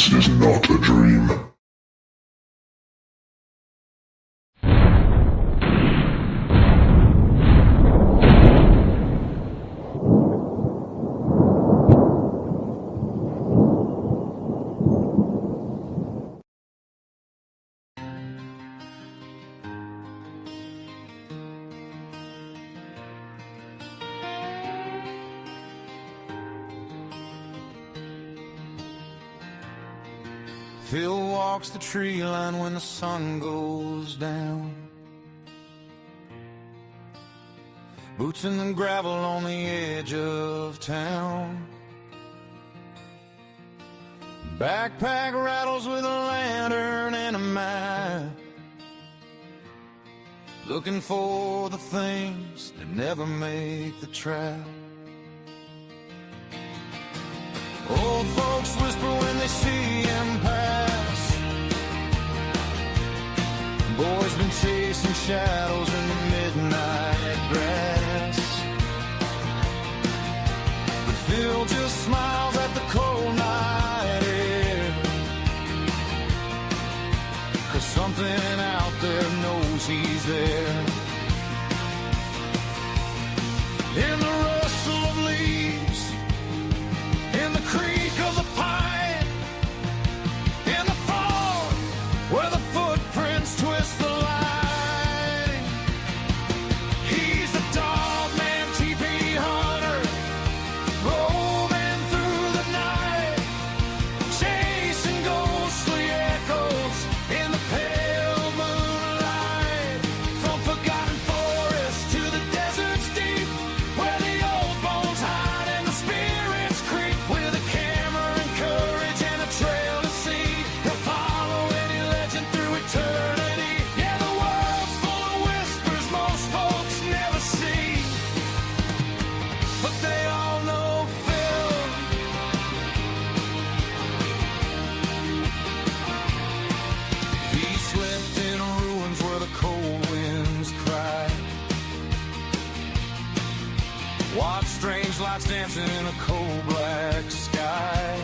This is not a dream. Phil walks the tree line when the sun goes down. Boots in the gravel on the edge of town. Backpack rattles with a lantern and a map, looking for the things that never make the trap. Old folks whisper when they see him pass. Boys been chasing shadows in the midnight grass. But Phil just smiles at the cold night air, 'cause something out there knows he's there. In the rustle of leaves, in the creak of the pine, in the fog where the footprints twist the line. He's the Dogman, Teepee hunter, roaming through the night, chasing ghostly echoes in the pale moonlight. From forgotten forests to the deserts deep, where the old bones hide and the spirits creep. With a camera and courage and a trail to see, he'll follow any legend through eternity. Yeah, the world's full of whispers most folks never see, but they all know Phil. He slept in ruins where the cold winds cry, watch strange lights dancing in a cold black sky.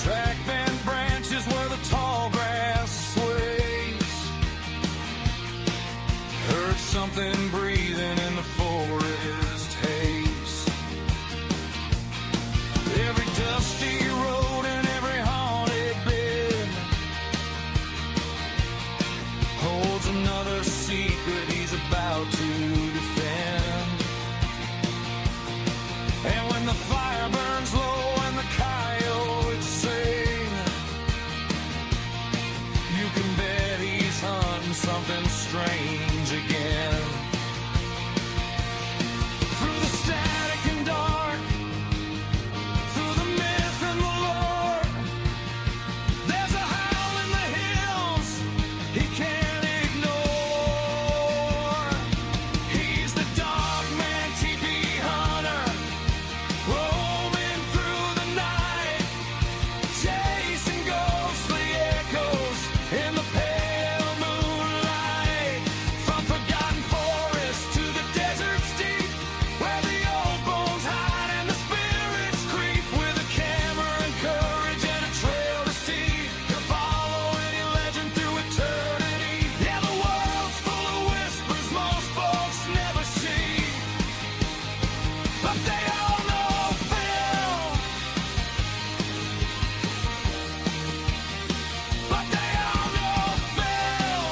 Track bent branches where the tall grass sways, heard something breathing in the forest haze. Every dusty road and every haunted bed holds another secret he's about to defend. And when the fire burns low and the coyotes sing, you can bet he's hunting something strange again. Through the static and dark, through the myth and the lore, there's a howl in the hills he can't ignore. He's the Dogman, Teepee hunter, roaming through the night, chasing ghostly echoes in the pale moonlight. From forgotten forests to the deserts deep, where the old bones hide and the spirits creep. With a camera and courage and a trail to see, he'll follow any legend through eternity. Yeah, the world's full of whispers most folks never see, but they all know Phil. But they all know Phil.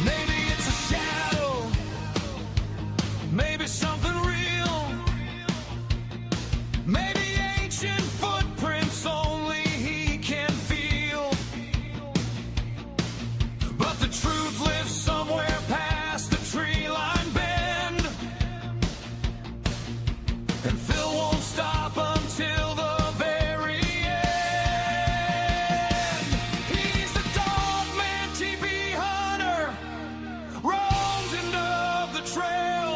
Maybe it's a shadow, maybe something real, maybe ancient footprints only he can feel. But the truth lives somewhere past the tree line bend, and Phil won't stop until the very end. He's the Dogman, Teepee hunter, roams into the trail,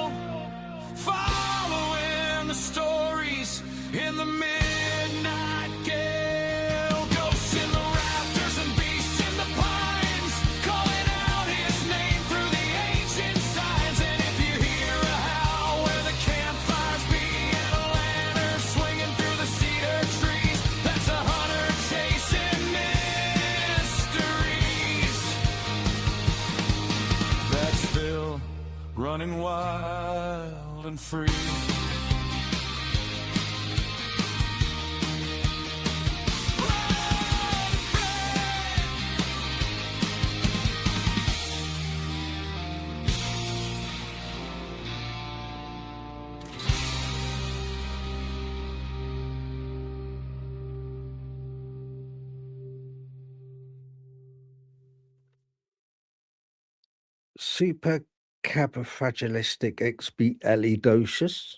following the stories in the midnight gale. Ghosts in the rafters and beasts in the pines, calling out his name through the ancient signs. And if you hear a howl where the campfire running wild and free. Supercalifragilisticexpialidocious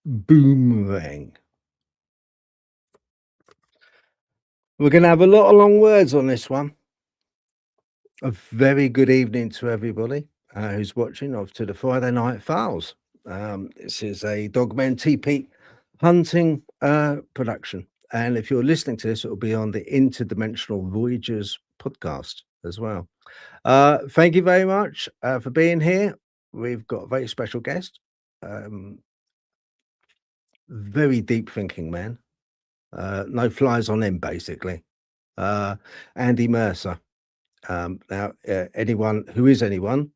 boomerang. We're going to have a lot of long words on this one. A very good evening to everybody who's watching off to the Friday Night Files. This is a Dogman Teepee hunting production. And if you're listening to this, it will be on the Interdimensional Voyagers podcast as well. Thank you very much for being here. We've got a very special guest, very deep thinking man. No flies on him, basically. Andy Mercer. Now, anyone who is anyone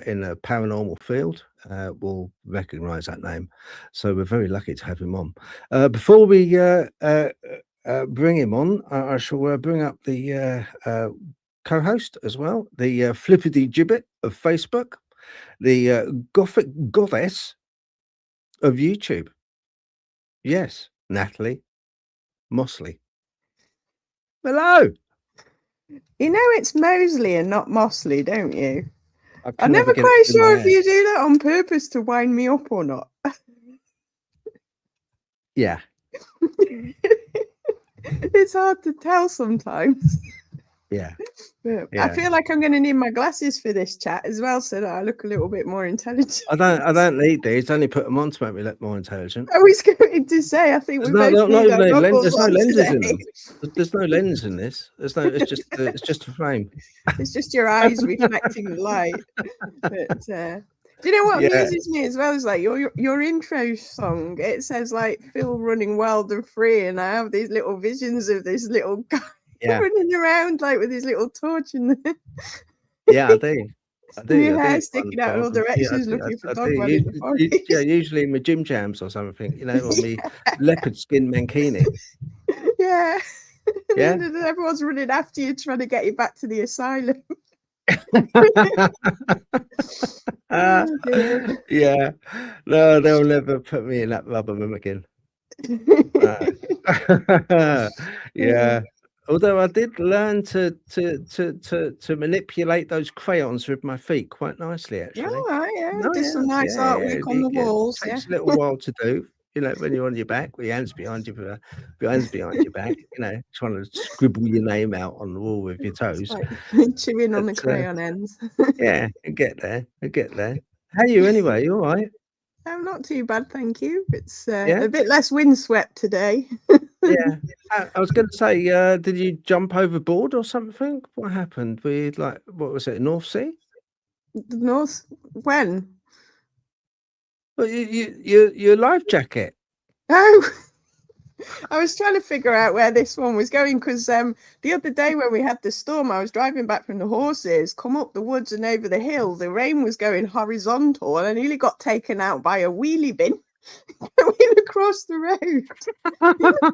in a paranormal field will recognize that name. So we're very lucky to have him on. Before we bring him on, I shall bring up the co-host as well, the flippity gibbet of Facebook, the gothic goddess of YouTube. Yes, Natalie Mosley. Hello. You know it's Mosley and not Mosley, don't you? I'm never get quite it in my sure if head. you do that on purpose to wind me up or not. Yeah. It's hard to tell sometimes. Yeah. But Yeah. I feel like I'm going to need my glasses for this chat as well, so that I look a little bit more intelligent. I don't need these. Only put them on to make me look more intelligent. I was going to say, I think we both need our goggles There's no on lenses in today. them. There's no lens in this. It's just a frame. It's just your eyes reflecting the light. But do you know what amuses me as well? Is like your intro song. It says like Phil running wild and free, and I have these little visions of this little guy running around like with his little torch in the. Yeah, I do. Your hair sticking out in all directions, looking for Dogman in the forest. Yeah, usually in my gym jams or something, you know, on me leopard skin mankini. Yeah. Yeah. And then everyone's running after you, trying to get you back to the asylum. Yeah. No, they'll never put me in that rubber room again. Yeah. Although I did learn to manipulate those crayons with my feet quite nicely, actually. Just some nice artwork on the walls. It takes a little while to do, you know, when you're on your back with your hands behind your back, you know, trying to scribble your name out on the wall with your toes. Like chewing on the crayon ends. Yeah, I get there. How are you anyway? You all right? I'm not too bad, thank you. It's a bit less windswept today. Yeah. I was going to say, did you jump overboard or something? What happened? With what was it, North Sea? The North? When? Well, your life jacket. Oh, I was trying to figure out where this one was going because the other day when we had the storm, I was driving back from the horses, come up the woods and over the hill. The rain was going horizontal and I nearly got taken out by a wheelie bin going across the road.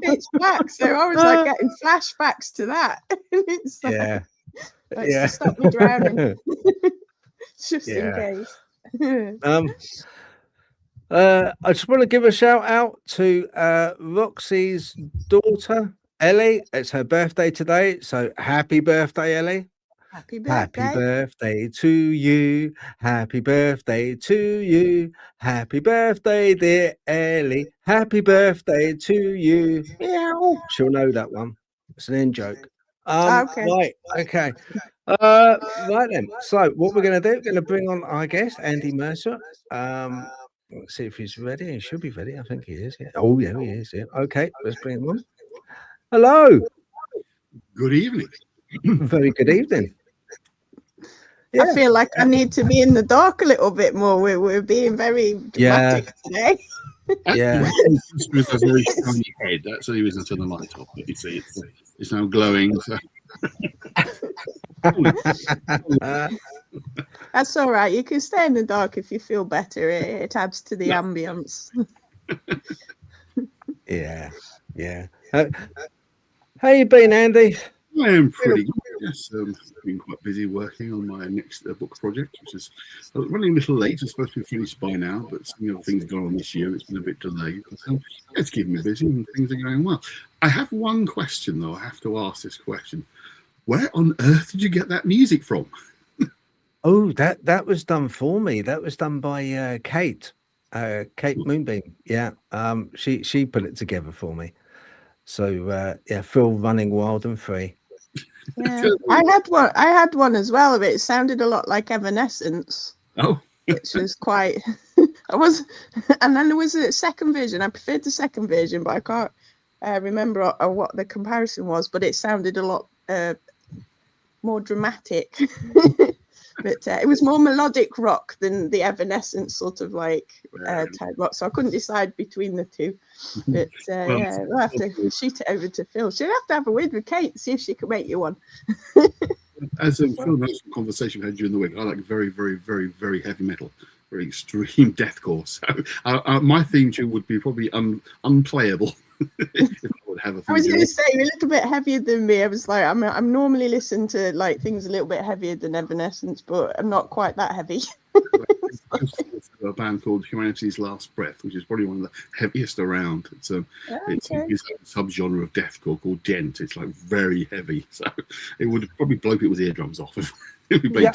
Pitch black, so I was like getting flashbacks to that. It's like, to stop me drowning, just in case. I just want to give a shout out to Roxy's daughter, Ellie. It's her birthday today, so happy birthday, Ellie. Happy birthday. Happy birthday to you. Happy birthday to you. Happy birthday, dear Ellie. Happy birthday to you. Meow. She'll know that one. It's an in joke. Okay. Right. Okay. Right then. So what we're going to do, we're going to bring on our guest, Andy Mercer. Let's see if he's ready. He should be ready. I think he is. Yeah. Oh, yeah, he is. Yeah. Okay, let's bring him on. Hello. Good evening. Very good evening. Yeah. I feel like I need to be in the dark a little bit more. We're being very dramatic today. Yeah. It's a very shiny head. That's the reason to turn the light off. But you see, it's now glowing. So. That's all right. You can stay in the dark if you feel better. It adds to the ambience. Yeah, yeah. How you been, Andy? I am pretty good. Yes, been quite busy working on my next book project, which is running a little late. It's supposed to be finished by now, but some other things going on this year. It's been a bit delayed, but it's keeping me busy and things are going well. I have one question though. I have to ask this question: where on earth did you get that music from? Oh, that was done for me. That was done by Kate Moonbeam. Yeah, she put it together for me. So yeah, Phil running wild and free. Yeah, I had one as well of it. It sounded a lot like Evanescence. Oh, which was quite. And then there was a second version. I preferred the second version, but I can't remember what the comparison was. But it sounded a lot more dramatic. But it was more melodic rock than the Evanescence sort of like type rock. So I couldn't decide between the two. But yeah, we'll have to shoot it over to Phil. She'll have to have a word with Kate, see if she can make you one. As Phil knows from conversation we had during the week, I like very, very, very, very heavy metal, very extreme deathcore. So my theme tune would be probably unplayable. If I would have a I was going to say you're a little bit heavier than me. I was like, I'm normally listening to like things a little bit heavier than Evanescence, but I'm not quite that heavy. A band called Humanity's Last Breath, which is probably one of the heaviest around. It's a subgenre of deathcore called gent. It's like very heavy, so it would probably blow people's eardrums off. Yeah,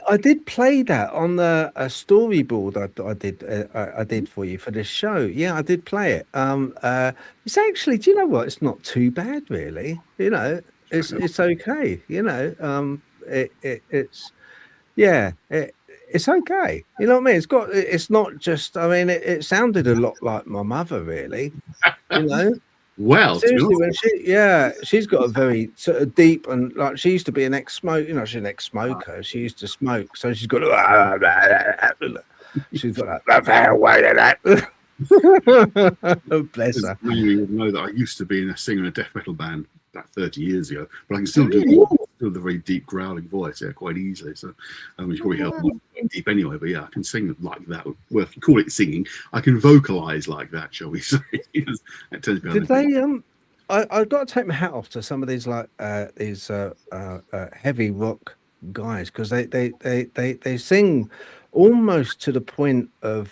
I did play that on the storyboard I did for you for this show. Yeah, I did play it. It's actually, do you know what? It's not too bad, really. You know, it's okay. You know, it's okay. You know what I mean? It's not just. I mean, it sounded a lot like my mother, really. You know. Well, seriously, when she's got a very sort of deep and like she used to be an ex-smoker. You know, she's an ex-smoker. She used to smoke, so she's got. She's got that. Bless her. You would know that I used to be in a singer in a death metal band about 30 years ago, but I can still do the very deep growling voice quite easily. So which probably helped me deep anyway. But yeah, I can sing like that. Well, if you call it singing, I can vocalize like that, shall we say? That tends to be. Did they? I've got to take my hat off to some of these like these heavy rock guys because they sing almost to the point of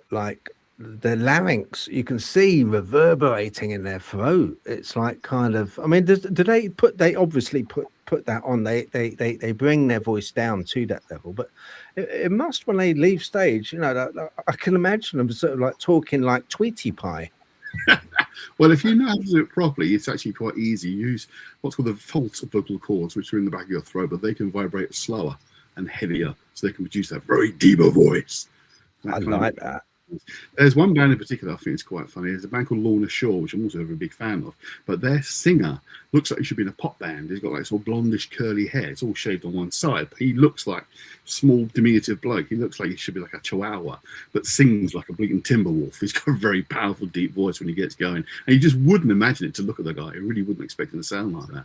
like the larynx you can see reverberating in their throat. It's like kind of, I mean, they obviously put that on, they bring their voice down to that level, but it must, when they leave stage, you know, I can imagine them sort of like talking like Tweety Pie. Well, if you know how to do it properly, it's actually quite easy. You use what's called the false vocal cords, which are in the back of your throat, but they can vibrate slower and heavier, so they can produce that very deeper voice. I like that. There's one band in particular I think is quite funny. There's a band called Lorna Shore, which I'm also a very big fan of, but their singer looks like he should be in a pop band. He's got like sort of blondish curly hair. It's all shaved on one side, but he looks like small diminutive bloke. He looks like he should be like a chihuahua, but sings like a bleating timber wolf. He's got a very powerful deep voice when he gets going, and you just wouldn't imagine it to look at the guy. You really wouldn't expect him to sound like that.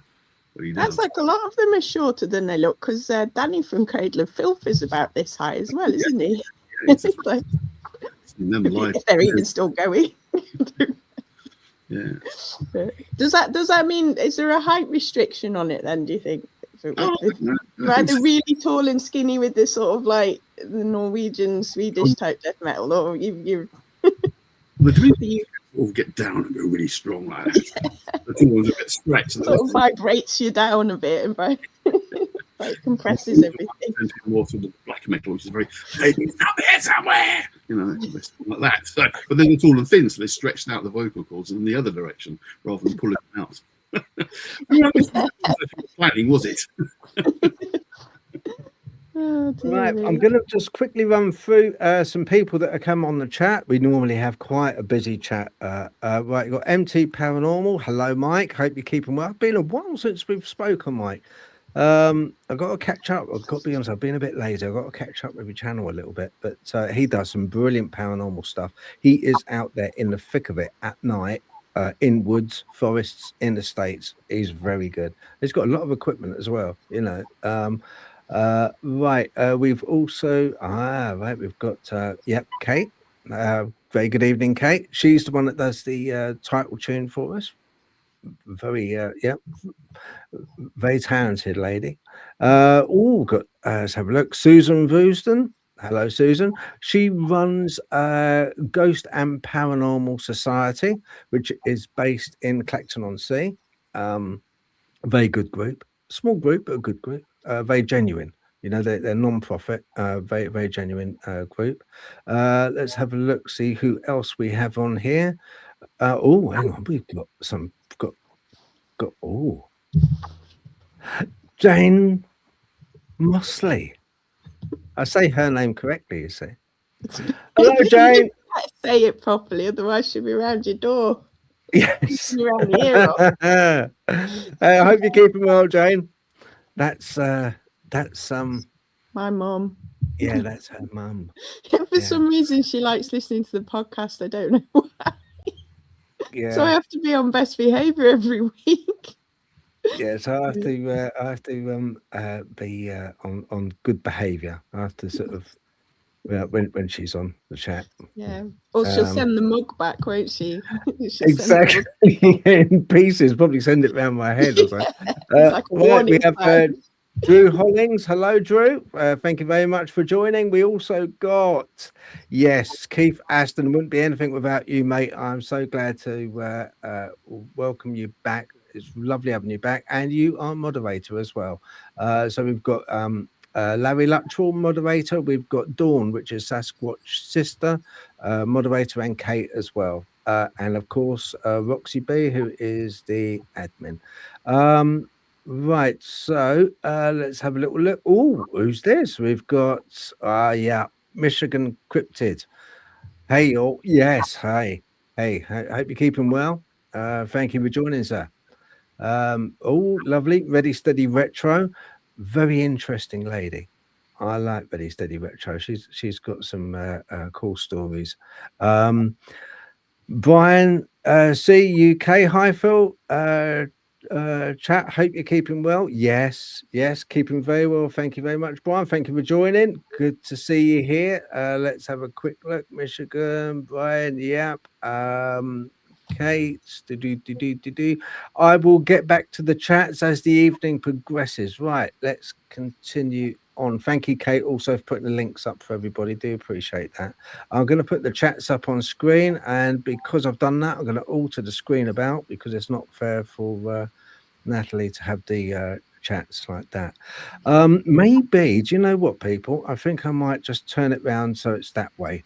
That's like a lot of them are shorter than they look, because Danny from Cradle of Filth is about this high as well, isn't he? Like, if they're even still going. Yeah. Does that mean, is there a height restriction on it then, do you think? Right, they're really tall and skinny with this sort of like the Norwegian, Swedish type death metal, or you're all get down and go really strong like that. The two ones a bit stretched. Sort of vibrates you down a bit and like compresses everything. More sort of black metal, which is very maybe up here somewhere, you know, like that. So, but then it's all and thin, so they stretched out the vocal cords in the other direction rather than pulling them out. Planning, was it? Oh, right, I'm going to just quickly run through some people that have come on the chat. We normally have quite a busy chat. Right, you've got MT Paranormal. Hello, Mike. Hope you're keeping well. It's been a while since we've spoken, Mike. I've got to catch up. I've got to be honest, I've been a bit lazy. I've got to catch up with your channel a little bit. But he does some brilliant paranormal stuff. He is out there in the thick of it at night, in woods, forests, in the States. He's very good. He's got a lot of equipment as well, you know. Right. We've also right. We've got Kate. Very good evening, Kate. She's the one that does the title tune for us. Very very talented lady. Let's have a look. Susan Woosden. Hello, Susan. She runs Ghost and Paranormal Society, which is based in Clacton-on-Sea. Very good group, small group, but a good group. Very genuine. You know, they're non-profit. Very very genuine group. Let's have a look. See who else we have on here. Oh, hang on. We've got some. Got Jane Mosley. I say her name correctly, you see. Hello, Jane. Say it properly, otherwise she'll be around your door. Yes. Around the ear off. I hope you're keeping well, Jane. That's My mum. yeah, that's her mum. For some reason, she likes listening to the podcast. I don't know why. Yeah. So I have to be on best behaviour every week. Yeah, so I have to be on good behaviour. I have to sort of when she's on the chat. Yeah. Or she'll send the mug back, won't she? Exactly. In pieces, probably send it round my head or something. Like we have Drew Hollings. Hello, Drew. Thank you very much for joining. We also got, yes, Keith Aston. Wouldn't be anything without you, mate. I'm so glad to welcome you back. It's lovely having you back. And you are moderator as well. So we've got Larry Luttrell, moderator. We've got Dawn, which is Sasquatch sister, moderator, and Kate as well. And of course, Roxy B, who is the admin. Right, so let's have a little look. Oh, who's this? We've got Michigan Cryptid. Hey, oh yes, hey, I hope you're keeping well. Thank you for joining, sir. Oh, lovely, Ready Steady Retro, very interesting lady. I like Ready Steady Retro. She's got some cool stories. Brian C UK, hi Phil. Chat, hope you're keeping well. Yes, keeping very well. Thank you very much, Brian. Thank you for joining. Good to see you here. Let's have a quick look. Michigan, Brian, yep. Kate, I will get back to the chats as the evening progresses. Right, let's continue on. Thank you, Kate, also for putting the links up for everybody. Do appreciate that. I'm going to put the chats up on screen, and because I've done that, I'm going to alter the screen about, because it's not fair for Natalie to have the chats like that. Maybe, do you know what, people? I think I might just turn it round so it's that way.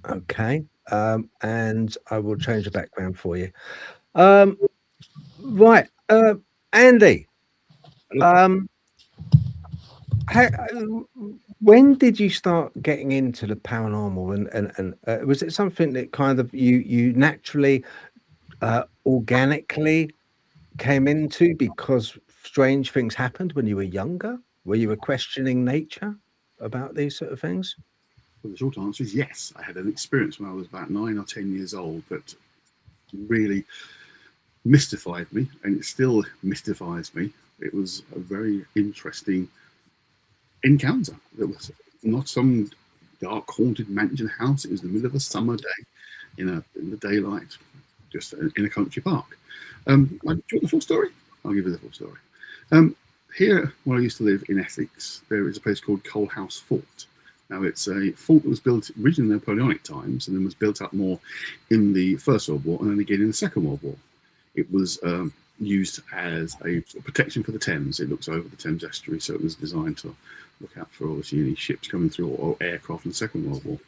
Okay. And I will change the background for you. Right, Andy. When did you start getting into the paranormal, and was it something that kind of you naturally, organically came into because strange things happened when you were younger? Were you questioning nature about these sort of things? Well, the short answer is yes. I had an experience when I was about 9 or 10 years old that really mystified me, and it still mystifies me. It was a very interesting encounter. There was not some dark haunted mansion house. It was the middle of a summer day in the daylight, just in a country park. Do you want the full story? I'll give you the full story. Here, where I used to live in Essex, there is a place called Coalhouse Fort. Now, it's a fort that was built originally in Napoleonic times and then was built up more in the First World War and then again in the Second World War. It was used as a protection for the Thames. It looks over the Thames estuary, so it was designed to look out for obviously any ships coming through or aircraft in the Second World War.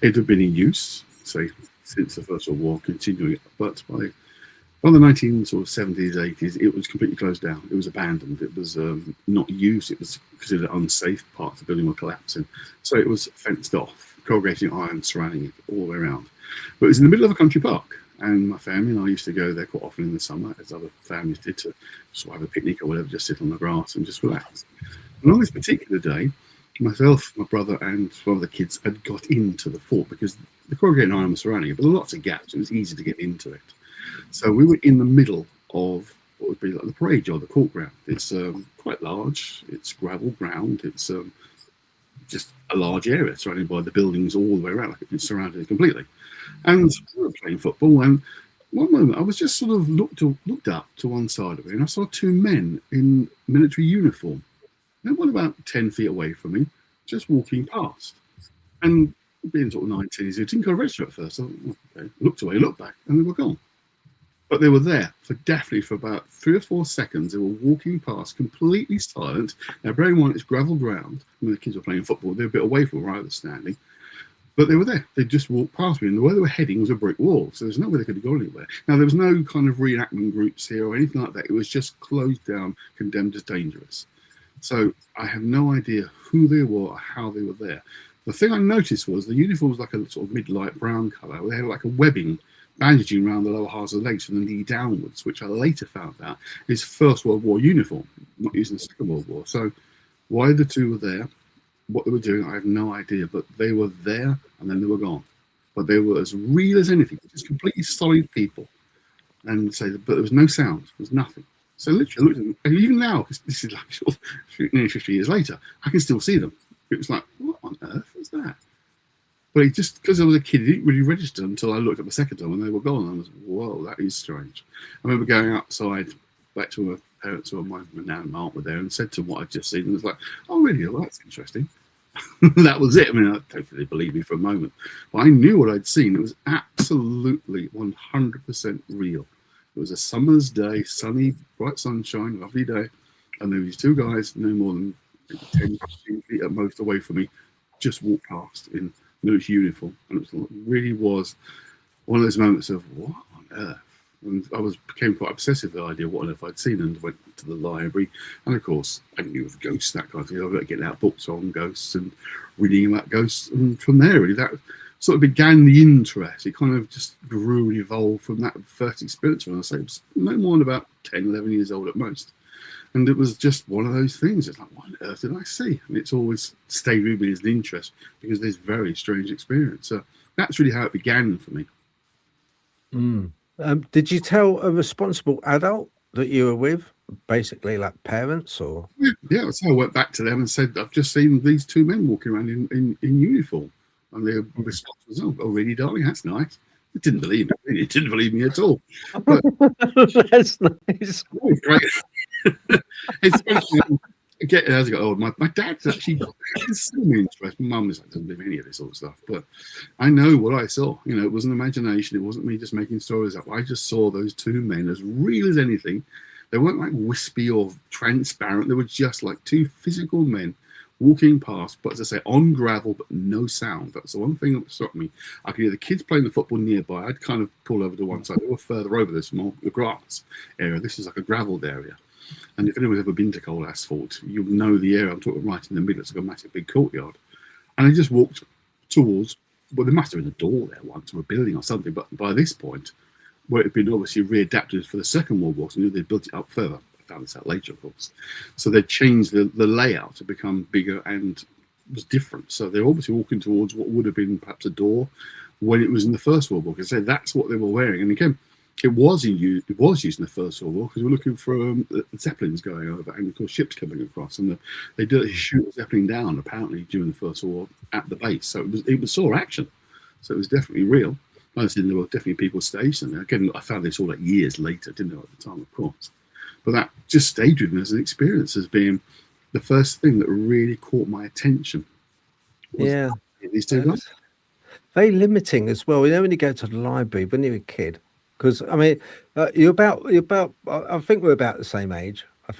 It had been in use, say, since the First World War, continuing, but by the 1970s, 80s, it was completely closed down. It was abandoned. It was not used. It was considered unsafe. Parts of the building were collapsing. So it was fenced off, corrugating iron surrounding it all the way around. But it was in the middle of a country park. And my family and I used to go there quite often in the summer, as other families did, to just have a picnic or whatever, just sit on the grass and just relax. And on this particular day, myself, my brother, and one of the kids had got into the fort because the corrugated iron was surrounding it, but there were lots of gaps. It was easy to get into it. So we were in the middle of what would be like the parade yard, the court ground. It's quite large. It's gravel ground. It's just a large area surrounded by the buildings all the way around. Like it's surrounded completely. And we were playing football, and one moment I was just sort of looked up to one side of it, and I saw two men in military uniform. They were about 10 feet away from me, just walking past. And being sort of 19, I didn't go register at first. So, okay. Looked away, looked back, and they were gone. But they were there for about 3 or 4 seconds. They were walking past, completely silent. Now, bearing in mind it's gravel ground. I mean, the kids were playing football. They were a bit away from where I was standing. But they were there. They just walked past me. And the way they were heading was a brick wall. So there's no way they could have gone anywhere. Now, there was no kind of reenactment groups here or anything like that. It was just closed down, condemned as dangerous. So I have no idea who they were or how they were there. The thing I noticed was the uniform was like a sort of mid-light brown colour. They had like a webbing bandaging around the lower halves of the legs from the knee downwards, which I later found out is First World War uniform, not using the Second World War. So why the two were there, what they were doing, I have no idea. But they were there and then they were gone. But they were as real as anything, just completely solid people. And say, but there was no sound, there was nothing. So literally, I looked at them, and even now, because this is like sort of nearly 50 years later, I can still see them. It was like, what on earth is that? But it just because I was a kid, it didn't really register until I looked at the second time when they were gone. I was, whoa, that is strange. I remember going outside back to my parents or my nan and aunt were there and said to them what I'd just seen. And it was like, oh, really? Well, that's interesting. That was it. I mean, I don't think they believed me for a moment. But I knew what I'd seen. It was absolutely 100% real. It was a summer's day, sunny, bright sunshine, lovely day. And there were these two guys, no more than 10, 15 feet at most away from me, just walked past in military uniform. And it really was one of those moments of, what on earth? And I became quite obsessive with the idea of what on earth I'd seen, and went to the library. And of course, I knew of ghosts, that kind of thing. I was getting out books on ghosts and reading about ghosts. And from there, really, that sort of began the interest. It kind of just grew and evolved from that first experience. When I say it was no more than about 10, 11 years old at most. And it was just one of those things. It's like, what on earth did I see? And it's always stayed with me as an interest because there's very strange experience. So that's really how it began for me. Did you tell a responsible adult that you were with, basically like parents or? Yeah, so I went back to them and said, I've just seen these two men walking around in uniform. And their response was, oh, really, darling? That's nice. They didn't believe me. It didn't believe me at all. But, that's nice. Oh, great. It's again, as I got old, my dad's actually still interested. My mum doesn't believe any of this sort of stuff, but I know what I saw. You know, it wasn't imagination. It wasn't me just making stories up. I just saw those two men as real as anything. They weren't like wispy or transparent. They were just like two physical men walking past, but as I say, on gravel, but no sound. That's the one thing that stopped me. I could hear the kids playing the football nearby. I'd kind of pull over to one side. They were further over this more the grass area. This is like a gravelled area. And if anyone's ever been to cold asphalt, you'll know the area I'm talking right in the middle. It's like a massive big courtyard. And I just walked towards, well, there must have been a door there once or a building or something, but by this point, where it had been obviously readapted for the Second World War, so I knew they built it up further. I found this out later, of course. So they changed the layout to become bigger and was different. So they're obviously walking towards what would have been perhaps a door when it was in the First World War, because that's what they were wearing. And again, it was used in the First World War because we were looking for Zeppelins going over and, of course, ships coming across. And they did shoot a Zeppelin down, apparently, during the First World War at the base. So it was saw action. So it was definitely real. I was there were definitely people stationed there. Again, I found this all like years later. Didn't know at the time, of course. But that just stayed with me as an experience as being the first thing that really caught my attention. Yeah. These two guys. Very limiting as well. You know, when you go to the library when you're a kid, because I mean, you're about. I think we're about the same age. You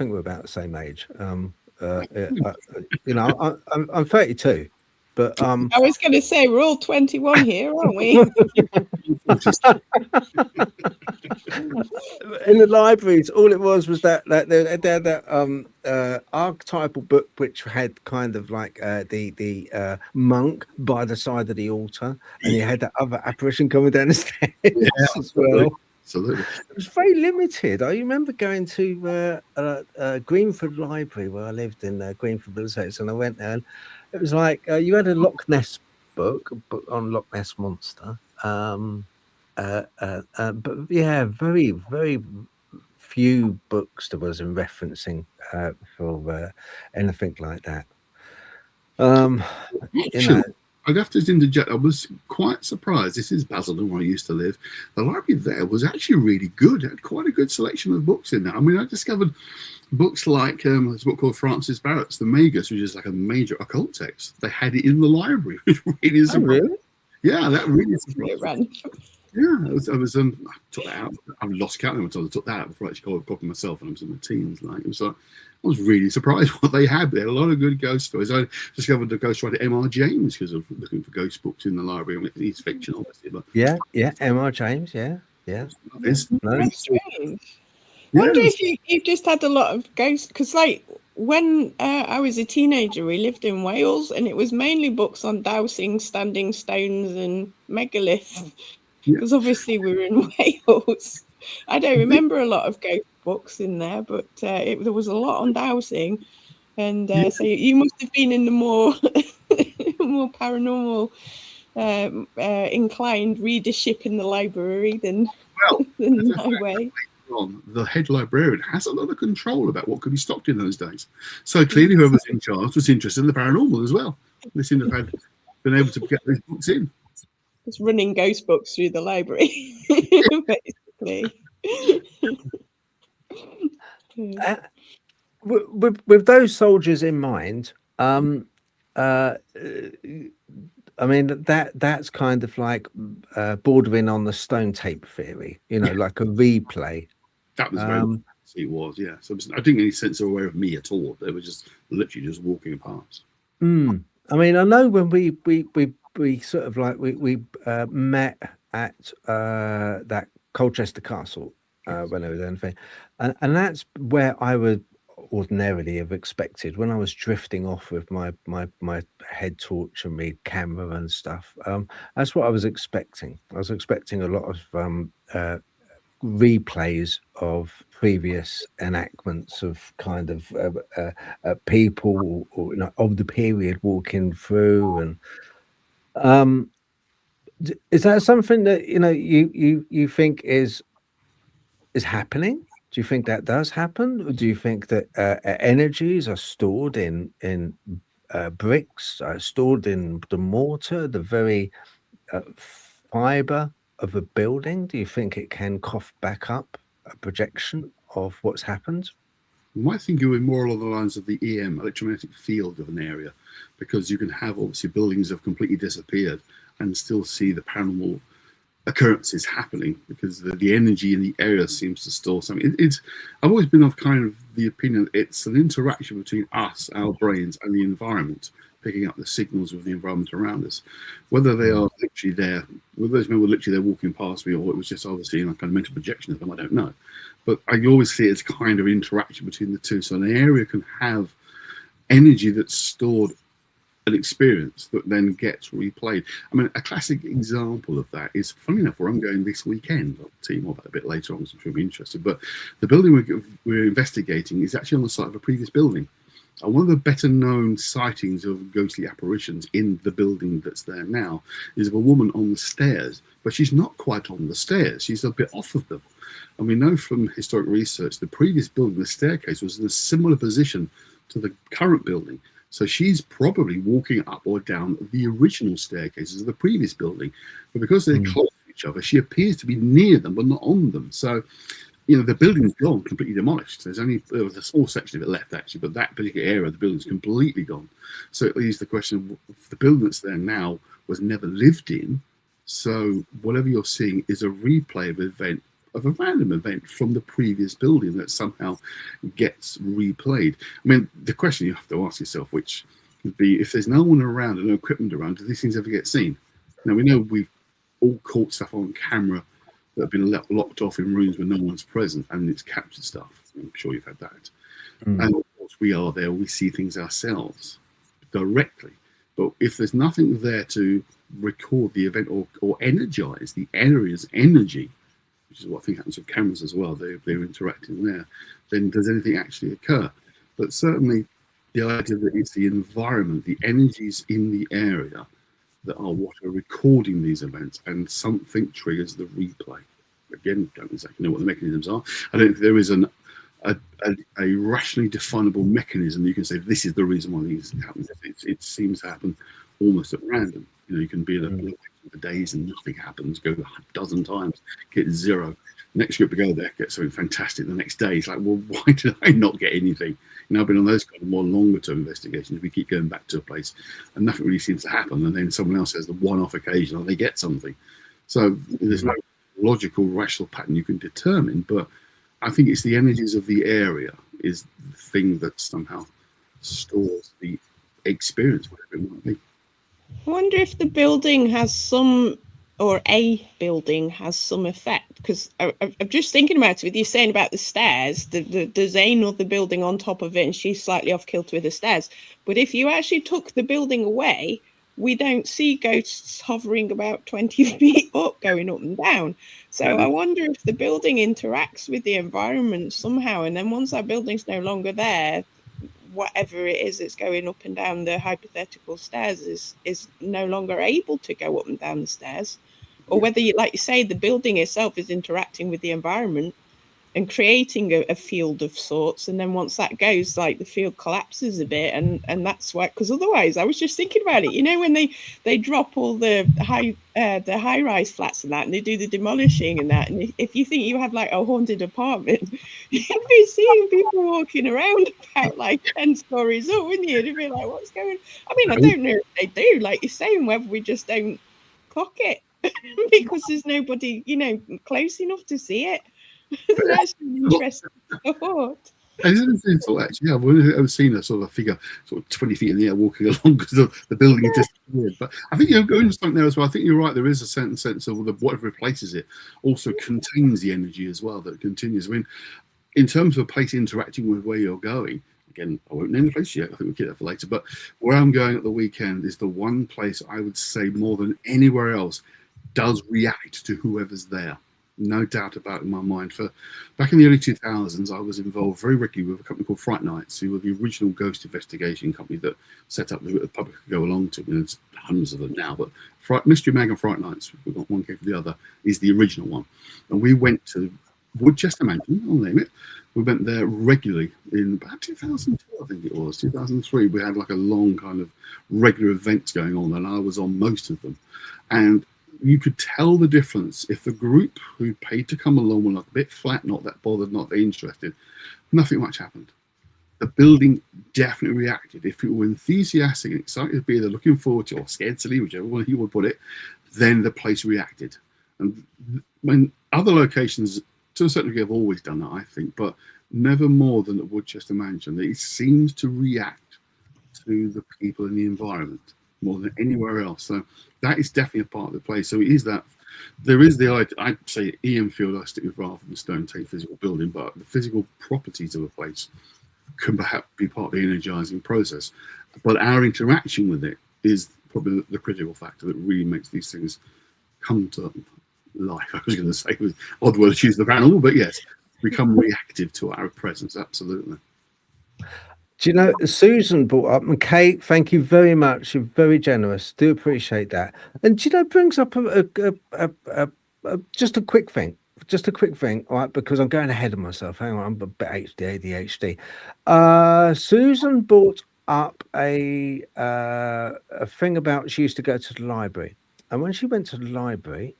know, I'm 32, but I was going to say we're all 21 here, aren't we? In the libraries, all it was that they had that archetypal book which had kind of like the monk by the side of the altar, and you had that other apparition coming down the stairs as well. Absolutely. It was very limited. I remember going to Greenford Library where I lived in Greenford Village, and I went there, and it was like you had a Loch Ness book on Loch Ness Monster. But yeah, very, very few books there was in referencing for anything like that. You know, I'd have to interject. I was quite surprised. This is Basildon, where I used to live. The library there was actually really good. It had quite a good selection of books in there. I mean, I discovered books like there's a book called Francis Barrett's The Magus, which is like a major occult text. They had it in the library, which really is really? Yeah, that really is surprising. Run. Yeah, I took that out. I've lost count of time I took that out before I actually got a copy myself when I was in my teens. Like, it was like, I was really surprised what they had there. A lot of good ghost stories. I discovered the ghostwriter M.R. James because of looking for ghost books in the library. I mean, he's fiction, obviously, but yeah, M.R. James, yeah. That's strange. I wonder if you've just had a lot of ghosts, because like when I was a teenager, we lived in Wales, and it was mainly books on dowsing, standing stones, and megaliths. Because obviously we were in Wales. I don't remember a lot of ghost books in there, but there was a lot on dowsing, and so you must have been in the more more paranormal inclined readership in the library than my way. The head librarian has a lot of control about what could be stocked in those days. So clearly, whoever's in charge was interested in the paranormal as well. They seem to have been able to get these books in. Just running ghost books through the library, basically. With those soldiers in mind, I mean that's kind of like bordering on the stone tape theory, you know, like a replay. That was very it was, yeah. So I didn't get any sense or aware of me at all. They were just literally just walking past. I mean, I know when we sort of like we met at that Colchester Castle when I was anything, and that's where I would ordinarily have expected when I was drifting off with my head torch and my camera and stuff. That's what I was expecting. I was expecting a lot of replays of previous enactments of kind of people or, you know, of the period walking through. And is that something that, you know, you think is happening? Do you think that does happen? Or do you think that energies are stored in bricks, stored in the mortar, the very fiber of a building? Do you think it can cough back up a projection of what's happened? You might think you were more along the lines of the EM, electromagnetic field of an area, because you can have obviously buildings have completely disappeared and still see the paranormal occurrences happening because the energy in the area seems to store something. I've always been of kind of the opinion it's an interaction between us, our brains, and the environment, picking up the signals of the environment around us. Whether they are literally there, whether those men were literally there walking past me, or it was just obviously kind of mental projection of them, I don't know. But I always see it as kind of interaction between the two. So an area can have energy that's stored an experience that then gets replayed. I mean, a classic example of that is, funny enough, where I'm going this weekend. I'll tell you more about it a bit later on, so I'm sure you'll be interested. But the building we're investigating is actually on the site of a previous building. And one of the better known sightings of ghostly apparitions in the building that's there now is of a woman on the stairs, but she's not quite on the stairs. She's a bit off of them. And we know from historic research, the previous building, the staircase, was in a similar position to the current building. So she's probably walking up or down the original staircases of the previous building. But because they're close to each other, she appears to be near them, but not on them. So, you know, the building's gone, completely demolished. There was a small section of it left, actually, but that particular area of the building's completely gone. So it leaves the question of the building that's there now was never lived in. So whatever you're seeing is a replay of a random event from the previous building that somehow gets replayed. I mean, the question you have to ask yourself, which would be, if there's no one around and no equipment around, do these things ever get seen? Now, we know we've all caught stuff on camera that have been locked off in rooms where no one's present, and it's captured stuff. I'm sure you've had that. And of course, we are there, we see things ourselves directly. But if there's nothing there to record the event or energize the area's energy, which is what I think happens with cameras as well, they're interacting there, then does anything actually occur? But certainly the idea that it's the environment, the energies in the area that are what are recording these events, and something triggers the replay. again, don't exactly know what the mechanisms are. I don't think there is a rationally definable mechanism you can say this is the reason why these happen. It seems to happen almost at random. You can be in a building for days and nothing happens, go a dozen times, get 0. Next group to go there, get something fantastic the next day. It's like, well, why did I not get anything? I've been on those kind of more longer term investigations. We keep going back to a place and nothing really seems to happen. And then someone else has the one-off occasion or they get something. So there's no logical, rational pattern you can determine, but I think it's the energies of the area is the thing that somehow stores the experience, whatever it might be. I wonder if the building has some, or a building has some effect, because I'm just thinking about it with you saying about the stairs. There's another building on top of it, and she's slightly off kilter with the stairs. But if you actually took the building away, we don't see ghosts hovering about 20 feet up, going up and down. So I wonder if the building interacts with the environment somehow, and then once that building's no longer there, whatever it is that's going up and down the hypothetical stairs is no longer able to go up and down the stairs. Or whether, like you say, the building itself is interacting with the environment and creating a field of sorts, and then once that goes, like the field collapses a bit, and that's why. Because otherwise, I was just thinking about it. When they drop all the high rise flats and that, and they do the demolishing and that, and if you think you have like a haunted apartment, you'd be seeing people walking around about like 10 stories up, wouldn't you? You'd be like, what's going? I mean, I don't know if they do, like you're saying, whether we just don't clock it because there's nobody, close enough to see it. That's an interesting thought. Isn't it so actually? I've never seen a sort of figure sort of 20 feet in the air walking along because the building is disappeared. But I think you're going to something there as well. I think you're right. There is a certain sense of whatever replaces it also contains the energy as well that continues. I mean, in terms of a place interacting with where you're going, again, I won't name the place yet. I think we'll keep that for later. But where I'm going at the weekend is the one place I would say more than anywhere else does react to whoever's there. No doubt about it in my mind. Back in the early 2000s, I was involved very regularly with a company called Fright Nights, who were the original ghost investigation company that set up the public could go along to. There's hundreds of them now, but Mystery Mag and Fright Nights, we've got one came for the other, is the original one. And we went to Woodchester Mansion, I'll name it. We went there regularly in about 2002, I think it was, 2003. We had like a long kind of regular events going on, and I was on most of them. And you could tell the difference if the group who paid to come along were like a bit flat, not that bothered, not that interested. Nothing much happened. The building definitely reacted. If people were enthusiastic and excited to be there, looking forward to, or scared to leave, whichever one you would put it, then the place reacted. And when other locations, to a certain degree, have always done that, I think, but never more than at Woodchester Mansion. It seems to react to the people in the environment more than anywhere else. So that is definitely a part of the place. So it is that there is the idea, I'd say Ian Field I stick with rather than stone take physical building, but the physical properties of a place can perhaps be part of the energizing process. But our interaction with it is probably the critical factor that really makes these things come to life. I was going to say, with odd word to choose the panel, but yes, become reactive to our presence, absolutely. Do you know, Susan brought up, and Kate, thank you very much. You're very generous. Do appreciate that. And do you know, brings up just a quick thing. All right, because I'm going ahead of myself. Hang on, I'm a bit ADHD. Susan brought up a thing about she used to go to the library. And when she went to the library,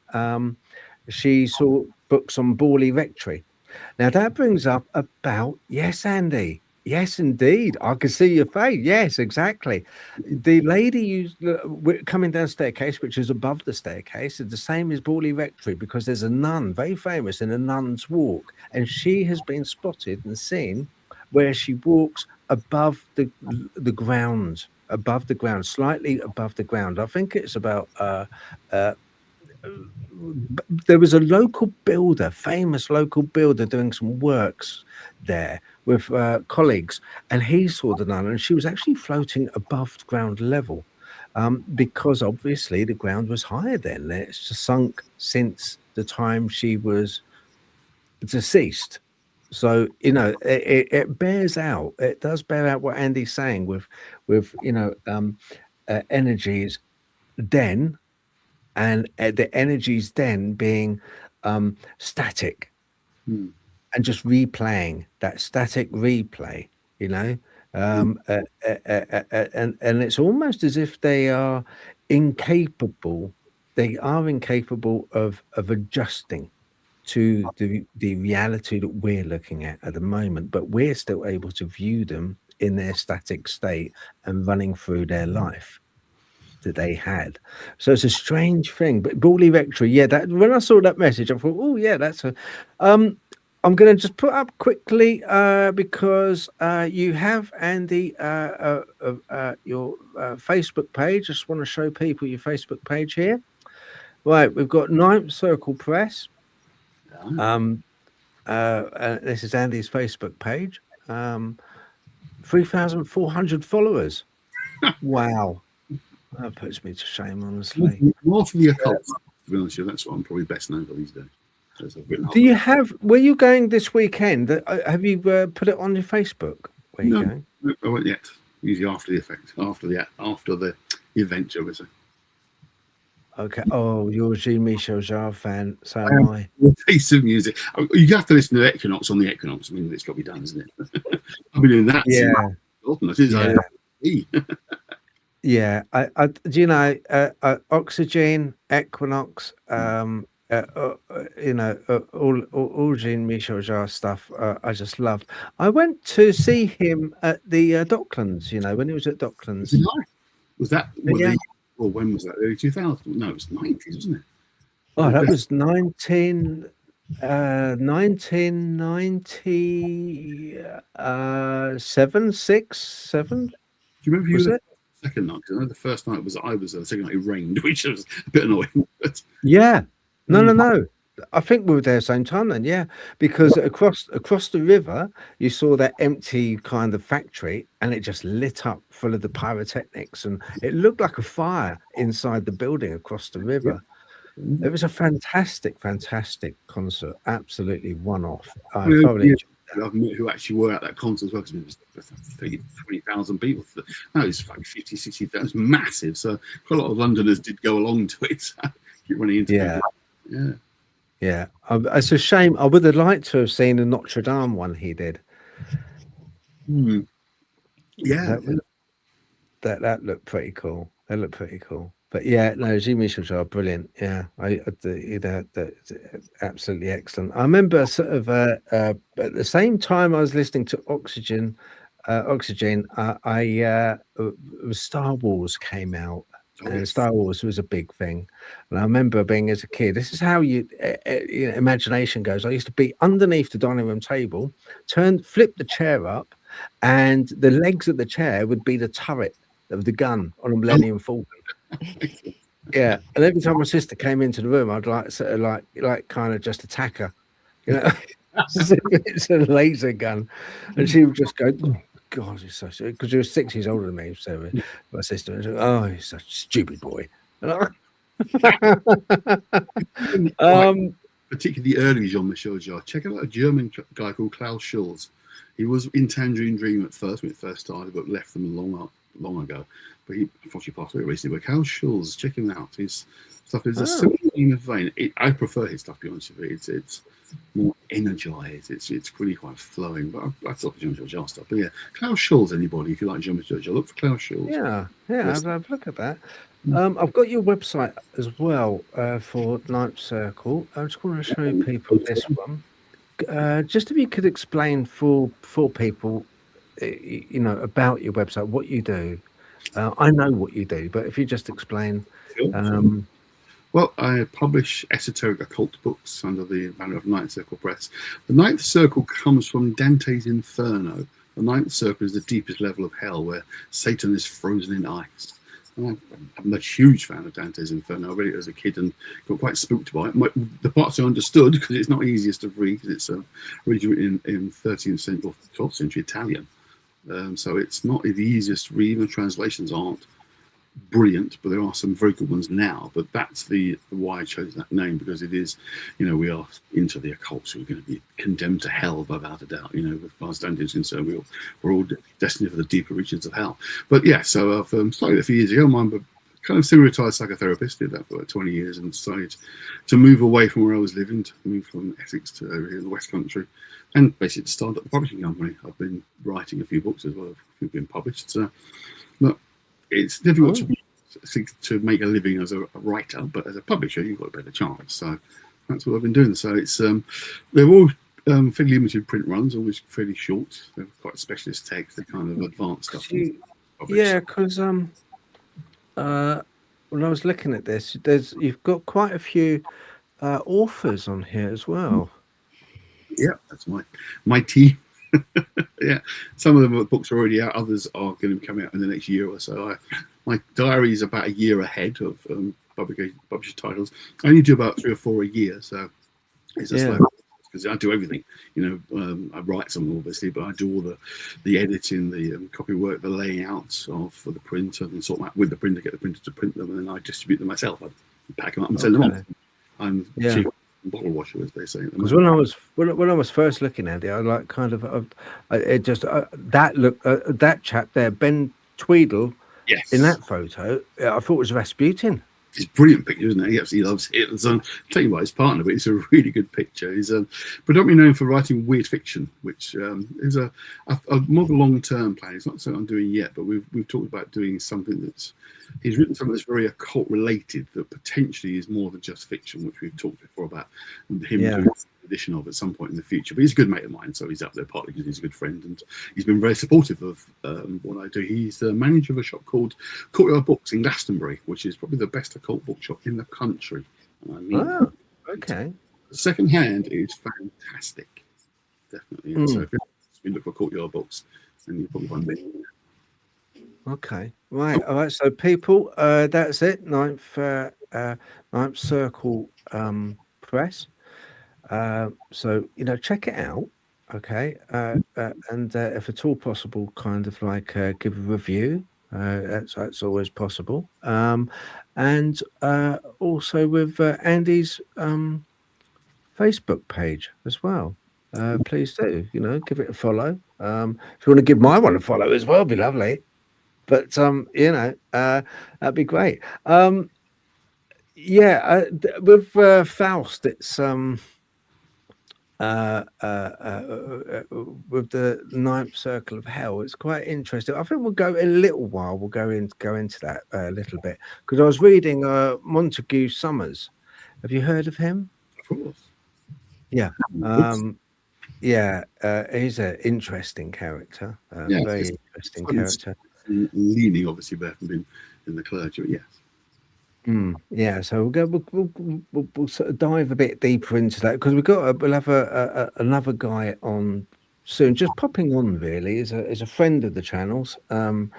she saw books on Borley Rectory. Now, that brings up about, yes, Andy. Yes, indeed. I can see your face. Yes, exactly. The lady coming down the staircase, which is above the staircase, is the same as Borley Rectory because there's a nun, very famous in a nun's walk, and she has been spotted and seen where she walks above the ground, slightly above the ground. I think it's about there was a local builder, famous local builder, doing some works there with colleagues, and he saw the nun, and she was actually floating above ground level because obviously the ground was higher then. It's just sunk since the time she was deceased. So it bears out. It does bear out what Andy's saying with energies then. And the energies then being static Hmm. and just replaying that static replay, you know, and it's almost as if they are incapable. They are incapable of adjusting to the reality that we're looking at the moment, but we're still able to view them in their static state and running through their life that they had. So it's a strange thing. But Borley Rectory, yeah, that when I saw that message, I thought, oh yeah, that's a I'm going to just put up quickly because you have, Andy, your Facebook page. Just want to show people your Facebook page here. Right, we've got Ninth Circle Press. This is Andy's Facebook page. 3,400 followers. Wow. That puts me to shame, honestly. More for the occult, to be honest with you. That's what I'm probably best known for these days. Do you have? Were you going this weekend? Have you put it on your Facebook? Where you going? No, I won't yet. Usually after the effect, after the event, shall we say? Okay. Oh, you're a Jean-Michel Jarre fan. So am I. A piece of music. You have to listen to the Equinox on the Equinox. I mean, it's got to be done, isn't it? I mean, that's yeah. I do you know Oxygen, Equinox, you know, all Jean-Michel Jarre stuff. I just love. I went to see him at the Docklands. You know, when he was at Docklands. Was that? Or when was that? Early 2000s? No, it was 90s, wasn't it? Oh, that was 1997, 6, 7. Do you remember was it? Second night? Because I know the first night was I was there. The second night it rained, which was a bit annoying. But yeah, no. I think we were there same time then. Yeah, because across the river you saw that empty kind of factory, and it just lit up full of the pyrotechnics, and it looked like a fire inside the building across the river. It was a fantastic concert. Absolutely one off. I thoroughly enjoyed that. I've met who actually were at that concert as well, because it was 20,000 people. No, it's like 50, 60,000. It was massive. So quite a lot of Londoners did go along to it. Keep running into Yeah. It's a shame. I would have liked to have seen the Notre Dame one he did. Yeah. That looked pretty cool. That looked pretty cool. But yeah, no, Jean-Michel Jarre, brilliant. Yeah, absolutely excellent. I remember sort of at the same time I was listening to Oxygen, Star Wars came out. And Star Wars was a big thing, and I remember being as a kid. This is how you imagination goes. I used to be underneath the dining room table, flip the chair up, and the legs of the chair would be the turret of the gun on a Millennium Falcon. Yeah, and every time my sister came into the room, I'd like kind of just attack her, you know. It's a laser gun, and she would just go, oh, God, he's so stupid, because she was 6 years older than me. So my sister was like, oh, he's such a stupid boy. Particularly the early Jean-Michel Jarre. Check out a German guy called Klaus Schulz. He was in Tangerine Dream at first when it first started, but left them long ago. But he unfortunately passed away recently. But Klaus Schulz, check him out. His stuff is a similar vein. I prefer his stuff, to be honest with you. It's more energized. It's really quite flowing. But I thought the Jean-Michel Jarre stuff. But yeah, Klaus Schulz, anybody, if you like Jean-Michel Jarre, look for Klaus Schulz. Yeah, I've look at that. I've got your website as well for Ninth Circle. I just want to show people this one. Just if you could explain for people, you know, about your website, what you do. I know what you do, but if you just explain. Sure. Well, I publish esoteric occult books under the banner of Ninth Circle Press. The Ninth Circle comes from Dante's Inferno. The Ninth Circle is the deepest level of hell, where Satan is frozen in ice. And I'm a huge fan of Dante's Inferno. I read it as a kid and got quite spooked by it. The parts I understood, because it's not easiest to read, because it's originally written in 13th century or 12th century Italian. So it's not the easiest to read. The translations aren't brilliant, but there are some very good ones now. But that's why I chose that name, because it is, you know, we are into the occult, so we're going to be condemned to hell without a doubt. You know, as far as Dante is concerned, we're all destined for the deeper reaches of hell. But yeah, so I've started a few years ago. My kind of semi-retired psychotherapist, did that for like 20 years and decided to move away from where I was living, to move from Essex to over here in the West Country, and basically to start up a publishing company. I've been writing a few books as well, a few been published. But it's difficult to make a living as a writer, but as a publisher, you've got a better chance. So that's what I've been doing. So it's they're all fairly limited print runs, always fairly short. They're quite specialist text, they're kind of advanced stuff. Yeah, because when I was looking at this, you've got quite a few authors on here as well. Yeah, that's my team. Yeah, some of the books are already out, others are going to come out in the next year or so. My diary is about a year ahead of published titles. I only do about 3 or 4 a year, so it's a slow, because I do everything. You know, I write something obviously, but I do all the editing, the copy work, the layouts for the printer, and sort that with the printer, get the printer to print them, and then I distribute them myself. I pack them up and send them off. I'm cheap bottle washer, as they say. Because when I was first looking at it, I like kind of it just that chap there, Ben Tweedle, in that photo, I thought was Rasputin. It's a brilliant picture, isn't it? He absolutely loves it. I'll tell you about his partner, but it's a really good picture. He's predominantly known for writing weird fiction, which is a more of a long-term plan. It's not something I'm doing yet, but we've talked about doing something that's. He's written something that's very occult related, that potentially is more than just fiction, which we've talked before about him doing an edition of at some point in the future. But he's a good mate of mine, so he's up there partly because he's a good friend, and he's been very supportive of what I do. He's the manager of a shop called Courtyard Books in Glastonbury, which is probably the best occult bookshop in the country. Oh, okay. Second hand is fantastic, definitely. So if you look for Courtyard Books, then you probably find me. Okay, right, all right. So people, that's it. Ninth Circle Press. So check it out. Okay, and if at all possible, kind of like give a review. That's always possible. And also with Andy's Facebook page as well. Please do, give it a follow. If you want to give my one a follow as well, it'd be lovely. But that'd be great. With Faust, it's with the Ninth Circle of Hell, it's quite interesting. I think we'll go in a little while. We'll go into that a little bit, because I was reading Montague Summers. Have you heard of him? Of course. Yeah. He's an interesting character. Very interesting character. Leaning obviously back and been in the clergy, but yes. So we'll sort of dive a bit deeper into that, because we'll have another guy on soon, just popping on really is a friend of the channels, and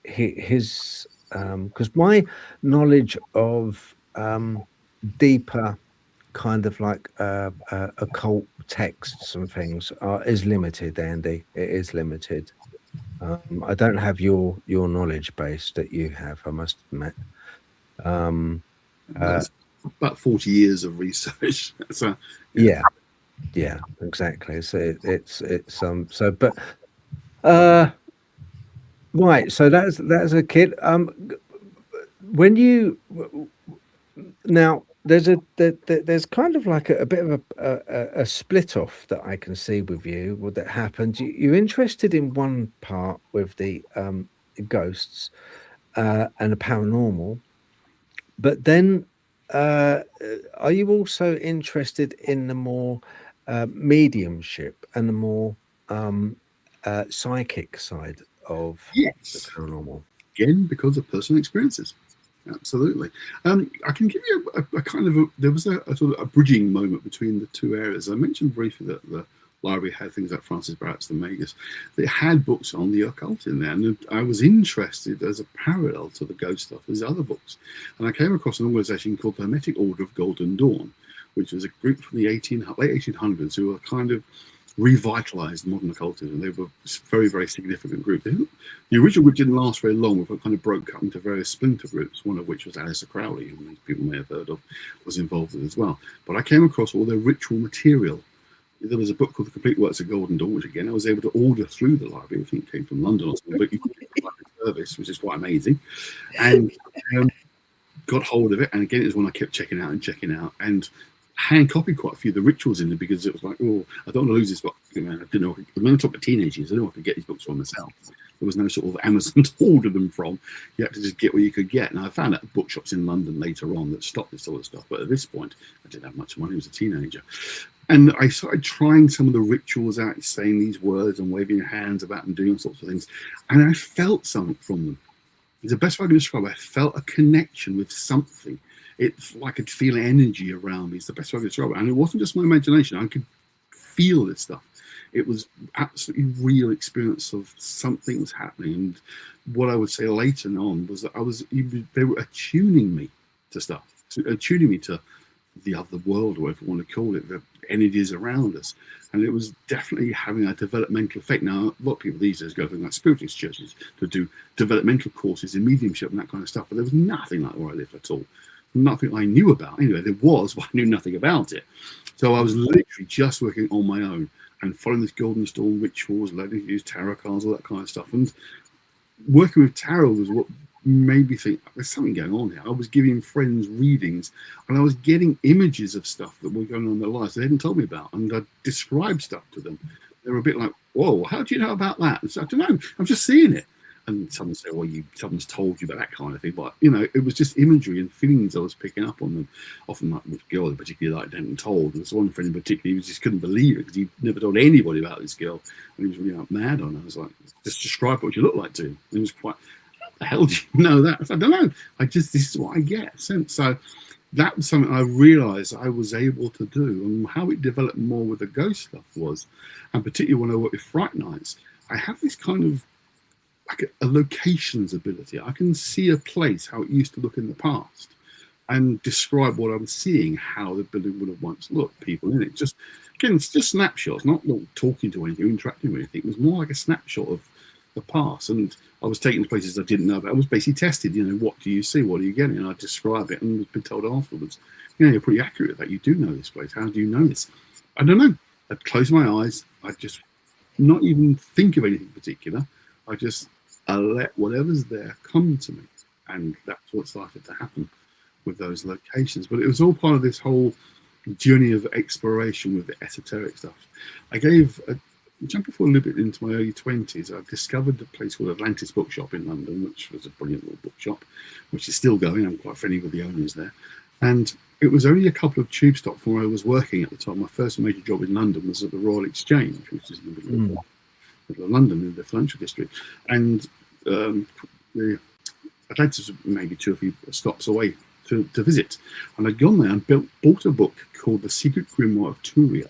his because my knowledge of deeper kind of like occult texts and things is limited, Andy. It is limited. I don't have your knowledge base that you have, I must admit. About 40 years of research. So yeah, exactly. So it's right. So that's a kid. When you now. There's kind of like a bit of a split off that I can see with you, what that happened. You're interested in one part with the ghosts and the paranormal, but then are you also interested in the more mediumship and the more psychic side of the paranormal? Again, because of personal experiences. Absolutely. I can give you a kind of there was a sort of a bridging moment between the two areas. I mentioned briefly that the library had things like Francis Barrett's The Magus. They had books on the occult in there, and I was interested as a parallel to the ghost stuff as other books. And I came across an organization called the Hermetic Order of Golden Dawn, which was a group from the late 1800s who were kind of revitalized modern occultism. They were a very, very significant group. The original group didn't last very long, but kind of broke up into various splinter groups, one of which was Aleister Crowley, who people may have heard of, was involved in as well. But I came across all their ritual material. There was a book called The Complete Works of Golden Dawn, which again I was able to order through the library. I think it came from London or something, but you could get the library this, which is quite amazing. And got hold of it, and again, it was one I kept checking out, and hand copied quite a few of the rituals in it, because it was like, oh, I don't want to lose this book. I didn't know. When I talk to teenagers, I didn't know I could get these books for myself. There was no sort of Amazon to order them from. You had to just get what you could get. And I found out bookshops in London later on that stopped this sort of stuff. But at this point, I didn't have much money. I was a teenager. And I started trying some of the rituals out, saying these words and waving your hands about and doing all sorts of things. And I felt something from them. It's the best way I can describe it. I felt a connection with something. It's like I could feel energy around me. It's the best way I can describe it. And it wasn't just my imagination. I could feel this stuff. It was absolutely real experience of something was happening. And what I would say later on was that they were attuning me to stuff, attuning me to the other world, or whatever you want to call it, the energies around us. And it was definitely having a developmental effect. Now, a lot of people these days go through like spiritualist churches to do developmental courses in mediumship and that kind of stuff. But there was nothing like where I lived at all. Nothing I knew about. Anyway, there was, but I knew nothing about it. So I was literally just working on my own and following this Golden Storm rituals, learning to use tarot cards, all that kind of stuff. And working with tarot was what made me think there's something going on here. I was giving friends readings, and I was getting images of stuff that were going on in their lives they hadn't told me about, and I described stuff to them. They were a bit like, "Whoa, how do you know about that?" And so, I don't know. I'm just seeing it. And someone said, "Well, someone's told you about that kind of thing." But it was just imagery and feelings I was picking up on them. Often, like with girls, particularly like hadn't told. There was one friend in particular who just couldn't believe it because he never told anybody about this girl, and he was really mad on her. I was like, "Just describe what you look like to him." And he was quite, "How the hell do you know that?" I said, "I don't know. This is what I get." So that was something I realised I was able to do, and how it developed more with the ghost stuff was, and particularly when I work with Fright Nights, I have this kind of like a locations ability. I can see a place, how it used to look in the past, and describe what I'm seeing, how the building would have once looked, people in it. Just, again, it's just snapshots, not talking to anything, interacting with anything. It was more like a snapshot of the past. And I was taken to places I didn't know about. I was basically tested, what do you see? What are you getting? And I describe it and was been told afterwards, you're pretty accurate at that. You do know this place. How do you know this? I don't know. I'd close my eyes. I'd just not even think of anything particular. I let whatever's there come to me, and that's what started to happen with those locations. But it was all part of this whole journey of exploration with the esoteric stuff. I jumping forward a little bit into my early 20s, I discovered a place called Atlantis Bookshop in London, which was a brilliant little bookshop, which is still going. I'm quite friendly with the owners there. And it was only a couple of tube stops from where I was working at the time. My first major job in London was at the Royal Exchange, which is in the middle of London, in the financial district. And the Atlantis was maybe 2 or 3 stops away to visit. And I'd gone there and bought a book called The Secret Grimoire of Turia.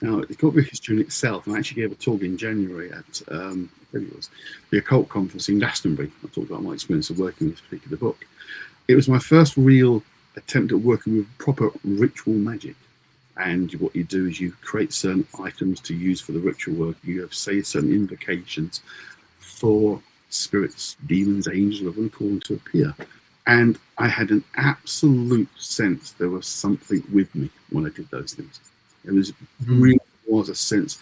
Now, it's got the history in itself, and I actually gave a talk in January at the Occult conference in Glastonbury. I talked about my experience of working with this particular book. It was my first real attempt at working with proper ritual magic. And what you do is you create certain items to use for the ritual work. You have, say, certain invocations for spirits, demons, angels, whatever you call them, to appear. And I had an absolute sense there was something with me when I did those things. It really was a sense.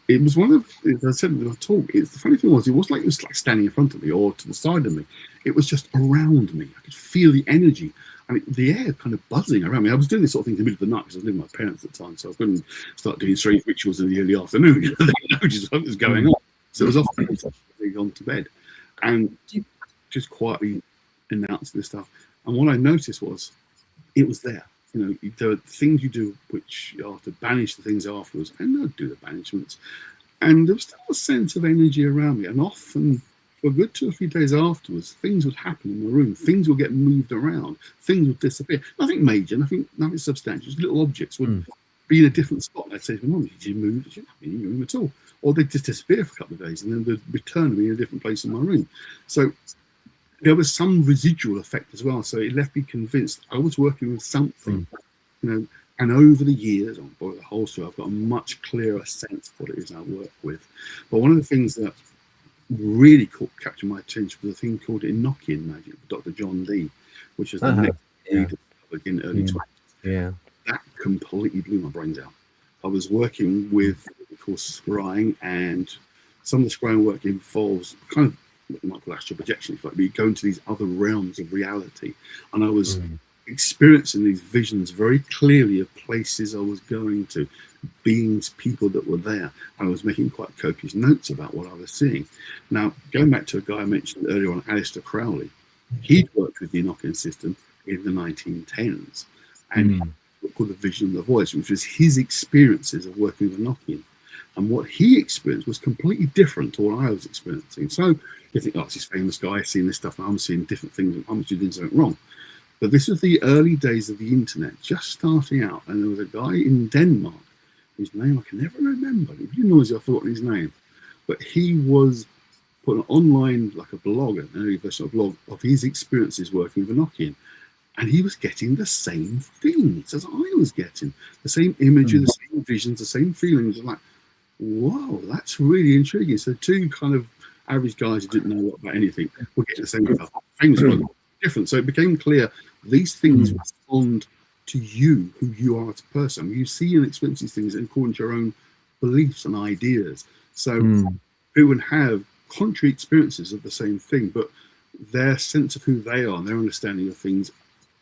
It was one of, as I said in the talk, the funny thing was, it was like standing in front of me or to the side of me. It was just around me. I could feel the energy. I mean, the air kind of buzzing around me. I was doing this sort of thing in the middle of the night because I was living with my parents at the time, so I couldn't start doing strange rituals in the early afternoon. They didn't notice what was going on. So it was often gone to bed and just quietly announced this stuff. And what I noticed was it was there. There are things you do which are to banish the things afterwards, and I'd do the banishments. And there was still a sense of energy around me. And often, for a good 2 or 3 days afterwards, things would happen in my room. Things would get moved around. Things would disappear. Nothing major, nothing substantial. Just little objects would be in a different spot. I'd say to my mum, "Did you move? Did you not be in your room at all?" Or they'd just disappear for a couple of days, and then they'd return to me in a different place in my room. So there was some residual effect as well. So it left me convinced I was working with something, And over the years, the whole story, I've got a much clearer sense of what it is I work with. But one of the things that really captured my attention was a thing called Enochian magic with Dr. John Dee, which was the next in early 20s. Yeah. That completely blew my brains out. I was working with, of course, scrying, and some of the scrying work involves kind of what you might call astral projection. It's like we go into these other realms of reality, and I was experiencing these visions very clearly of places I was going to, beings, people that were there. I was making quite copious notes about what I was seeing. Now, going back to a guy I mentioned earlier on, Aleister Crowley, he'd worked with the Enochian system in the 1910s, and called the Vision of the Voice, which was his experiences of working with Enochian. And what he experienced was completely different to what I was experiencing. So you think, oh, it's this famous guy seeing this stuff, and I'm seeing different things, and I'm doing something wrong. But this was the early days of the internet, just starting out, and there was a guy in Denmark whose name I can never remember. It's really noisy, I've forgotten his name. But he was put an online, like a blog, an early version of a blog, of his experiences working with Enochian. And he was getting the same things as I was getting, the same imagery, the same visions, the same feelings. I'm like, whoa, that's really intriguing. So two kind of average guys who didn't know about anything were getting the same stuff. Things were different. So it became clear these things respond to you, who you are as a person. You see and experience these things according to your own beliefs and ideas. So who would have contrary experiences of the same thing, but their sense of who they are and their understanding of things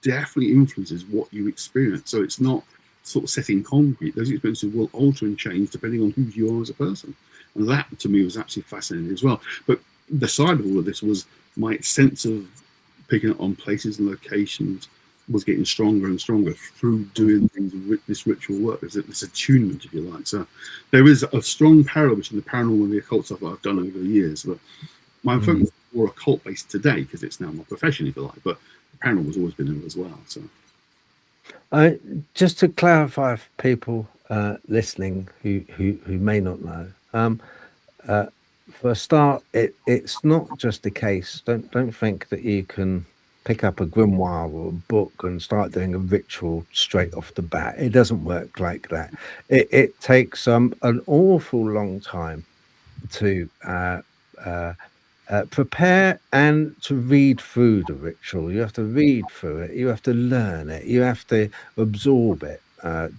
definitely influences what you experience. So it's not sort of set in concrete. Those experiences will alter and change depending on who you are as a person. And that, to me, was absolutely fascinating as well. But the side of all of this was my sense of picking up on places and locations was getting stronger and stronger through doing things with this ritual work. There's this attunement, if you like. So there is a strong parallel between the paranormal and the occult stuff that I've done over the years. But my focus is more occult based today because it's now my profession, if you like. But the paranormal has always been in it as well. So just to clarify for people listening who may not know, for a start, it's not just a case. Don't think that you can pick up a grimoire or a book and start doing a ritual straight off the bat. It doesn't work like that. It takes an awful long time to prepare and to read through the ritual. You have to read through it. You have to learn it. You have to absorb it.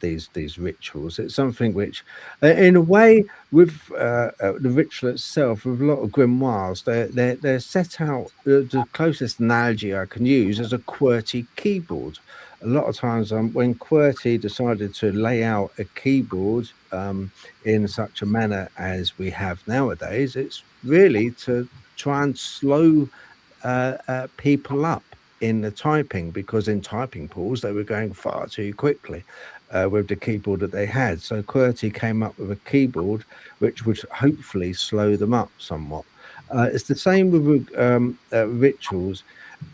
These rituals. It's something which, in a way, with the ritual itself, with a lot of grimoires, they're set out. The closest analogy I can use is a QWERTY keyboard. A lot of times, when QWERTY decided to lay out a keyboard in such a manner as we have nowadays, it's really to try and slow people up in the typing, because in typing pools they were going far too quickly with the keyboard that they had. So QWERTY came up with a keyboard which would hopefully slow them up somewhat. It's the same with rituals.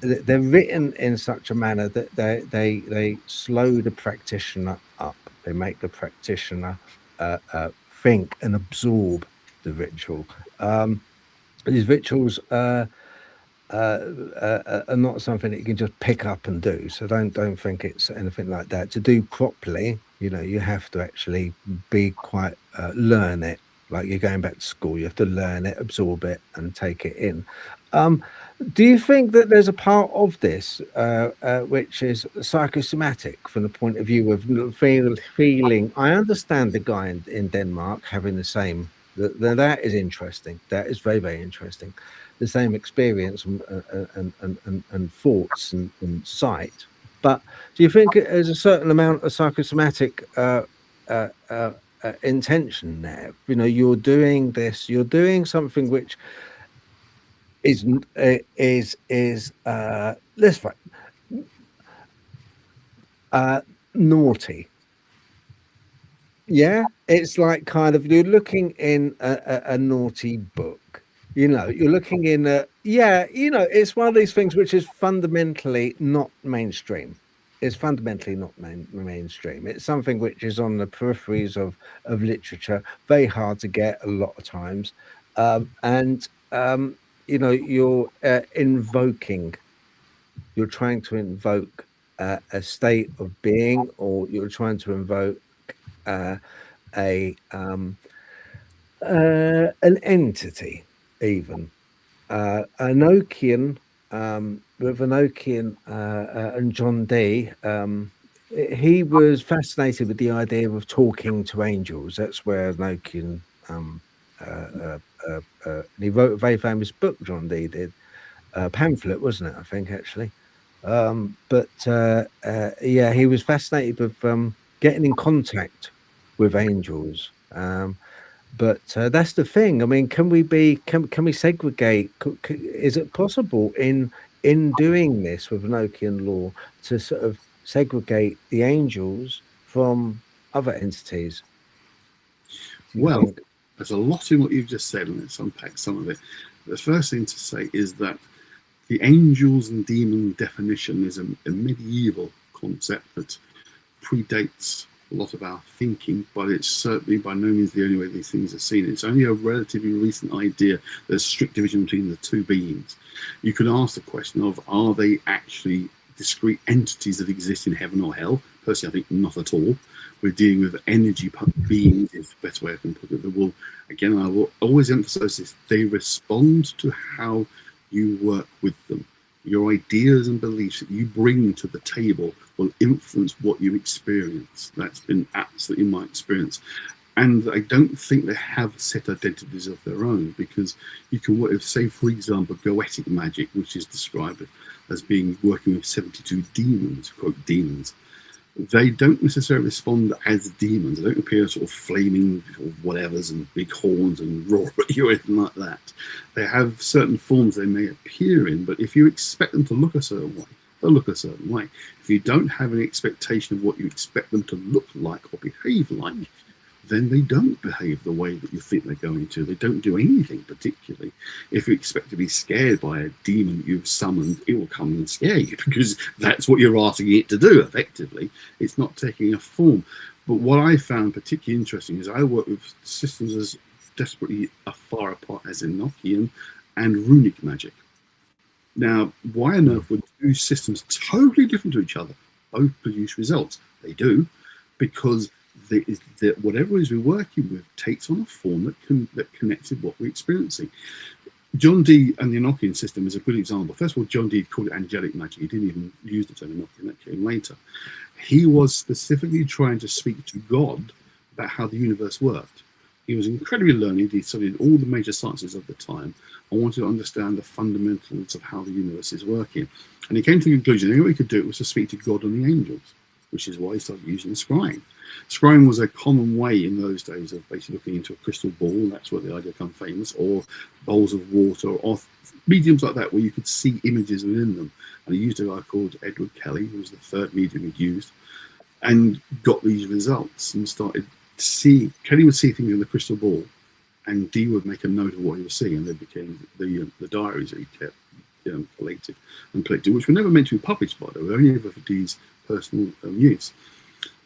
They're written in such a manner that they slow the practitioner up. They make the practitioner think and absorb the ritual. These rituals are not something that you can just pick up and do. So don't think it's anything like that. To do properly, you have to actually be quite learn it. Like you're going back to school, you have to learn it, absorb it, and take it in. Do you think that there's a part of this which is psychosomatic from the point of view of feeling? I understand the guy in Denmark having the same. That is interesting. That is very, very interesting. The same experience and thoughts and sight. But do you think there's a certain amount of psychosomatic intention there? You're doing this. You're doing something which is let's fight naughty. Yeah, it's like kind of you're looking in a naughty book. You're looking in it's one of these things which is fundamentally not mainstream. It's fundamentally not mainstream. It's something which is on the peripheries of literature, very hard to get a lot of times, you're invoking. You're trying to invoke a state of being, or you're trying to invoke an entity, even Enochian, with Enochian and John Dee. He was fascinated with the idea of talking to angels. That's where Enochian and he wrote a very famous book. John Dee did, pamphlet, wasn't it? I think actually. Yeah, he was fascinated with getting in contact with angels. But that's the thing. I mean, can we segregate? Is it possible in doing this with Enochian law to sort of segregate the angels from other entities? Do you Well, think? there's a lot in what you've just said, and let's unpack some of it. The first thing to say is that the angels and demon definition is a medieval concept that predates a lot of our thinking, but it's certainly by no means the only way these things are seen. It's only a relatively recent idea. There's strict division between the two beings. You can ask the question of, are they actually discrete entities that exist in heaven or hell? Personally, I think not at all. We're dealing with energy beings, is the best way I can put it. That will, again, I will always emphasize this, they respond to how you work with them. Your ideas and beliefs that you bring to the table will influence what you experience. That's been absolutely my experience. And I don't think they have set identities of their own, because you can work with, say, for example, Goetic magic, which is described as being working with 72 demons, quote, demons. They don't necessarily respond as demons. They don't appear sort of flaming whatevers and big horns and roar at you or anything like that. They have certain forms they may appear in, but if you expect them to look a certain way, they'll look a certain way. If you don't have any expectation of what you expect them to look like or behave like, then they don't behave the way that you think they're going to. They don't do anything particularly. If you expect to be scared by a demon you've summoned, it will come and scare you, because that's what you're asking it to do, effectively. It's not taking a form. But what I found particularly interesting is I work with systems as desperately far apart as Enochian and runic magic. Now, why on earth would two systems totally different to each other both produce results? They do, because whatever it is we're working with takes on a form that connects with what we're experiencing. John Dee and the Enochian system is a good example. First of all, John Dee called it angelic magic. He didn't even use the term Enochian, that came later. He was specifically trying to speak to God about how the universe worked. He was incredibly learned. He studied all the major sciences of the time and wanted to understand the fundamentals of how the universe is working. And he came to the conclusion the only way he could do it was to speak to God and the angels, which is why he started using scrying. Scrying was a common way in those days of basically looking into a crystal ball. That's where the idea became famous, or bowls of water, or mediums like that where you could see images within them. And he used a guy called Edward Kelly, who was the third medium he'd used, and got these results and started seeing. Kelly would see things in the crystal ball, and Dee would make a note of what he was seeing, and they became the diaries that he kept, collected, which were never meant to be published, by the way, only ever for Dee's personal use.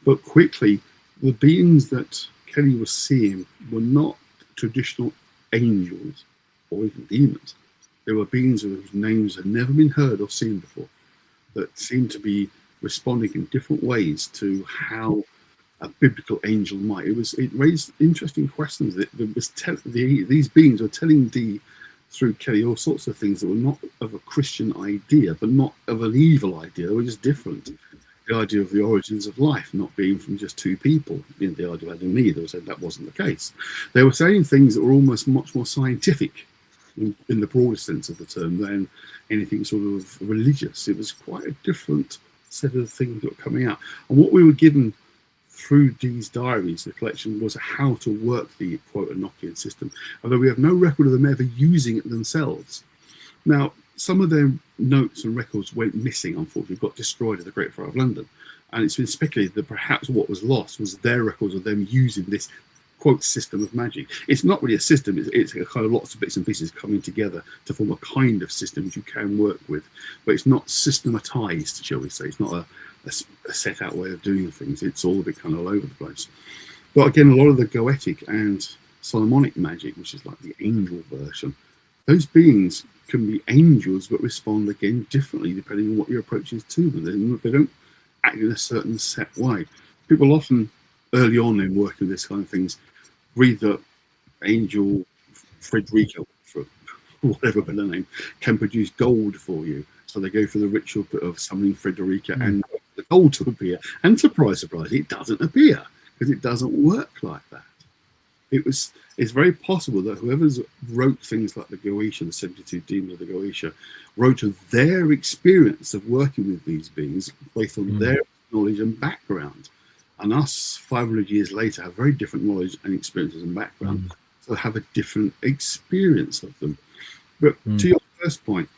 But quickly, the beings that Kelly was seeing were not traditional angels or even demons. They were beings whose names had never been heard or seen before, that seemed to be responding in different ways to how a biblical angel might. It raised interesting questions. These beings were telling Dee through Kelly all sorts of things that were not of a Christian idea, but not of an evil idea. They were just different. The idea of the origins of life not being from just two people, the idea of having me, they were saying that wasn't the case. They were saying things that were almost much more scientific in the broadest sense of the term than anything sort of religious. It was quite a different set of things that were coming out. And what we were given through these diaries, the collection, was how to work the quote Enochian system, although we have no record of them ever using it themselves. Now, some of their notes and records went missing, unfortunately, got destroyed at the Great Fire of London. And it's been speculated that perhaps what was lost was their records of them using this, quote, system of magic. It's not really a system, it's a kind of lots of bits and pieces coming together to form a kind of system which you can work with. But it's not systematized, shall we say. It's not a set out way of doing things. It's all a bit kind of all over the place. But again, a lot of the Goetic and Solomonic magic, which is like the angel version, those beings can be angels but respond again differently depending on what your approach is to them. They don't act in a certain set way. People often, early on in working with this kind of things, read that angel Frederica, for whatever better name, can produce gold for you. So they go for the ritual of summoning Frederica and the gold to appear. And surprise, surprise, it doesn't appear because it doesn't work like that. It's very possible that whoever's wrote things like the Goetia, the 72 Demons of the Goetia, wrote of their experience of working with these beings based on their knowledge and background. And us, 500 years later, have very different knowledge and experiences and background, so have a different experience of them. But to your first point,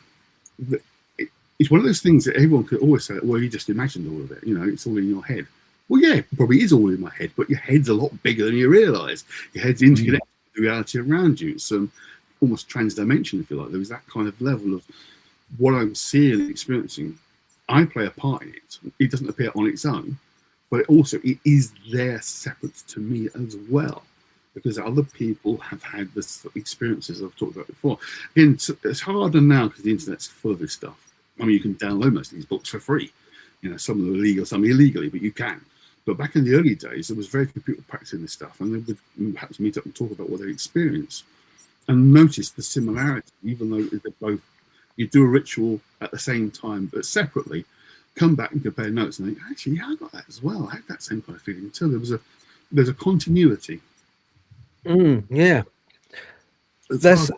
it's one of those things that everyone could always say, well, you just imagined all of it, you know, it's all in your head. Well, yeah, it probably is all in my head, but your head's a lot bigger than you realise. Your head's interconnected with the reality around you. It's almost trans-dimensional, if you like. There is that kind of level of what I'm seeing and experiencing. I play a part in it. It doesn't appear on its own, but it is there separate to me as well, because other people have had the experiences I've talked about before. Again, it's harder now because the internet's full of this stuff. I mean, you can download most of these books for free. You know, some of them are legal, some illegally, but you can. But back in the early days, there was very few people practicing this stuff, and they would perhaps meet up and talk about what they experienced and notice the similarity, even though they're both, you do a ritual at the same time, but separately, come back and compare notes and think, actually, yeah, I got that as well. I had that same kind of feeling too. There's a continuity. Yeah. That's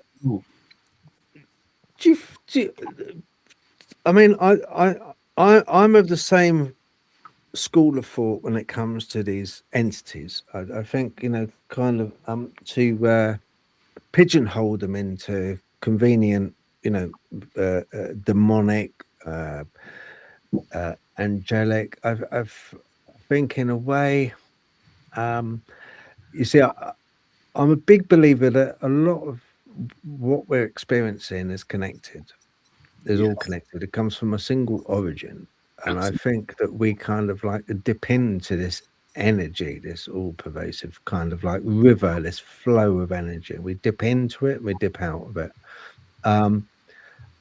I mean, I'm of the same school of thought when it comes to these entities. I think, you know, kind of to pigeonhole them into convenient, you know, demonic, angelic. I think in a way, you see, I'm a big believer that a lot of what we're experiencing is connected. Is all connected. It comes from a single origin. And I think that we kind of like dip into this energy, this all pervasive kind of like river, this flow of energy. We dip into it, we dip out of it. And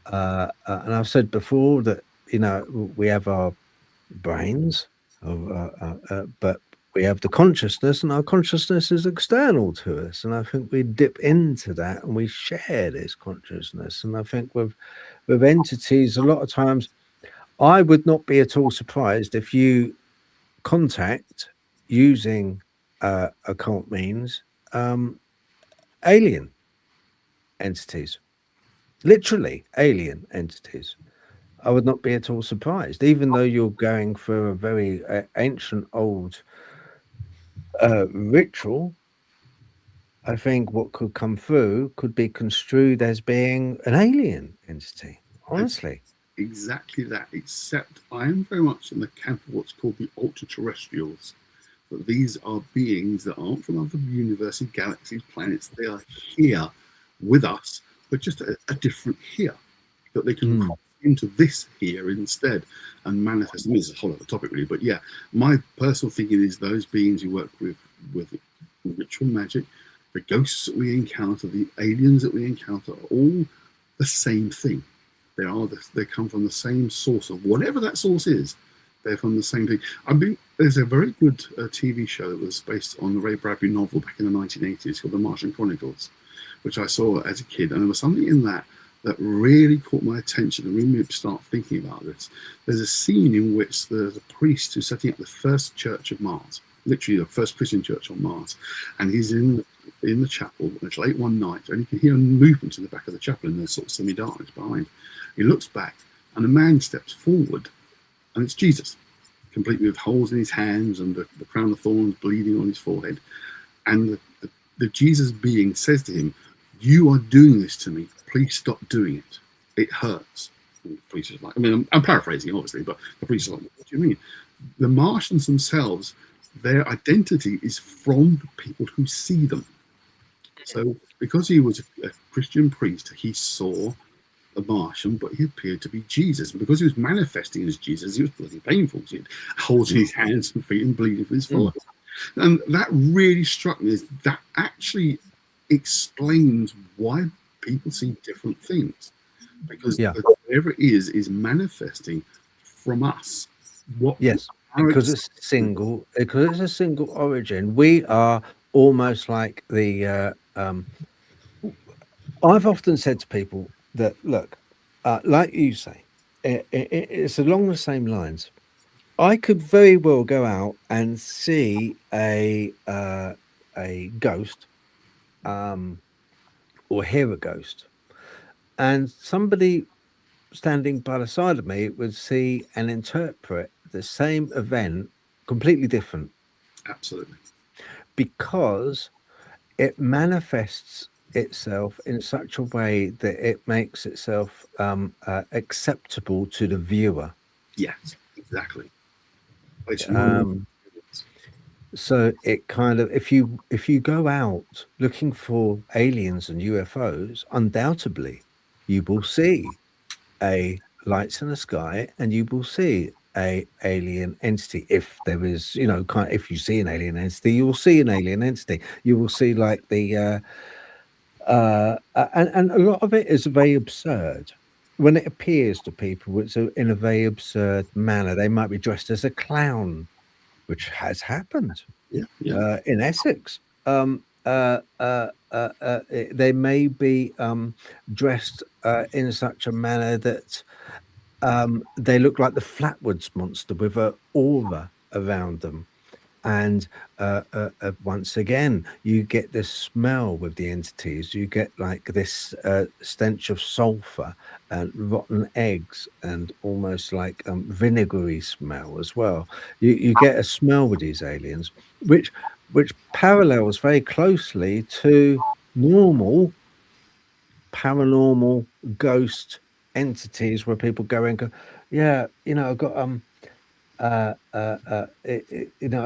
I've said before that, you know, we have our brains, but we have the consciousness, and our consciousness is external to us. And I think we dip into that and we share this consciousness. And I think with entities, a lot of times, I would not be at all surprised if you contact using occult means alien entities, literally alien entities. I would not be at all surprised, even though you're going for a very ancient old ritual. I think what could come through could be construed as being an alien entity, honestly. Exactly that, except I am very much in the camp of what's called the ultra-terrestrials. That these are beings that aren't from other universes, galaxies, planets. They are here with us, but just a different here. That they can cross into this here instead and manifest. I mean, it's a whole other topic really, but yeah, my personal thinking is those beings who work with ritual magic, the ghosts that we encounter, the aliens that we encounter, are all the same thing. They come from the same source of whatever that source is. They're from the same thing. I mean, there's a very good TV show that was based on the Ray Bradbury novel back in the 1980s called The Martian Chronicles, which I saw as a kid. And there was something in that really caught my attention and made me start thinking about this. There's a scene in which there's a priest who's setting up the first church of Mars, literally the first Christian church on Mars. And he's in the chapel, and it's late one night, and you can hear a movement in the back of the chapel in the sort of semi-darkness behind. He looks back, and a man steps forward, and it's Jesus, completely with holes in his hands and the crown of thorns bleeding on his forehead. And the Jesus being says to him, "You are doing this to me. Please stop doing it. It hurts." And the priest is like, I mean, I'm paraphrasing, obviously, but the priest is like, "What do you mean?" The Martians themselves, their identity is from the people who see them. So because he was a Christian priest, he saw a Martian, but he appeared to be Jesus. And because he was manifesting as Jesus, he was bloody painful. He had holes in his hands and feet and bleeding from his forehead. And that really struck me. That actually explains why people see different things. Because whatever it is manifesting from us. Because it's single. Because it's a single origin. We are almost like the. I've often said to people that, look, like you say, it's along the same lines. I could very well go out and see a ghost or hear a ghost, and somebody standing by the side of me would see and interpret the same event completely different, Absolutely. because it manifests itself in such a way that it makes itself acceptable to the viewer. Yes, exactly. It's Um, so it kind of, if you go out looking for aliens and UFOs, undoubtedly you will see a lights in the sky, and you will see a alien entity. If there is, if you see an alien entity, you will see an alien entity. You will see like the and a lot of it is very absurd. When it appears to people, it's in a very absurd manner. They might be dressed as a clown, which has happened yeah. in Essex. They may be dressed in such a manner that they look like the Flatwoods Monster with a aura around them. And once again, you get this smell with the entities. You get like this stench of sulfur and rotten eggs, and almost like vinegary smell as well. You get a smell with these aliens, which parallels very closely to normal paranormal ghost entities, where people go and go, yeah, I've got I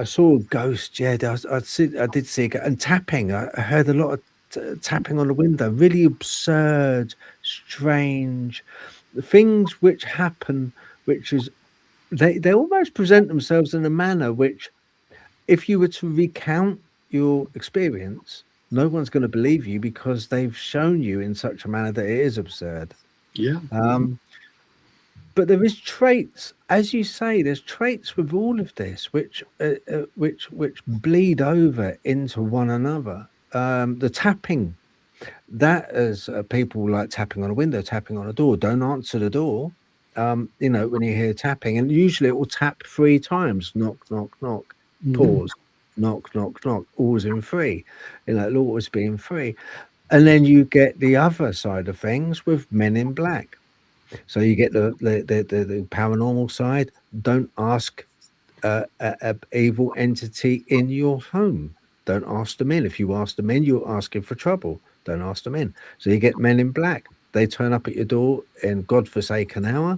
saw a ghost. Yeah, I did see it, and tapping. I heard a lot of tapping on the window. Really absurd, strange things which happen, which is they almost present themselves in a manner which, if you were to recount your experience, no one's going to believe you, because they've shown you in such a manner that it is absurd. Yeah. But there is traits, as you say, there's traits with all of this which bleed over into one another. The tapping, that is people like tapping on a window, tapping on a door. Don't answer the door. When you hear tapping, and usually it will tap 3 times. Knock, knock, knock. Pause. Knock, knock, knock. Always in 3. It'll always be in 3. And then you get the other side of things with Men in Black. So you get the paranormal side. Don't ask a evil entity in your home. Don't ask them in. If you ask them in, you're asking for trouble. Don't ask them in. So you get Men in Black. They turn up at your door in godforsaken hour,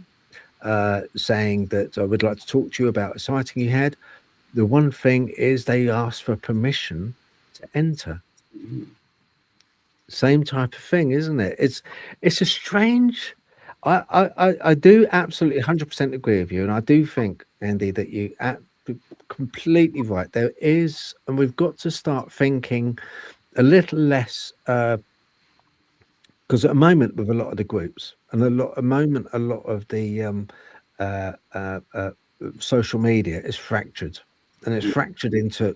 saying that I would like to talk to you about a sighting you had. The one thing is, they ask for permission to enter. Same type of thing, isn't it? It's a strange. I do absolutely 100% agree with you, and I do think, Andy, that you completely right. There is, and we've got to start thinking a little less, because at the moment, with a lot of the groups, and a lot of the social media is fractured, and it's fractured into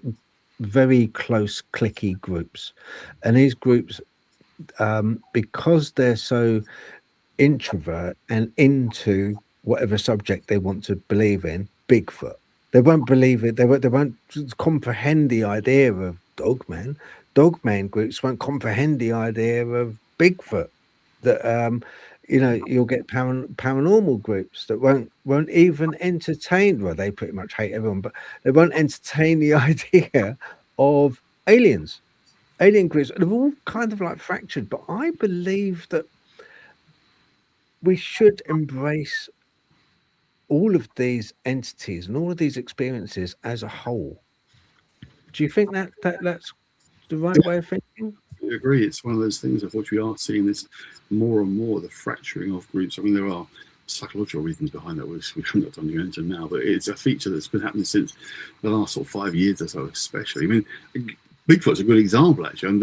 very close, cliquey groups, and these groups, because they're so introvert and into whatever subject they want to believe in, Bigfoot, they won't believe it. They won't comprehend the idea of Dogman. Dogman groups won't comprehend the idea of Bigfoot. That you'll get paranormal groups that won't even entertain. Well, they pretty much hate everyone, but they won't entertain the idea of aliens. Alien groups, they're all kind of like fractured. But I believe that we should embrace all of these entities and all of these experiences as a whole. Do you think that that's the right way of thinking? I agree. It's one of those things of which we are seeing this more and more, the fracturing of groups. I mean, there are psychological reasons behind that, which we haven't got time to go into now, but it's a feature that's been happening since the last sort of 5 years or so, especially. I mean, Bigfoot's a good example, actually, and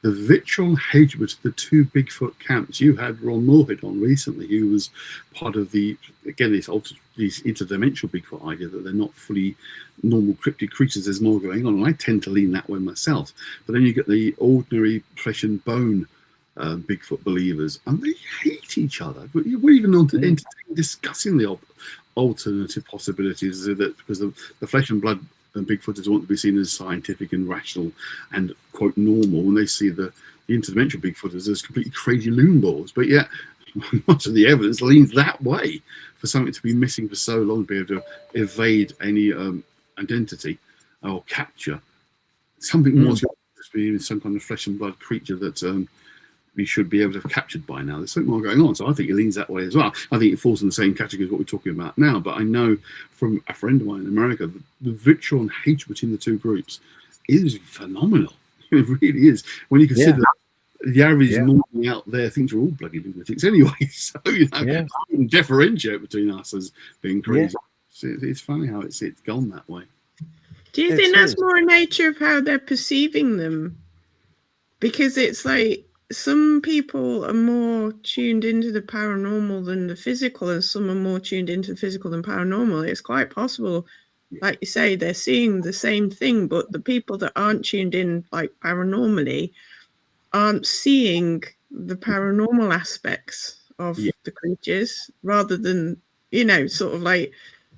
the vitriol and hatred to the 2 Bigfoot camps. You had Ron Moorhead on recently, who was part of these interdimensional Bigfoot idea that they're not fully normal cryptid creatures. There's more going on, and I tend to lean that way myself. But then you get the ordinary flesh and bone Bigfoot believers, and they hate each other. But we're even discussing the alternative possibilities, that because the flesh and blood and Bigfooters want to be seen as scientific and rational and quote normal, when they see the interdimensional Bigfooters as completely crazy loonballs. But yet, much of the evidence leans that way, for something to be missing for so long, to be able to evade any identity or capture. Something more to just be some kind of flesh and blood creature that we should be able to have captured by now. There's something more going on. So I think it leans that way as well. I think it falls in the same category as what we're talking about now. But I know from a friend of mine in America, the vitriol and hatred between the two groups is phenomenal. It really is. When you consider the average normally out there thinks we're all bloody lunatics anyway. So, you know, I wouldn't differentiate between us as being crazy. It's funny how it's gone that way. Do you think that's more a nature of how they're perceiving them? Because it's like some people are more tuned into the paranormal than the physical, and some are more tuned into the physical than paranormal. It's quite possible, like you say, they're seeing the same thing, but the people that aren't tuned in, like paranormally, aren't seeing the paranormal aspects of the creatures, rather than, you know, sort of like,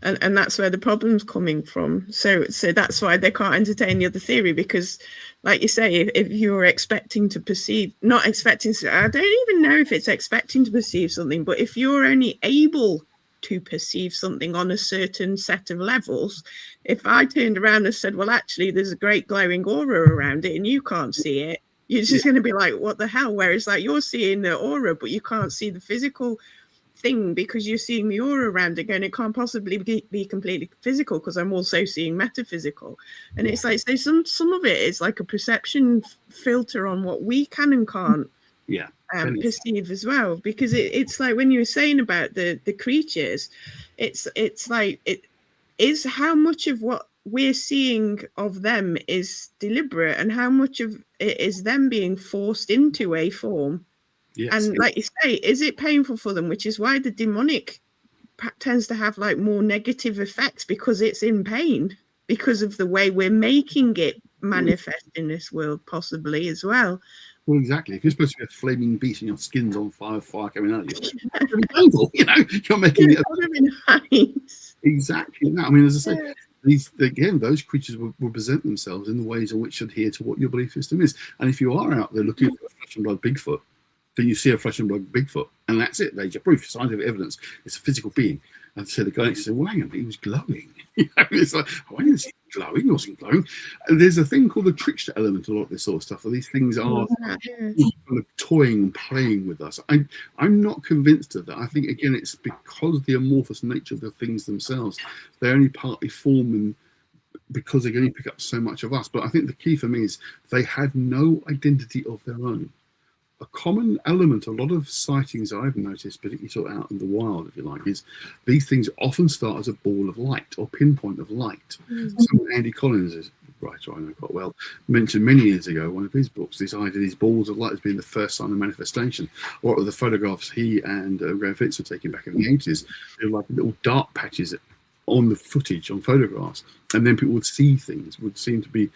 and that's where the problem's coming from. So that's why they can't entertain the other theory, because, like you say, if you're expecting to perceive, not expecting, I don't even know if it's expecting to perceive something, but if you're only able to perceive something on a certain set of levels, if I turned around and said, well, actually, there's a great glowing aura around it and you can't see it, you're just going to be like, what the hell? Whereas like you're seeing the aura, but you can't see the physical thing because you're seeing the aura around it going, it can't possibly be completely physical because I'm also seeing metaphysical. And it's like, so some of it is like a perception filter on what we can and can't perceive as well. Because it's like when you were saying about the creatures, it's like it is how much of what we're seeing of them is deliberate and how much of it is them being forced into a form. And like you say, is it painful for them? Which is why the demonic tends to have like more negative effects, because it's in pain, because of the way we're making it manifest in this world, possibly as well. Well, exactly. If you're supposed to be a flaming beast and your skin's on fire coming out of you, it's really painful. You know, you're making it. Nice. Exactly that. I mean, as I say, those creatures will present themselves in the ways in which adhere to what your belief system is. And if you are out there looking for a flesh and blood Bigfoot, then you see a flesh and blood Bigfoot, and that's it. There's your proof, scientific evidence. It's a physical being. And so the guy next to said, well, hang on, he was glowing. You know, it's like, oh, I didn't see him glowing. He wasn't glowing. And there's a thing called the trickster element to a lot of this sort of stuff. These things are kind of toying and playing with us. I'm not convinced of that. I think, again, it's because of the amorphous nature of the things themselves. They only partly form because they can only pick up so much of us. But I think the key for me is they have no identity of their own. A common element, a lot of sightings I've noticed, particularly sort of out in the wild, if you like, is these things often start as a ball of light or pinpoint of light. Someone, Andy Collins, is a writer I know quite well, mentioned many years ago, one of his books, this idea these balls of light as being the first sign of manifestation. What were the photographs he and Graham Fitz were taking back in the 80s? They were like little dark patches on the footage, on photographs, and then people would see things, would seem to be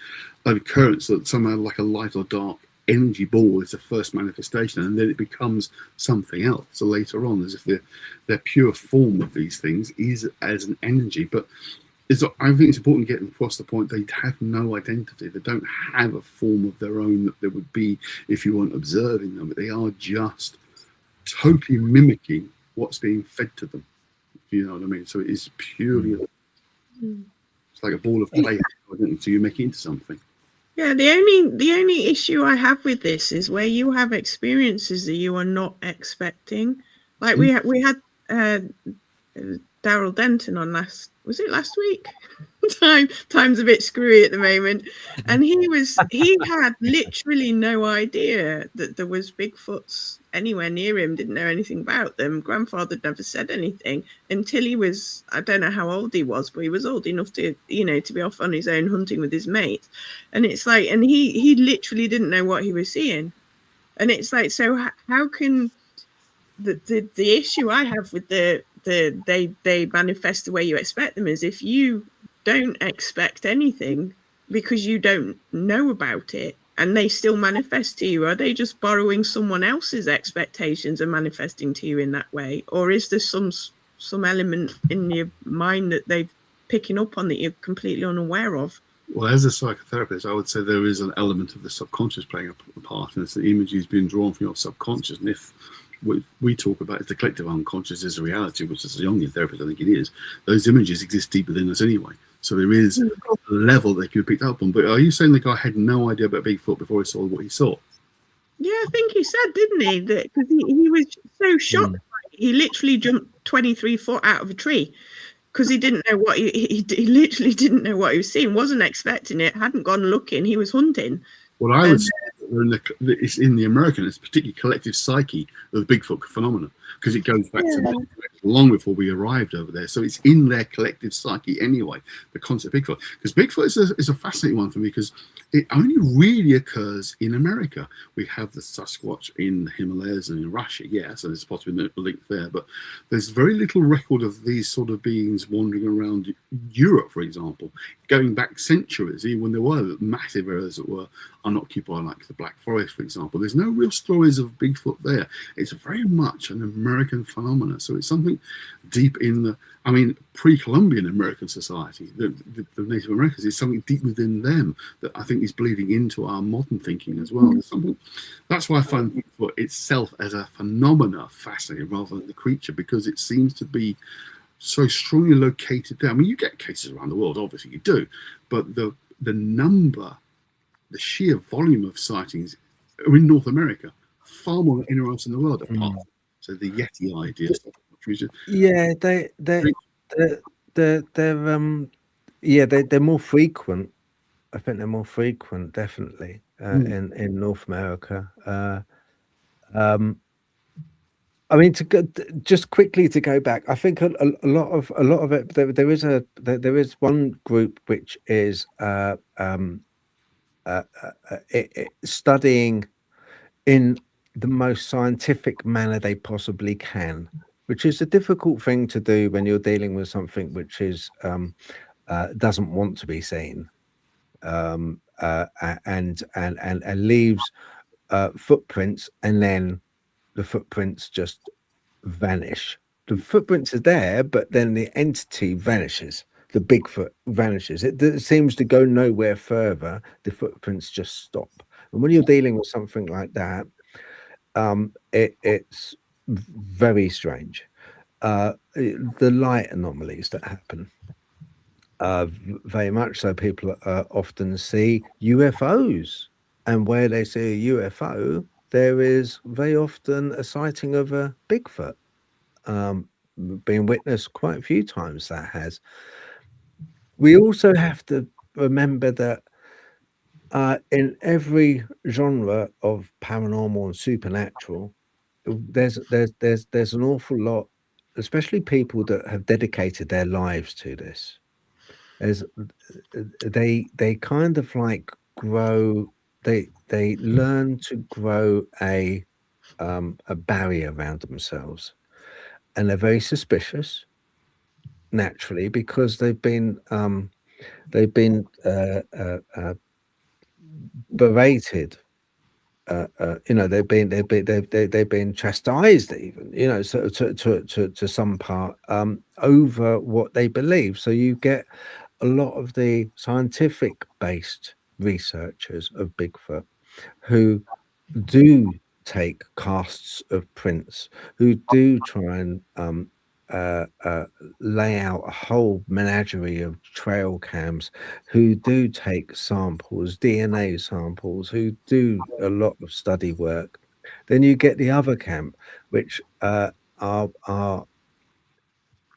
an occurrence that somehow like a light or dark energy ball is the first manifestation, and then it becomes something else. So later on, as if their pure form of these things is as an energy. But I think it's important to get them across the point they have no identity. They don't have a form of their own that there would be if you weren't observing them. But they are just totally mimicking what's being fed to them. You know what I mean? So it is purely it's like a ball of clay. So you make it into something. Yeah, the only issue I have with this is where you have experiences that you are not expecting. Like we had Daryl Denton on last week? Time's a bit screwy at the moment. And he had literally no idea that there was Bigfoots anywhere near him, didn't know anything about them. Grandfather never said anything until he was, I don't know how old he was, but he was old enough to, to be off on his own hunting with his mates. And it's like, and he literally didn't know what he was seeing. And it's like, so how can the issue I have with they manifest the way you expect them is if you don't expect anything because you don't know about it and they still manifest to you, are they just borrowing someone else's expectations and manifesting to you in that way? Or is there some element in your mind that they've picking up on that you're completely unaware of. Well, as a psychotherapist, I would say there is an element of the subconscious playing a part, and it's the images being drawn from your subconscious. And if we talk about is the collective unconscious is a reality, which as a Jungian therapist, I think it is, those images exist deep within us anyway. So there is a level that can be picked up on. But are you saying the guy had no idea about Bigfoot before he saw what he saw? Yeah, I think he said, didn't he? That because he was so shocked. He literally jumped 23 foot out of a tree because he didn't know what he literally didn't know what he was seeing, wasn't expecting it, hadn't gone looking, he was hunting. What I would say it's in the American, it's particularly collective psyche of the Bigfoot phenomenon, because it goes back to long before we arrived over there. So it's in their collective psyche anyway, the concept of Bigfoot. Because Bigfoot is a fascinating one for me because it only really occurs in America. We have the Sasquatch in the Himalayas and in Russia, so there's possibly a link there. But there's very little record of these sort of beings wandering around Europe, for example, going back centuries, even when there were massive areas that were unoccupied, like the Black Forest, for example. There's no real stories of Bigfoot there. It's very much an American phenomenon. So it's something deep in the, pre-Columbian American society, the Native Americans, is something deep within them that I think is bleeding into our modern thinking as well. There's something, that's why I find Bigfoot itself as a phenomena fascinating rather than the creature, because it seems to be so strongly located there. You get cases around the world, obviously you do, but the number, the sheer volume of sightings are in North America, far more than anywhere else in the world apart. So the Yeti idea. They're more frequent. I think they're more frequent, definitely, in North America. Just quickly to go back, I think a lot of it. There is one group which is studying in the most scientific manner they possibly can, which is a difficult thing to do when you're dealing with something which is doesn't want to be seen, and leaves footprints, and then the footprints just vanish. The footprints are there, but then the entity vanishes. The Bigfoot vanishes. It seems to go nowhere further. The footprints just stop. And when you're dealing with something like that, it's very strange. The light anomalies that happen, very much so. People often see UFOs, and where they see a UFO, there is very often a sighting of a Bigfoot. Been witnessed quite a few times, that has. We also have to remember that in every genre of paranormal and supernatural, there's an awful lot, especially people that have dedicated their lives to this. They kind of like grow. They learn to grow a barrier around themselves, and they're very suspicious naturally, because they've been berated. They've been chastised, even, so to some part, over what they believe. So you get a lot of the scientific based researchers of Bigfoot who do take casts of prints, who do try and lay out a whole menagerie of trail cams, who do take samples, DNA samples, who do a lot of study work. Then you get the other camp, which are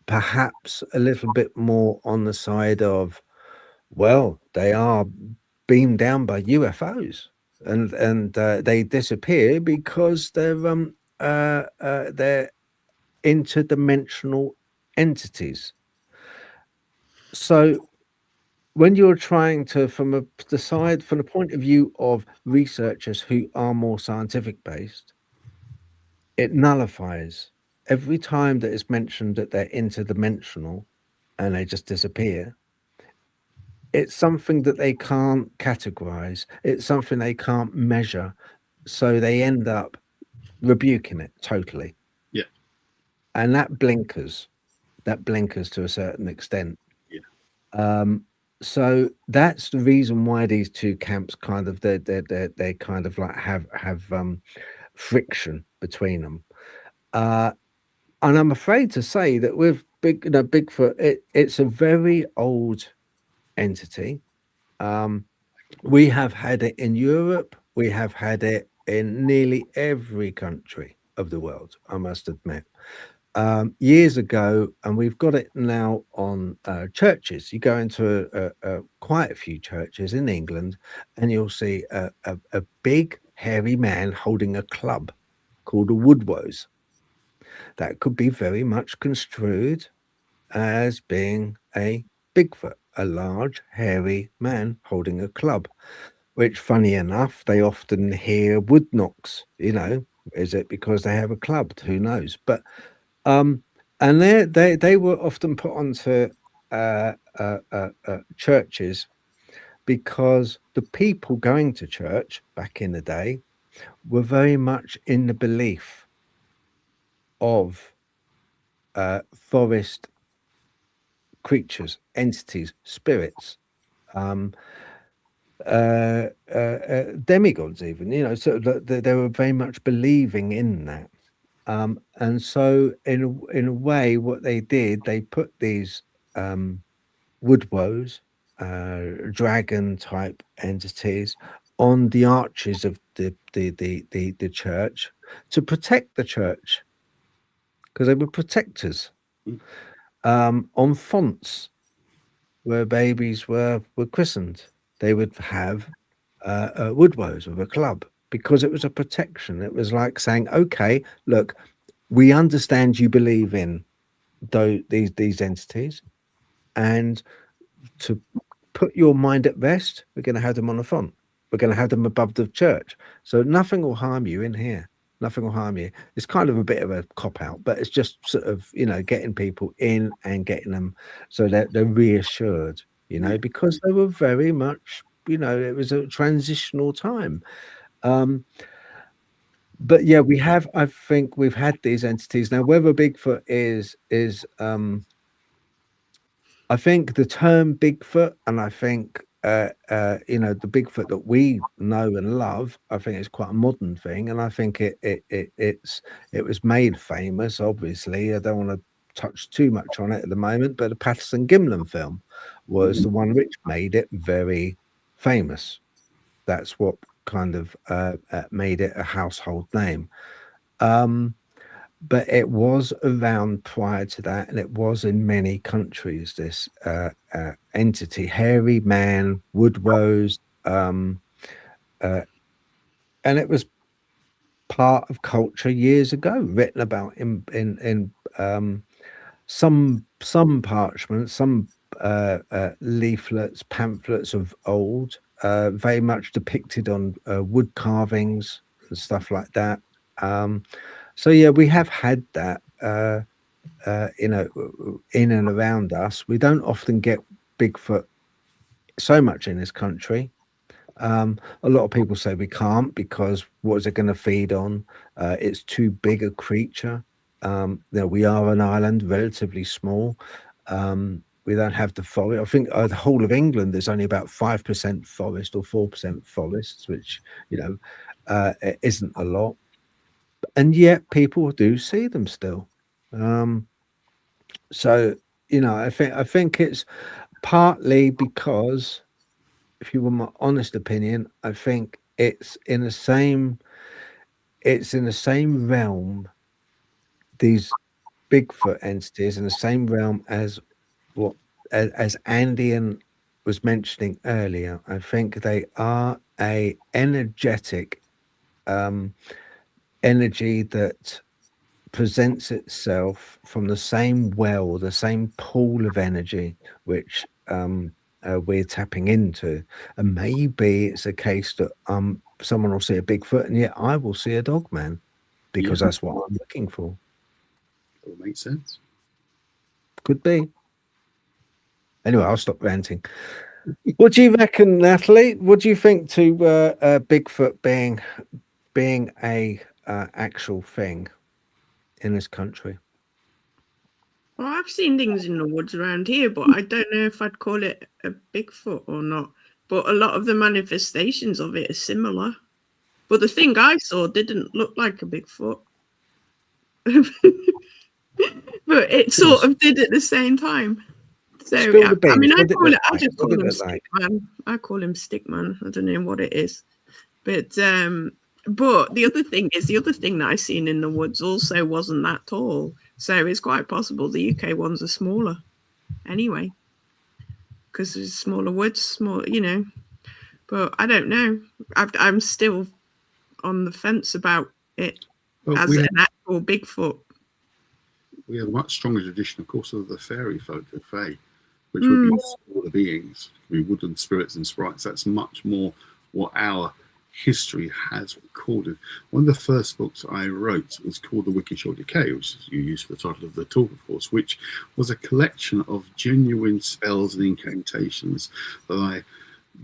perhaps a little bit more on the side of, well, they are beamed down by UFOs, and they disappear because they're interdimensional entities. So when you're trying to, from the point of view of researchers who are more scientific based, it nullifies every time that it's mentioned that they're interdimensional and they just disappear. It's something that they can't categorize. It's something they can't measure. So they end up rebuking it totally. Yeah. And that blinkers to a certain extent. Yeah. So that's the reason why these two camps kind of they kind of like have friction between them. And I'm afraid to say that with Bigfoot, it's a very old entity. We have had it in Europe. We have had it in nearly every country of the world, I must admit. Years ago, and we've got it now on churches. You go into quite a few churches in England, and you'll see a big, hairy man holding a club called a woodwose. That could be very much construed as being a Bigfoot, a large, hairy man holding a club, which, funny enough, they often hear wood knocks. Is it because they have a club? Who knows? But and they were often put onto churches because the people going to church back in the day were very much in the belief of forest creatures, entities, spirits, demigods, even. So they were very much believing in that. And so in a way, what they did, they put these woodwoes, dragon type entities on the arches of the church to protect the church, because they were protectors. On fonts where babies were christened, they would have woodwoes with a club, because it was a protection. It was like saying, okay, look, we understand you believe in these entities, and to put your mind at rest, we're going to have them on a font. We're going to have them above the church, so nothing will harm you in here. Nothing will harm you. It's kind of a bit of a cop out, but it's just sort of getting people in and getting them so that they're reassured, because they were very much, it was a transitional time. But yeah, I think we've had these entities now. Whether Bigfoot is I think the term Bigfoot, and I think the Bigfoot that we know and love, I think it's quite a modern thing, and I think it was made famous. Obviously, I don't want to touch too much on it at the moment, but the Patterson Gimlin film was the one which made it very famous. That's what kind of made it a household name. But it was around prior to that, and it was in many countries, this entity, hairy man, woodwose, and it was part of culture years ago, written about in some parchments, some leaflets, pamphlets of old, very much depicted on wood carvings and stuff like that. So yeah, we have had that, in and around us. We don't often get Bigfoot so much in this country. A lot of people say we can't because what is it going to feed on? It's too big a creature. We are an island, relatively small. We don't have the forest. I think the whole of England, there's only about 5% forest or 4% forests, which it isn't a lot. And yet people do see them still. So I think it's partly because, if you want my honest opinion, I think it's in the same realm, these Bigfoot entities, in the same realm as what as Andy was mentioning earlier. I think they are a energetic energy that presents itself from the same well, the same pool of energy which we're tapping into. And maybe it's a case that someone will see a Bigfoot and yet I will see a Dogman, because that's what I'm looking for. That makes sense. Could be. Anyway, I'll stop ranting. What do you reckon, Natalie? What do you think to Bigfoot being a actual thing in this country? Well, I've seen things in the woods around here, but I don't know if I'd call it a Bigfoot or not. But a lot of the manifestations of it are similar. But the thing I saw didn't look like a Bigfoot. But it sort of did at the same time. So Spill the I mean, beans. What did it look I like? just What call did him it look like? Stickman. I call him Stickman. I don't know what it is. But the other thing that I seen in the woods also wasn't that tall. So it's quite possible the UK ones are smaller anyway. Because there's smaller woods, small, you know. But I don't know. I'm still on the fence about it as an actual Bigfoot. We have a much stronger tradition, of course, of the fairy folk, the fae, which would be smaller beings, be woodland spirits and sprites. That's much more what our history has recorded. One of the first books I wrote was called The Wicked Shall Decay, which you use for the title of the talk, of course, which was a collection of genuine spells and incantations that I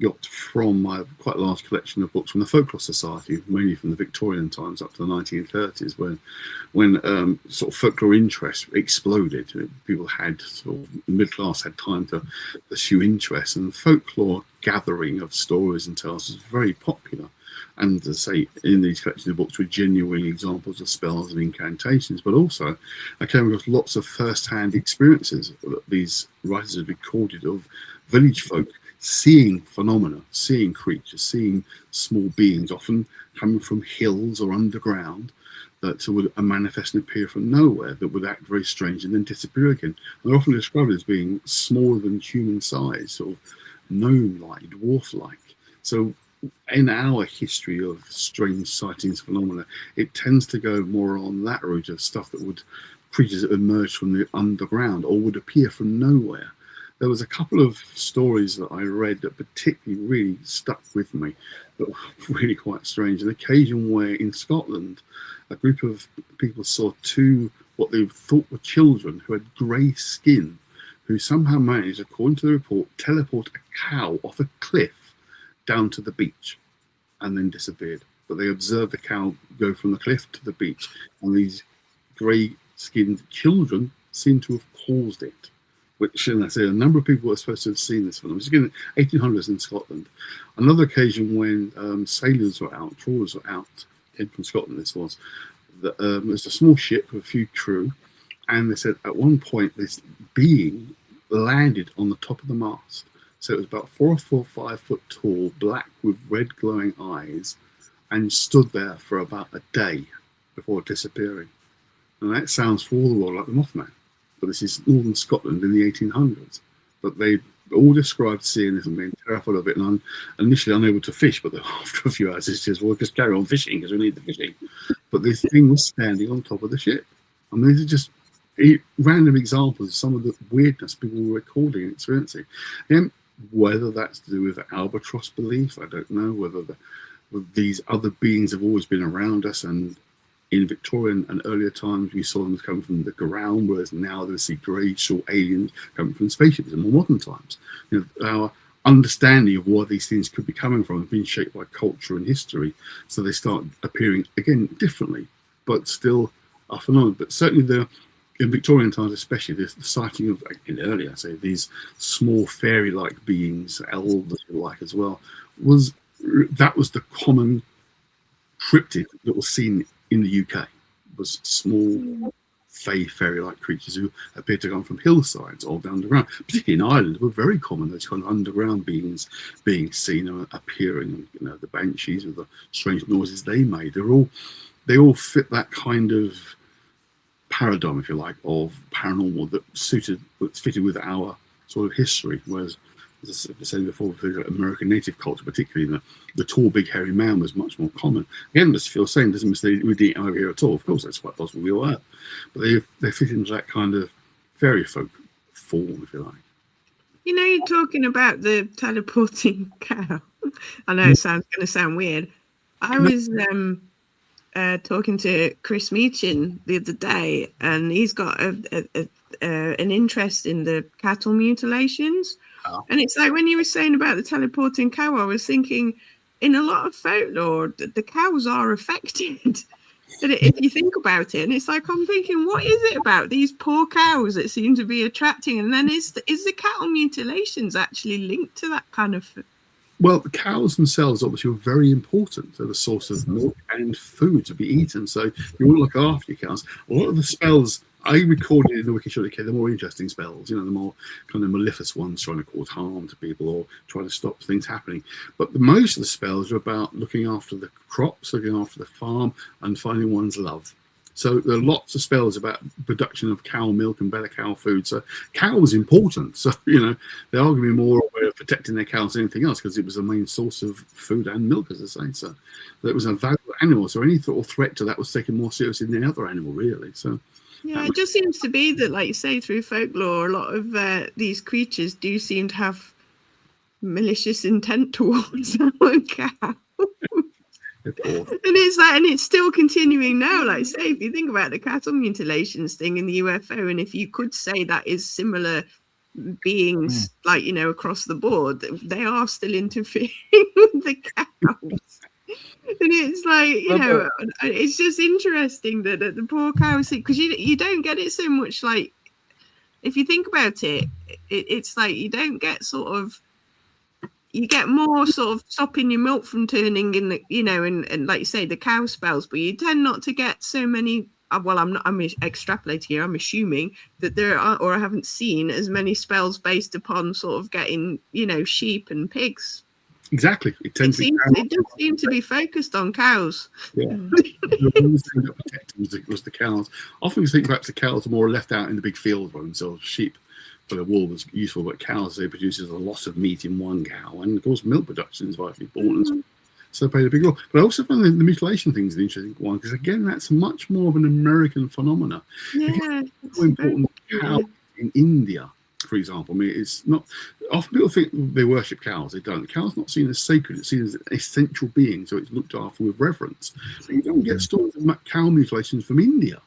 got from my quite large collection of books from the Folklore Society, mainly from the Victorian times up to the 1930s, when sort of folklore interest exploded. People had sort of middle class had time to pursue interest, and folklore gathering of stories and tales was very popular. And to say, in these collections of books were genuine examples of spells and incantations, but also I came across lots of first-hand experiences that these writers had recorded of village folk seeing phenomena, seeing creatures, seeing small beings, often coming from hills or underground, that would manifest and appear from nowhere, that would act very strange and then disappear again. And they're often described as being smaller than human size, sort of gnome-like, dwarf-like. So in our history of strange sightings, phenomena, it tends to go more on that route of stuff that would, creatures that emerge from the underground or would appear from nowhere. There was a couple of stories that I read that particularly really stuck with me, that were really quite strange. An occasion where in Scotland, a group of people saw two, what they thought were children who had grey skin, who somehow managed, according to the report, teleport a cow off a cliff down to the beach and then disappeared. But they observed the cow go from the cliff to the beach, and these grey-skinned children seem to have caused it. Which, and I say, a number of people are supposed to have seen this phenomenon. It's again 1800s in Scotland. Another occasion when sailors were out, trawlers were out, came from Scotland, this was, it was a small ship with a few crew, and they said at one point this being landed on the top of the mast. So it was about 4 or 5 foot tall, black with red glowing eyes, and stood there for about a day before disappearing. And that sounds for all the world like the Mothman. But this is northern Scotland in the 1800s. But they all described seeing this and being terrified of it, and initially unable to fish, but after a few hours it's just, well, just carry on fishing because we need the fishing. But this thing was standing on top of the ship. I mean, these are just random examples of some of the weirdness people were recording and experiencing. And whether that's to do with albatross belief, I don't know. Whether these other beings have always been around us, and in Victorian and earlier times we saw them come from the ground, whereas now they see grey short aliens coming from spaceships in more modern times. You know, our understanding of where these things could be coming from has been shaped by culture and history, so they start appearing again differently, but still a phenomenon. But certainly in Victorian times especially, the sighting of, in earlier, say, these small fairy-like beings, elves if you like as well, was the common cryptid that was seen in the UK, was small fairy-like creatures who appeared to come from hillsides or underground. Particularly in Ireland, were very common, those kind of underground beings being seen and appearing. You know, the banshees with the strange noises they made. They all fit that kind of paradigm, if you like, of paranormal that fitted with our sort of history. Whereas, as I said before, American native culture, particularly the tall, big, hairy man was much more common. Again, as Phil's saying, doesn't mean we didn't over here at all. Of course, that's quite possible we all have. But they fit into that kind of fairy folk form, if you like. You know, you're talking about the teleporting cow. I know it's going to sound weird. I was talking to Chris Meachin the other day, and he's got an interest in the cattle mutilations. Oh. And it's like when you were saying about the teleporting cow, I was thinking in a lot of folklore, the cows are affected. And if you think about it, and it's like, I'm thinking, what is it about these poor cows that seem to be attracting? And then is the cattle mutilations actually linked to that kind of? Well, the cows themselves obviously were very important. They're the source of milk and food to be eaten. So you want to look after your cows. A lot of the spells I recorded in the Wicked Shall Decay, the more interesting spells, the more kind of malicious ones trying to cause harm to people or trying to stop things happening. But most of the spells are about looking after the crops, looking after the farm, and finding one's love. So there are lots of spells about production of cow milk and better cow food. So cow was important. So, they are going to be more aware of protecting their cows than anything else because it was the main source of food and milk, as I say. So it was a valuable animal. So any sort of threat to that was taken more seriously than any other animal, really. So yeah, it just seems to be that, like you say, through folklore, a lot of these creatures do seem to have malicious intent towards our cow. And it's still continuing now. Like, say, if you think about the cattle mutilations thing in the UFO, and if you could say that is similar beings, like, across the board, they are still interfering with the cows. And it's like, it's just interesting that the poor cows, because you don't get it so much. Like, if you think about it, it's like you don't get you get more sort of stopping your milk from turning in the, and like you say, the cow spells, but you tend not to get so many. Well, I'm extrapolating here. I'm assuming that there are, or I haven't seen as many spells based upon sort of getting, sheep and pigs. Exactly. It does seem to be focused on cows. Yeah. The protecting was the cows. Often you think perhaps the cows are more left out in the big field by themselves. Sheep for the wool was useful, but cows, they produce a lot of meat in one cow, and of course milk production is vitally important. So they played a big role. But I also find the mutilation thing is an interesting one, because again, that's much more of an American phenomenon. Yeah, it's so important. Cows in India, for example, I mean, it's not often people think they worship cows. They don't. The cow's not seen as sacred. It's seen as an essential being, so it's looked after with reverence. But you don't get stories of cow mutilations from India.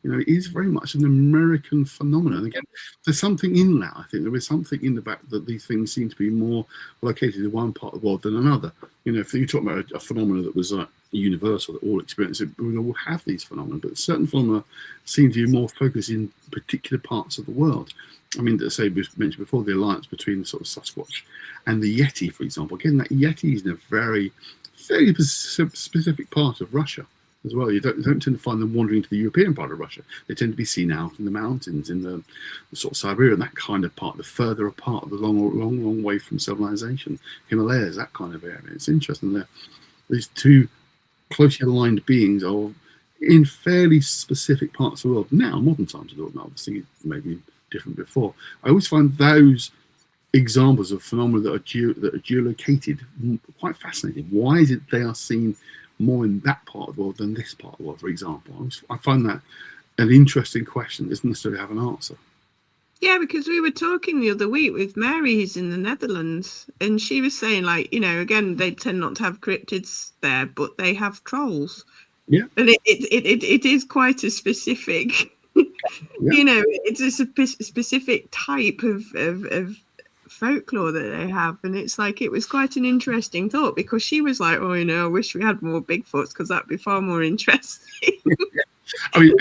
It is very much an American phenomenon. Again, there's something in that. I think there is something in the fact that these things seem to be more located in one part of the world than another. If you talk about a phenomenon that was universal, that all experience it, we all have these phenomena, but certain phenomena seem to be more focused in particular parts of the world. I mean, to say, we mentioned before, the alliance between the sort of Sasquatch and the Yeti, for example. Again, that Yeti is in a very specific part of Russia as well. You don't tend to find them wandering to the European part of Russia. They tend to be seen out in the mountains, in the sort of Siberia, and that kind of part, the further apart, the long way from civilization, Himalayas, that kind of area. It's interesting that these two closely aligned beings are in fairly specific parts of the world. Now, modern times, obviously, it may be different before. I always find those examples of phenomena that are geolocated quite fascinating. Why is it they are seen more in that part of the world than this part of the world, for example? I find that an interesting question. It doesn't necessarily have an answer. Yeah, because we were talking the other week with Mary, who's in the Netherlands, and she was saying, like, again, they tend not to have cryptids there, but they have trolls. Yeah. And it is quite a specific, it's a specific type of folklore that they have, and it's like, it was quite an interesting thought, because she was like, I wish we had more Bigfoots, because that'd be far more interesting. I mean,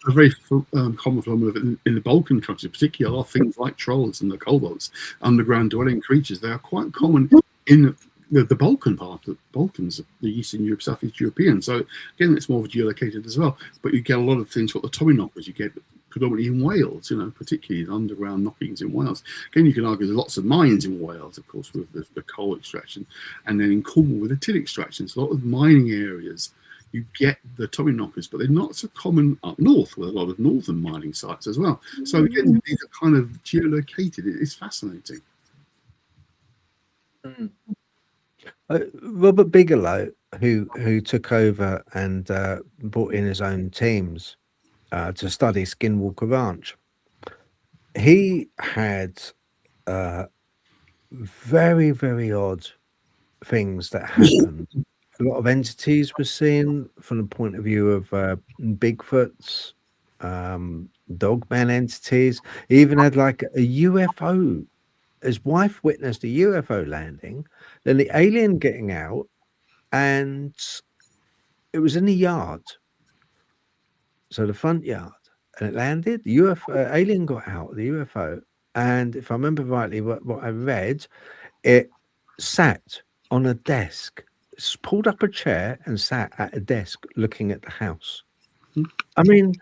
a very common phenomenon in the Balkan countries, particularly, are things like trolls and the kobolds, underground dwelling creatures. They are quite common in the Balkan part, the Balkans, the Eastern Europe, Southeast European. So again, it's more geolocated as well. But you get a lot of things like the Tommyknockers. You get predominantly in Wales, particularly the underground knockings in Wales. Again, you can argue there's lots of mines in Wales, of course, with the coal extraction, and then in Cornwall with the tin extraction. So a lot of mining areas, you get the Tommyknockers, but they're not so common up north, with a lot of northern mining sites as well. So again, these are kind of geolocated. It's fascinating. Robert Bigelow, who took over and brought in his own teams to study Skinwalker Ranch, he had very, very odd things that happened. A lot of entities were seen from the point of view of Bigfoots, Dogman entities. He even had like a UFO. His wife witnessed a UFO landing, then the alien getting out, and it was in the yard. so the front yard, and it landed. The UFO alien got out, the UFO, and if I remember rightly, what I read, it sat on a desk, pulled up a chair and sat at a desk looking at the house. I mean,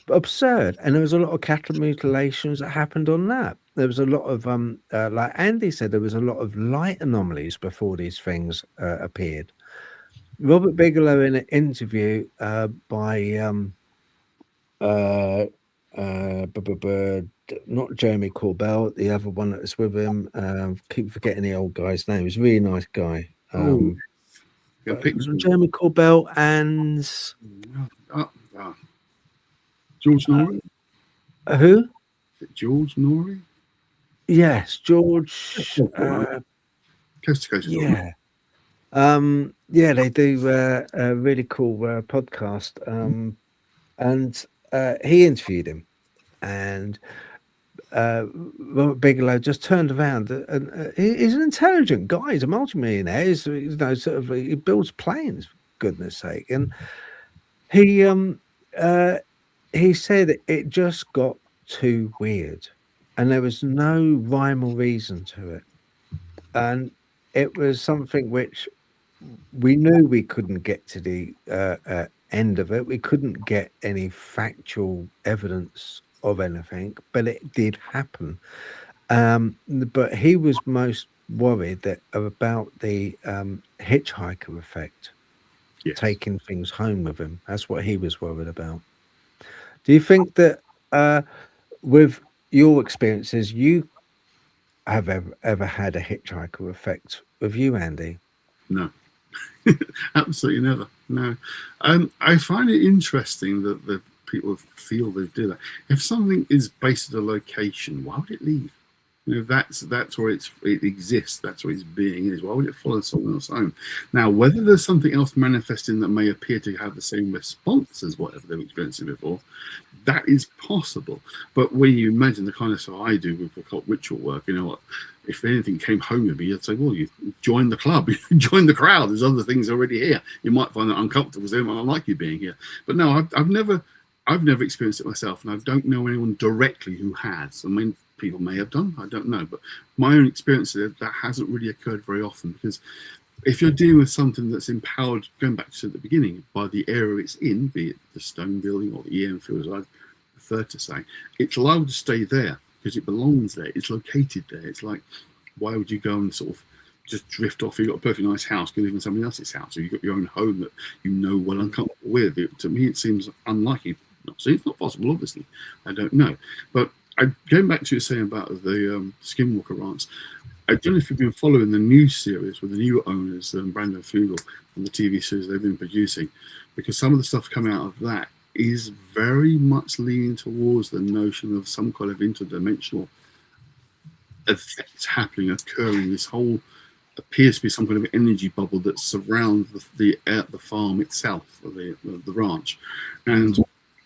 absurd. And there was a lot of cattle mutilations that happened on that. There was a lot of like Andy said, there was a lot of light anomalies before these things appeared. Robert Bigelow, in an interview by not Jeremy Corbell, the other one that was with him. Keep forgetting the old guy's name. He's a really nice guy. It was Jeremy Corbell and George Norrie. Who? Is it George Norrie? Yes, George. Coast to Coast. Yeah. Yeah, they do a really cool podcast. And he interviewed him, and Robert Bigelow just turned around, and he's an intelligent guy. He's a multimillionaire. He's, you know, sort of, he builds planes, for goodness sake. And he said it just got too weird, and there was no rhyme or reason to it, and it was something which we knew we couldn't get to the end of it. We couldn't get any factual evidence of anything, but it did happen. But he was most worried about the hitchhiker effect, taking things home with him. That's what he was worried about. Do you think that with your experiences, you have ever had a hitchhiker effect with you, Andy? No. Absolutely never. No. I find it interesting that the people feel they do that. If something is based at a location, why would it leave? You know, that's where it exists. That's where its being is. Why would it follow someone else home? Now, whether there's something else manifesting that may appear to have the same response as whatever they've experienced before, that is possible. But when you imagine the kind of stuff I do with occult ritual work, you know what? If anything came home with me, I'd say, well, you join the club, you join the crowd. There's other things already here. You might find that uncomfortable, so they might not like you being here. But no, I've never experienced it myself, and I don't know anyone directly who has. I mean, people may have done, I don't know. But my own experience that hasn't really occurred very often, because if you're dealing with something that's empowered, going back to the beginning, by the area it's in, be it the stone building or the EM field, as I prefer to say, it's allowed to stay there because it belongs there. It's located there. It's like, why would you go and sort of just drift off? You've got a perfectly nice house, go live in somebody else's house, or you've got your own home that you know well and comfortable with. To me, it seems unlikely. So it's not possible, obviously. I don't know. But going back to your saying about the Skinwalker Ranch, I don't know if you've been following the new series with the new owners, Brandon Fugel, and the TV series they've been producing, because some of the stuff coming out of that is very much leaning towards the notion of some kind of interdimensional effects occurring. This whole appears to be some kind of energy bubble that surrounds the farm itself, or the ranch. And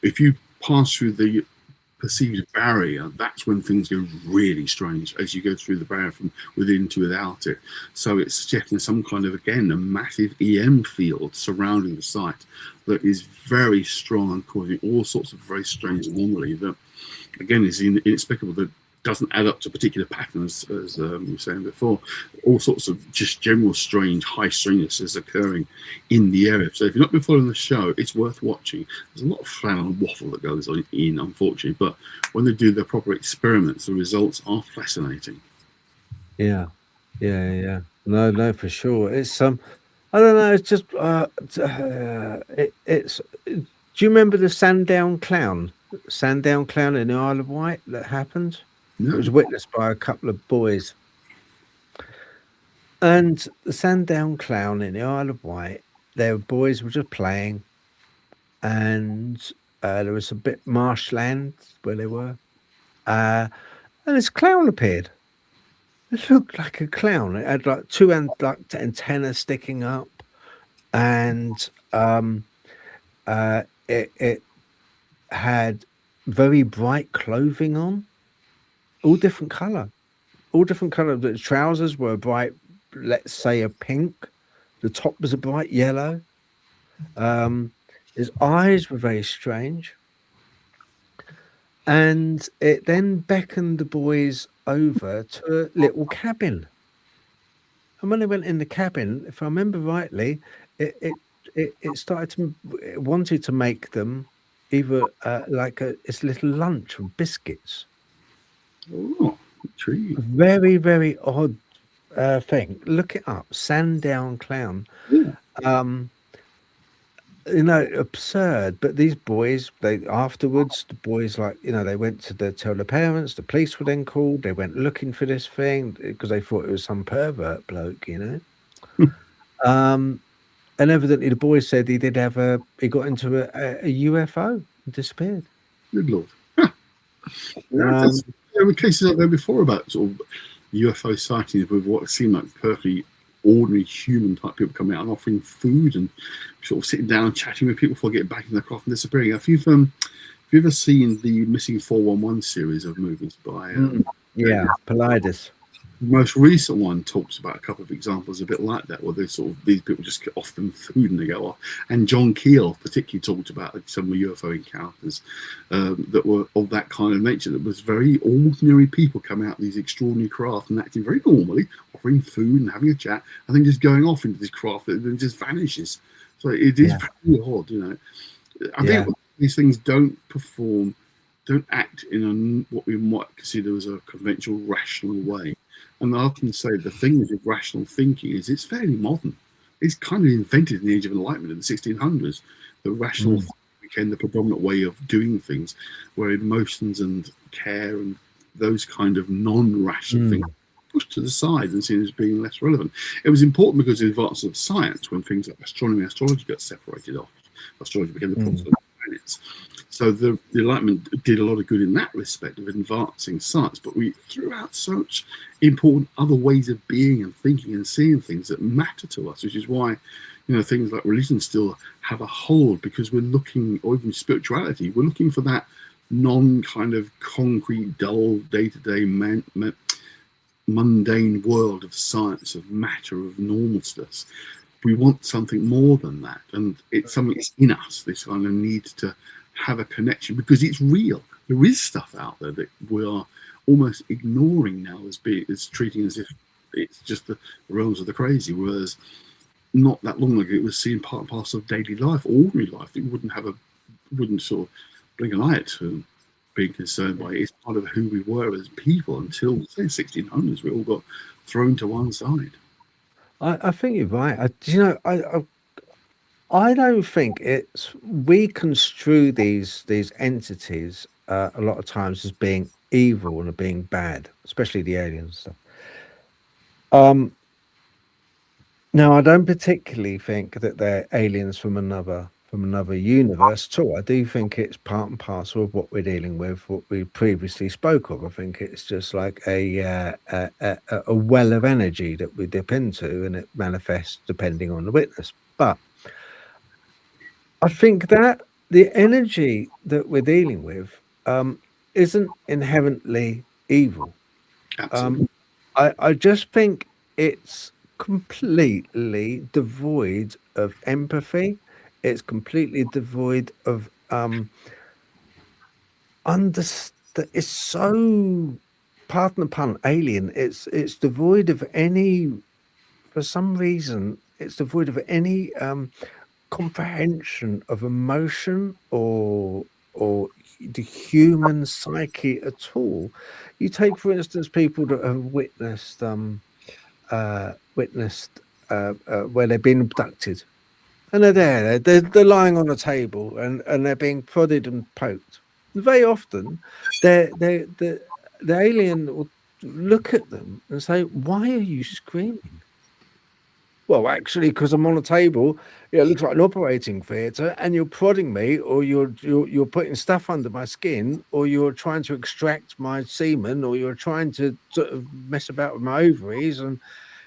if you pass through the perceived barrier, that's when things go really strange as you go through the barrier from within to without it. So it's suggesting some kind of, again, a massive EM field surrounding the site that is very strong and causing all sorts of very strange anomaly that, again, is inexplicable, that doesn't add up to particular patterns, as we were saying before. All sorts of just general strange, high strangeness occurring in the area. So if you've not been following the show, it's worth watching. There's a lot of flan and waffle that goes on in, unfortunately, but when they do their proper experiments, the results are fascinating. Yeah. No, for sure. It's I don't know. It's just it's. Do you remember the Sandown Clown in the Isle of Wight that happened? No. It was witnessed by a couple of boys. And the Sandown Clown in the Isle of Wight, their boys were just playing, and there was a bit marshland where they were, and this clown appeared. It looked like a clown. It had like two antennas sticking up, and it had very bright clothing on. All different colour. The trousers were bright, let's say a pink. The top was a bright yellow. His eyes were very strange. and it then beckoned the boys over to a little cabin. And when they went in the cabin, if I remember rightly, it started to it wanted to make them either like its little lunch with biscuits. Oh, intriguing. Very, very odd thing. Look it up. Sandown Clown. Yeah. Absurd. But these boys, they afterwards, the boys they went to tell the parents. The police were then called. They went looking for this thing because they thought it was some pervert bloke. And evidently the boys said he got into a UFO and disappeared. Good Lord. There were cases out there before about sort of UFO sightings with what seemed like perfectly ordinary human type people coming out and offering food and sort of sitting down and chatting with people before getting back in the craft and disappearing. Have you ever seen the Missing 411 series of movies by Politis? The most recent one talks about a couple of examples a bit like that, where these people just get off them food and they go off. And John Keel particularly talked about some UFO encounters that were of that kind of nature. That was very ordinary people coming out of these extraordinary craft and acting very normally, offering food and having a chat, and then just going off into this craft that then just vanishes. So it is pretty odd, I think these things don't act in what we might consider as a conventional, rational way. And I often say the thing with rational thinking is it's fairly modern. It's kind of invented in the Age of Enlightenment in the 1600s. The rational became the predominant way of doing things, where emotions and care and those kind of non-rational things pushed to the side and seen as being less relevant. It was important because of the advances of science, when things like astronomy and astrology got separated off. Astrology became the province of planets. So the Enlightenment did a lot of good in that respect of advancing science, but we threw out such important other ways of being and thinking and seeing things that matter to us, which is why things like religion still have a hold, because we're looking, or even spirituality, we're looking for that non-kind of concrete, dull, day-to-day mundane world of science, of matter, of normalness. We want something more than that, and it's something that's in us, this kind of need to have a connection, because it's real. There is stuff out there that we are almost ignoring now as treating as if it's just the realms of the crazy, whereas not that long ago it was seen part and parcel of daily life, ordinary life. It wouldn't sort of blink an eye at being concerned by it. It's part of who we were as people until say 1600s. We all got thrown to one side. I think you're right. I don't think we construe these entities a lot of times as being evil and being bad, especially the alien stuff. Now, I don't particularly think that they're aliens from another universe at all. I do think it's part and parcel of what we're dealing with, what we previously spoke of. I think it's just like a well of energy that we dip into, and it manifests depending on the witness. But I think that the energy that we're dealing with isn't inherently evil. Absolutely. I just think it's completely devoid of empathy. It's completely devoid of it's so, pardon the pun, alien. It's devoid of any, for some reason, it's devoid of any comprehension of emotion or the human psyche at all. You take, for instance, people that have witnessed where they've been abducted, and they're lying on a table and they're being prodded and poked. Very often, the alien will look at them and say, "Why are you screaming?" Well, actually, because I'm on a table, it looks like an operating theatre, and you're prodding me, or you're putting stuff under my skin, or you're trying to extract my semen, or you're trying to sort of mess about with my ovaries, and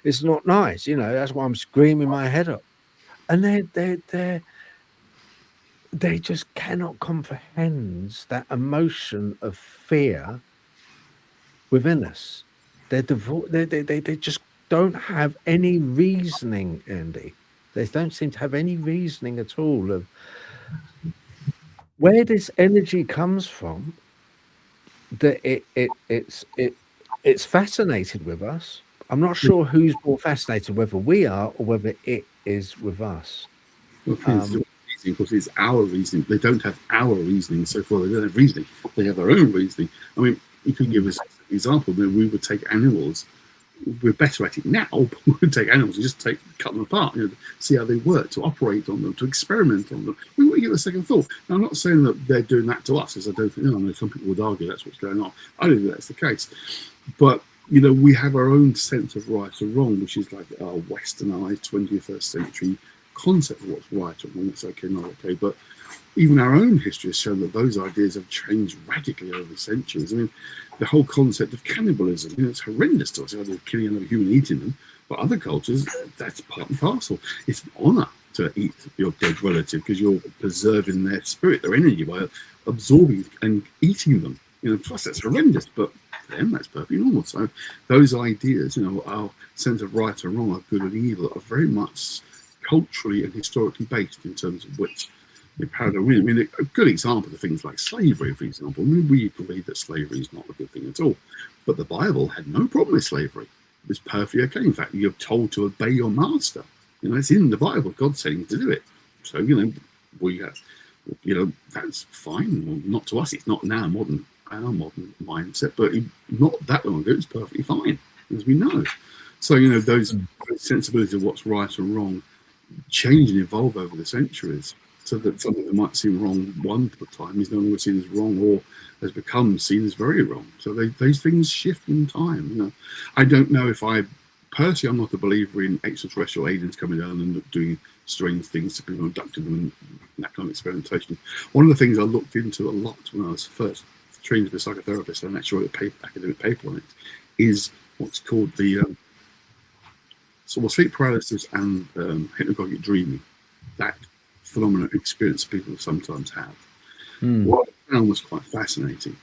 it's not nice. That's why I'm screaming my head up. And they just cannot comprehend that emotion of fear within us. They just don't have any reasoning, Andy. They don't seem to have any reasoning at all of where this energy comes from. it's fascinated with us. I'm not sure who's more fascinated, whether we are or whether it is with us. Well, reasoning, of course, it's our reasoning. They don't have our reasoning so far. They don't have reasoning. They have their own reasoning. I mean, you could give us an example that we would take animals. We're better at it now, but we would take animals and just cut them apart, see how they work, to operate on them, to experiment on them. We wouldn't give a second thought. Now, I'm not saying that they're doing that to us, as I don't think, I know some people would argue that's what's going on. I don't think that's the case. But, we have our own sense of right or wrong, which is like our westernized 21st century concept of what's right or wrong, what's okay, not okay. But even our own history has shown that those ideas have changed radically over the centuries. I mean, the whole concept of cannibalism, it's horrendous to us. They're killing another human, eating them. But other cultures, that's part and parcel. It's an honor to eat your dead relative because you're preserving their spirit, their energy, by absorbing and eating them. For us, that's horrendous, but for them, that's perfectly normal. So those ideas, our sense of right and wrong, of good and evil, are very much culturally and historically based in terms of which the paradigm. I mean, a good example of things like slavery, for example. I mean, we believe that slavery is not a good thing at all, but the Bible had no problem with slavery. It was perfectly okay. In fact, you're told to obey your master. It's in the Bible. God's saying to do it. So we have, that's fine. Well, not to us. It's not now our modern mindset, but not that long ago, it's perfectly fine, as we know. So those sensibilities of what's right and wrong change and evolve over the centuries, so that something that might seem wrong one time is no longer seen as wrong, or has become seen as very wrong. So those things shift in time. I don't know if I'm not a believer in extraterrestrial aliens coming down and doing strange things to people, abducting them, and that kind of experimentation. One of the things I looked into a lot when I was first trained to be a psychotherapist, and actually wrote an academic paper on it, is what's called the sleep paralysis and hypnagogic dreaming. That phenomenon experience people sometimes have. What I found was quite fascinating.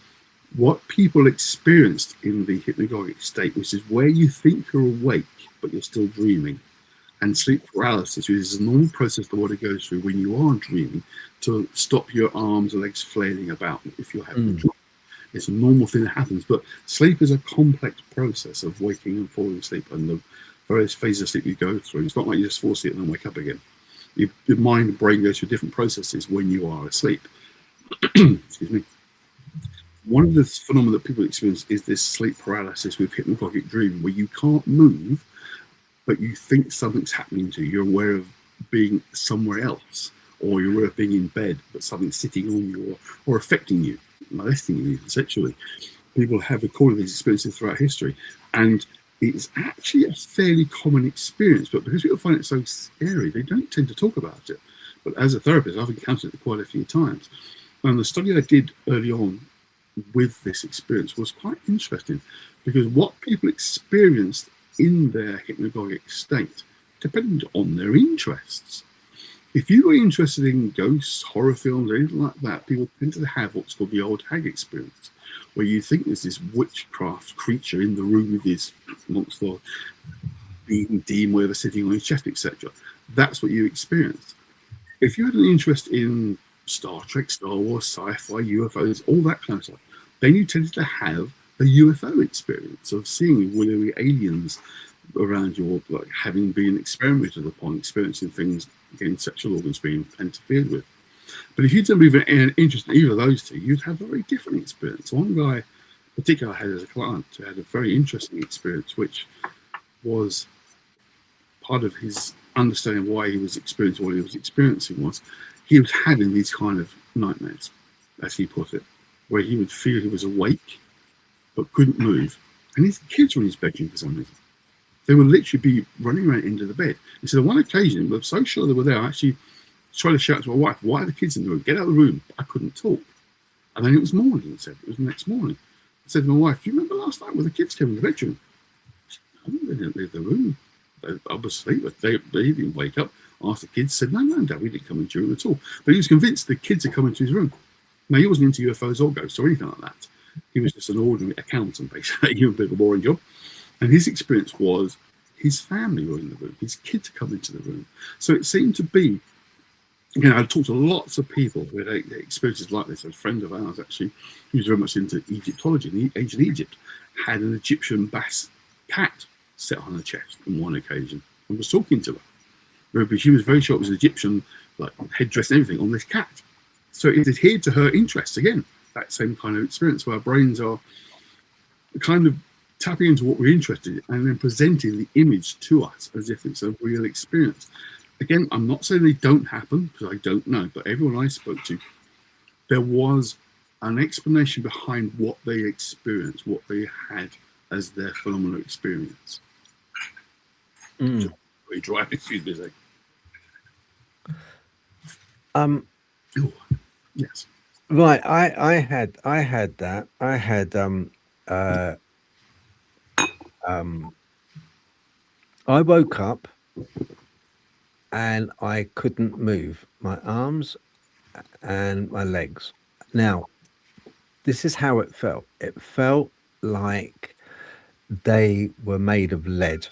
What people experienced in the hypnagogic state, which is where you think you're awake but you're still dreaming, and sleep paralysis, which is a normal process the body goes through when you are dreaming to stop your arms and legs flailing about if you're having a dream. It's a normal thing that happens, but sleep is a complex process of waking and falling asleep, and the various phases of sleep you go through. It's not like you just fall asleep and then wake up again. Your mind and brain goes through different processes when you are asleep. Excuse me. One of the phenomena that people experience is this sleep paralysis with hypnagogic dreaming, where you can't move, but you think something's happening to you. You're aware of being somewhere else, or you're aware of being in bed, but something's sitting on you or affecting you, molesting you sexually. People have recorded these experiences throughout history, and it's actually a fairly common experience, but because people find it so scary, they don't tend to talk about it. But as a therapist, I've encountered it quite a few times. And the study I did early on with this experience was quite interesting, because what people experienced in their hypnagogic state depended on their interests. If you were interested in ghosts, horror films, or anything like that, people tend to have what's called the old hag experience, where you think there's this witchcraft creature in the room with this monster, being demon, whatever, sitting on his chest, etc. That's what you experienced. If you had an interest in Star Trek, Star Wars, sci-fi, UFOs, all that kind of stuff, then you tended to have a UFO experience of seeing whether aliens around you, or like having been experimented upon, experiencing things, getting sexual organs being interfered with. But if you didn't have an interest in either of those two, you'd have a very different experience. One guy, particularly I had as a client, who had a very interesting experience, which was part of his understanding why he was experiencing what he was experiencing, was he was having these kind of nightmares, as he put it, where he would feel he was awake but couldn't move, and his kids were in his bedroom for some reason. They would literally be running around into the bed. And so on one occasion, we were so sure they were there, I actually tried to shout to my wife, "Why are the kids in the room? Get out of the room." I couldn't talk. And then it was morning, he said. It was the next morning. I said to my wife, "Do you remember last night when the kids came in the bedroom?" She said, "No, they didn't leave the room. I was asleep, but they didn't wake up." Asked the kids, said, "No, Dad, we didn't come into your room at all." But he was convinced the kids had come into his room. Now, he wasn't into UFOs or ghosts or anything like that. He was just an ordinary accountant, basically, a bit of a boring job. And his experience was his family were in the room. His kids had come into the room. So it seemed to be Again, I've talked to lots of people who had experiences like this. A friend of ours, actually, who was very much into Egyptology in ancient Egypt, had an Egyptian bass cat set on her chest on one occasion and was talking to her. But she was very sure it was an Egyptian, like headdress and everything, on this cat. So it adhered to her interests again. That same kind of experience where our brains are kind of tapping into what we're interested in and then presenting the image to us as if it's a real experience. Again, I'm not saying they don't happen because I don't know, but everyone I spoke to, there was an explanation behind what they experienced, what they had as their phenomenal experience. Mm. Very dry, excuse me. Yes. Right, I had that. I had I woke up and I couldn't move my arms and my legs. Now, this is how it felt. It felt like they were made of lead.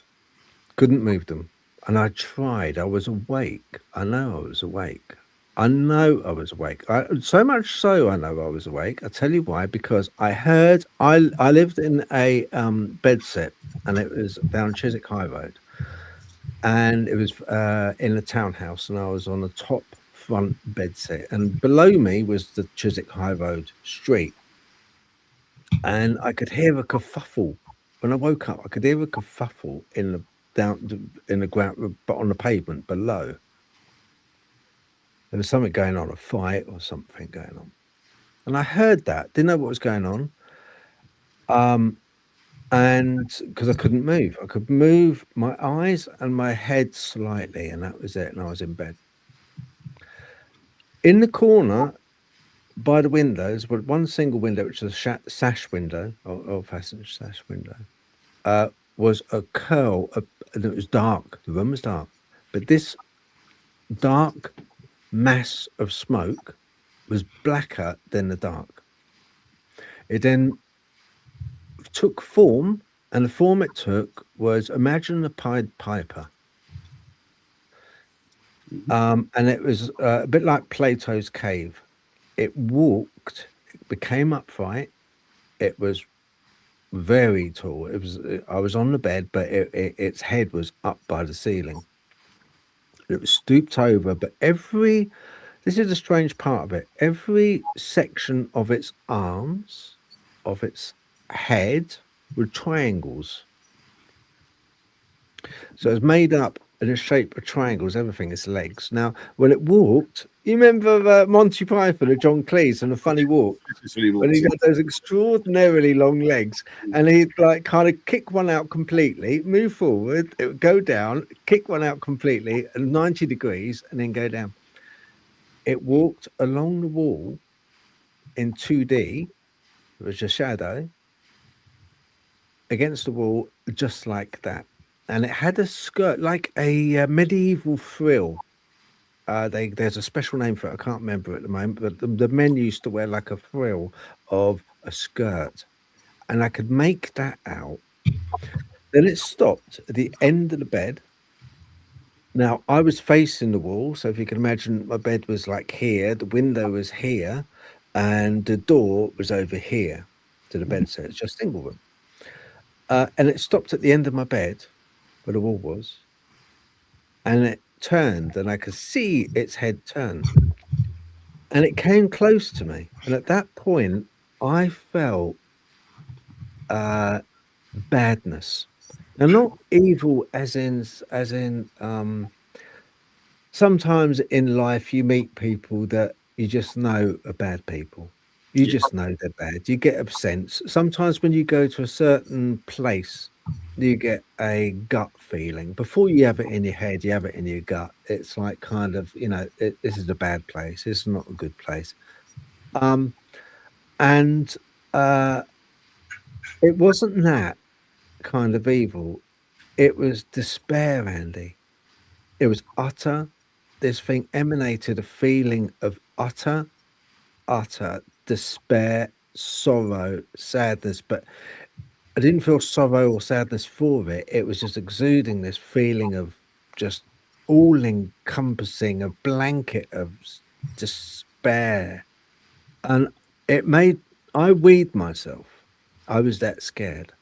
Couldn't move them. And I tried. I was awake. I know I was awake. I know I was awake. So much so I know I was awake. I'll tell you why. Because I heard, I lived in a bed set, and it was down Chiswick High Road. And it was in a townhouse, and I was on the top front bed set. And below me was the Chiswick High Road street. And I could hear a kerfuffle. When I woke up, I could hear a kerfuffle in the ground, but on the pavement below. There was something going on, a fight or something going on. And I heard that, didn't know what was going on. And because I couldn't move, I could move my eyes and my head slightly, and that was it. And I was in bed. In the corner by the windows, but one single window, which was a sash window, or fastened sash window, was a curl. And it was dark. The room was dark, but this dark mass of smoke was blacker than the dark. It then took form, and the form it took was, imagine a Pied Piper. And it was a bit like Plato's cave. It walked, it became upright. It was very tall. I was on the bed, but its head was up by the ceiling. It was stooped over, but this is the strange part of it. Every section of its arms, of its head, were triangles. So it was made up in a shape of triangles, everything, its legs. Now, when it walked, you remember Monty Python or John Cleese and A Funny Walk? When he had those extraordinarily long legs, and he'd like kind of kick one out completely, move forward, it would go down, kick one out completely at 90 degrees, and then go down. It walked along the wall in 2D. It was a shadow against the wall, just like that. And it had a skirt, like a medieval frill. There's a special name for it. I can't remember at the moment, but the men used to wear like a frill of a skirt. And I could make that out. Then it stopped at the end of the bed. Now, I was facing the wall. So if you can imagine, my bed was like here. The window was here. And the door was over here to the bed. So it's just single room. And it stopped at the end of my bed, where the wall was, and it turned, and I could see its head turn, and it came close to me. And at that point, I felt badness, and not evil as in sometimes in life you meet people that you just know are bad people. You just know they're bad. You get a sense. Sometimes when you go to a certain place, you get a gut feeling. Before you have it in your head, you have it in your gut. It's like kind of, this is a bad place. This is not a good place. And it wasn't that kind of evil. It was despair, Andy. It was utter. This thing emanated a feeling of utter despair, sorrow, sadness, but I didn't feel sorrow or sadness for it. It was just exuding this feeling of just all encompassing, a blanket of despair. And it made, I weed myself. I was that scared.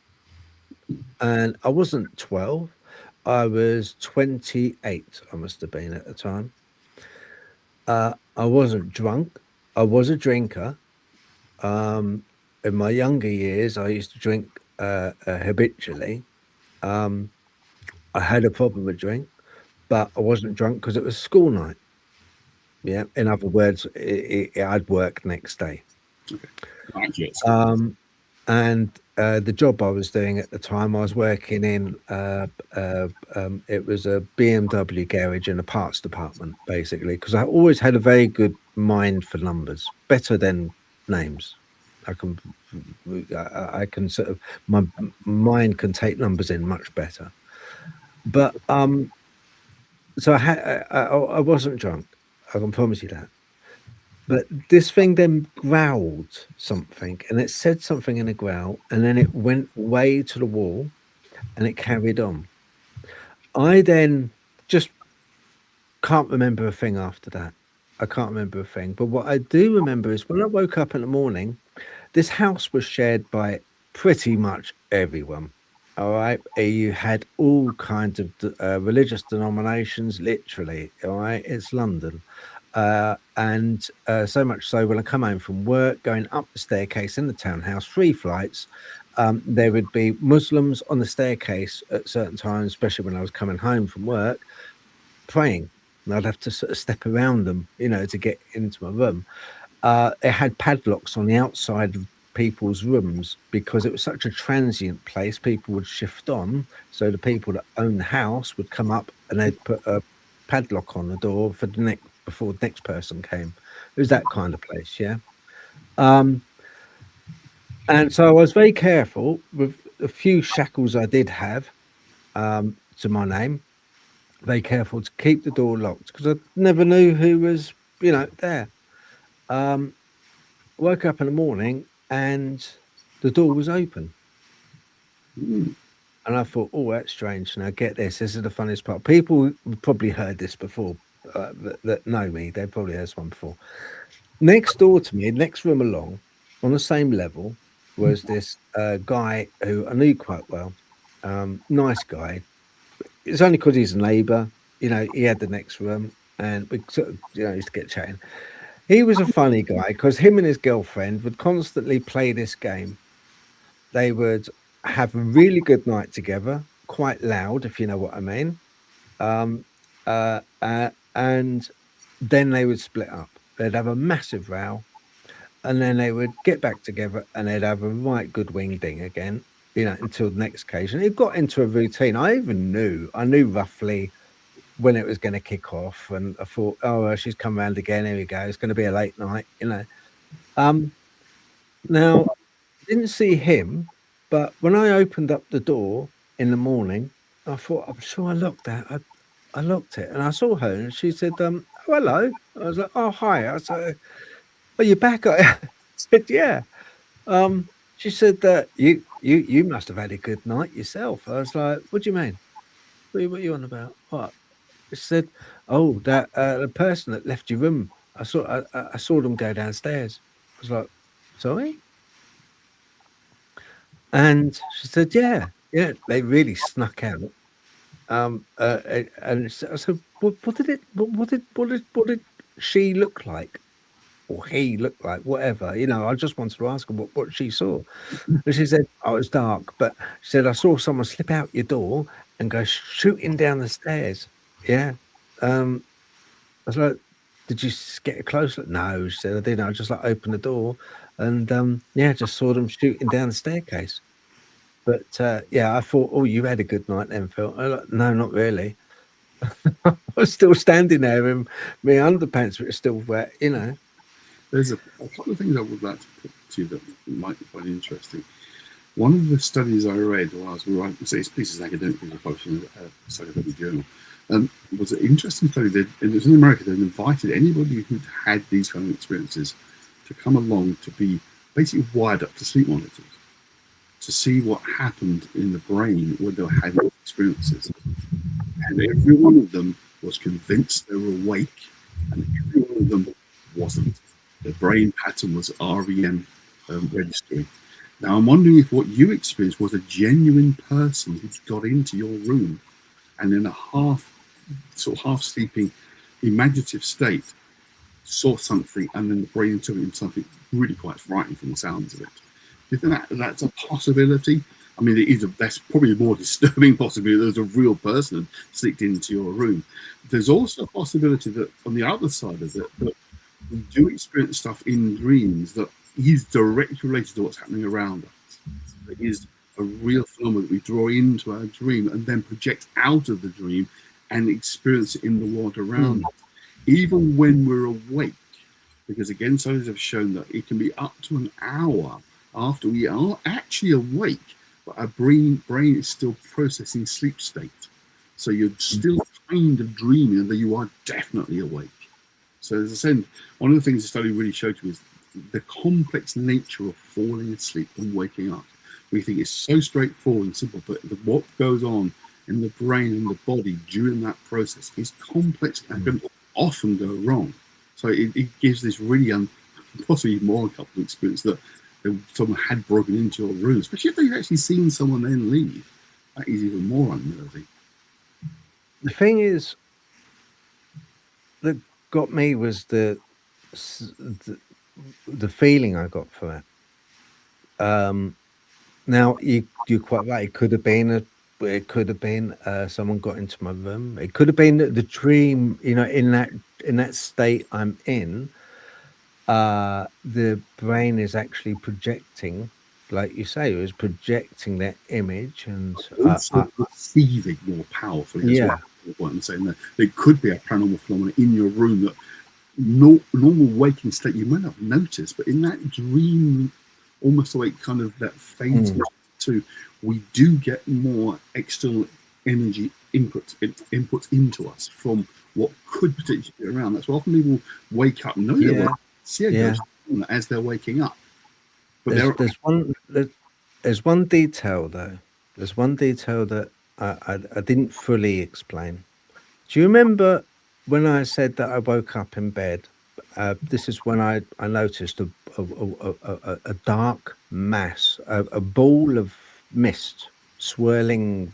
And I wasn't 12, I was 28, I must have been at the time. I wasn't drunk, I was a drinker. In my younger years, I used to drink habitually. I had a problem with drink, but I wasn't drunk because it was school night. Yeah. In other words, I'd work next day. Okay. Actually, at school. And the job I was doing at the time, I was working in, it was a BMW garage in a parts department, basically, because I always had a very good mind for numbers, better than names. I can sort of, my mind can take numbers in much better. But so I wasn't drunk, I can promise you that. But this thing then growled something, and it said something in a growl, and then it went way to the wall, and it carried on. I then just can't remember a thing after that. I can't remember a thing. But what I do remember is when I woke up in the morning, this house was shared by pretty much everyone. All right. You had all kinds of religious denominations, literally. All right. It's London. And so much so when I come home from work, going up the staircase in the townhouse, 3 flights, there would be Muslims on the staircase at certain times, especially when I was coming home from work, praying. And I'd have to sort of step around them, you know, to get into my room. It had padlocks on the outside of people's rooms because it was such a transient place. People would shift on, so the people that own the house would come up and they'd put a padlock on the door for the before the next person came. It was that kind of place, yeah. And so I was very careful with a few shackles I did have to my name. Very careful to keep the door locked because I never knew who was, you know, there. Woke up in the morning and the door was open. And I thought, oh, that's strange. Now get this is the funniest part. People probably heard this before, that know me. They've probably heard this one before. Next door to me, next room along, on the same level, was this guy who I knew quite well. Nice guy. It's only because he's a neighbour. You know, he had the next room, and we sort of, you know, used to get chatting. He was a funny guy because him and his girlfriend would constantly play this game. They would have a really good night together, quite loud, if you know what I mean. And then they would split up. They'd have a massive row, and then they would get back together, and they'd have a right good wing ding again, you know, until the next occasion. It got into a routine. I knew roughly when it was going to kick off, and I thought, oh, well, she's come round again. Here we go. It's going to be a late night, you know. Now, didn't see him, but when I opened up the door in the morning, I thought, I'm sure I locked that. I locked it, and I saw her, and she said, oh, hello. I was like, oh, hi. I said, are you back? I said, yeah. She said that you must have had a good night yourself. I was like, what do you mean? What are you on about? What? She said, oh, that the person that left your room, I saw them go downstairs. I was like, sorry? And she said, yeah, they really snuck out. And I said, what did she look like, or he look like, whatever, you know? I just wanted to ask her what she saw. And she said, oh, it was dark, but she said, I saw someone slip out your door and go shooting down the stairs. Yeah. I was like, did you get a close look? No, she said, I didn't. I just like opened the door and just saw them shooting down the staircase. But I thought, oh, you had a good night then, Phil. I like, no, not really. I was still standing there in my underpants, which were still wet, you know. There's a couple of things I would like to put to you that you might find interesting. One of the studies I read while I was writing, it's pieces of academic things published in a Psychotherapy journal, was an interesting study. It was in America. They invited anybody who'd had these kind of experiences to come along to be basically wired up to sleep monitors to see what happened in the brain when they were having experiences. And every one of them was convinced they were awake, and every one of them wasn't. The brain pattern was REM registering. Now, I'm wondering if what you experienced was a genuine person who got into your room and in a half sleeping, imaginative state saw something, and then the brain took it into something really quite frightening from the sounds of it. Do you think that's a possibility? I mean, that's probably a more disturbing possibility. There's a real person slipped into your room. There's also a possibility that on the other side of it, that we do experience stuff in dreams that is directly related to what's happening around us. It is a real phenomenon that we draw into our dream and then project out of the dream and experience it in the world around us, even when we're awake. Because again, studies have shown that it can be up to an hour after we are actually awake, but our brain is still processing sleep state. So you're still kind of dreaming, although you are definitely awake. So as I said, one of the things the study really showed you is the complex nature of falling asleep and waking up. We think it's so straightforward and simple, but what goes on in the brain and the body during that process is complex and can often go wrong. So it gives this really possibly more uncomfortable experience that someone had broken into your room, especially if they've actually seen someone then leave. That is even more unnerving. The thing is that got me was the feeling I got for it. Now you're quite right. It could have been someone got into my room. It could have been the dream. You know, in that state I'm in, the brain is actually projecting, like you say, it was projecting that image and also perceiving more powerfully as well. What I'm saying there, it could be a paranormal phenomenon in your room that normal waking state you might not notice, but in that dream, almost like kind of that phase two, we do get more external energy inputs into us from what could potentially be around. That's why often people wake up and know they're see a ghost as they're waking up. But there's one detail though. There's one detail that I didn't fully explain. Do you remember when I said that I woke up in bed? This is when I noticed a dark mass, a ball of mist, swirling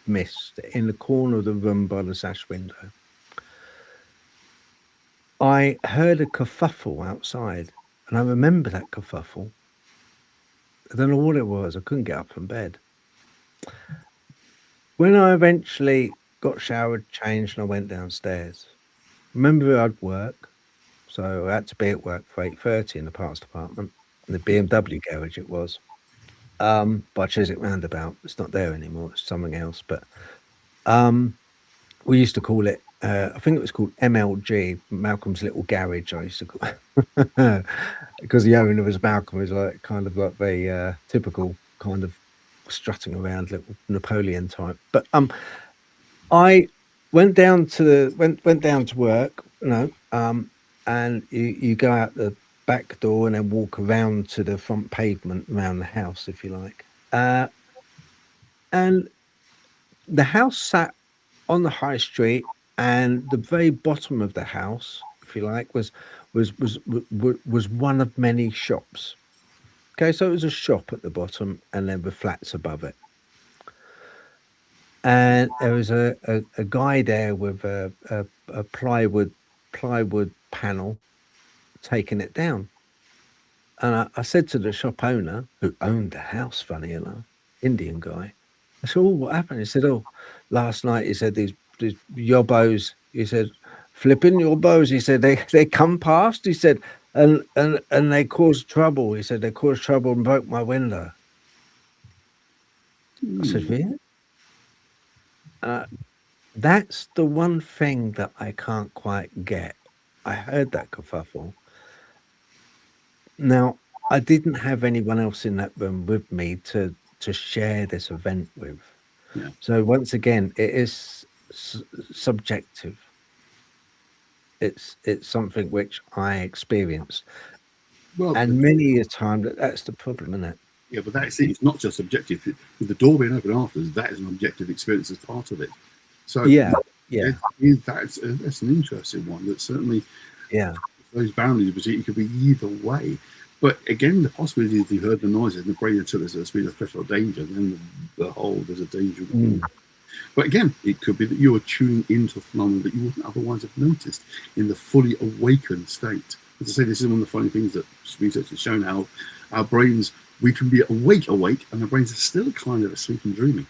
mist in the corner of the room by the sash window. I heard a kerfuffle outside, and I remember that kerfuffle. I don't know what it was. I couldn't get up from bed. When I eventually got showered, changed, and I went downstairs, remember I'd work, so I had to be at work for 8:30 in the parts department, in the BMW garage it was. By Chiswick Roundabout, it's not there anymore, it's something else, but we used to call it, I think it was called MLG, Malcolm's Little Garage, I used to call it, because the owner was Malcolm, was like kind of like very typical kind of strutting around little Napoleon type. But I went down to work, you know, and you go out the back door and then walk around to the front pavement around the house, if you like. And the house sat on the high street, and the very bottom of the house, if you like, was one of many shops. Okay, so it was a shop at the bottom, and there were flats above it. And there was a guy there with a plywood panel taking it down. And I said to the shop owner, who owned the house, funny enough, Indian guy, I said, "Oh, what happened?" He said, "Oh, last night," he said, these yobbos, he said, "flipping yobbos," he said, they come past, he said, and they caused trouble. He said, "They caused trouble and broke my window." I said, "Really?" That's the one thing that I can't quite get. I heard that kerfuffle. Now, I didn't have anyone else in that room with me to share this event with. Yeah. So once again, it is subjective. It's something which I experienced. Well, and many a time that's the problem, isn't it? Yeah, but that's it. It's not just subjective. With the door being open afterwards, that is an objective experience as part of it. So Yeah. Yeah. That's an interesting one. That certainly Yeah. those boundaries, but it could be either way. But again, the possibility is you heard the noises and the brain until there's a threshold danger, then there's a danger. But again, it could be that you are tuning into a phenomenon that you wouldn't otherwise have noticed in the fully awakened state. As I say, this is one of the funny things that research has shown, how our brains, we can be awake, and our brains are still kind of asleep and dreaming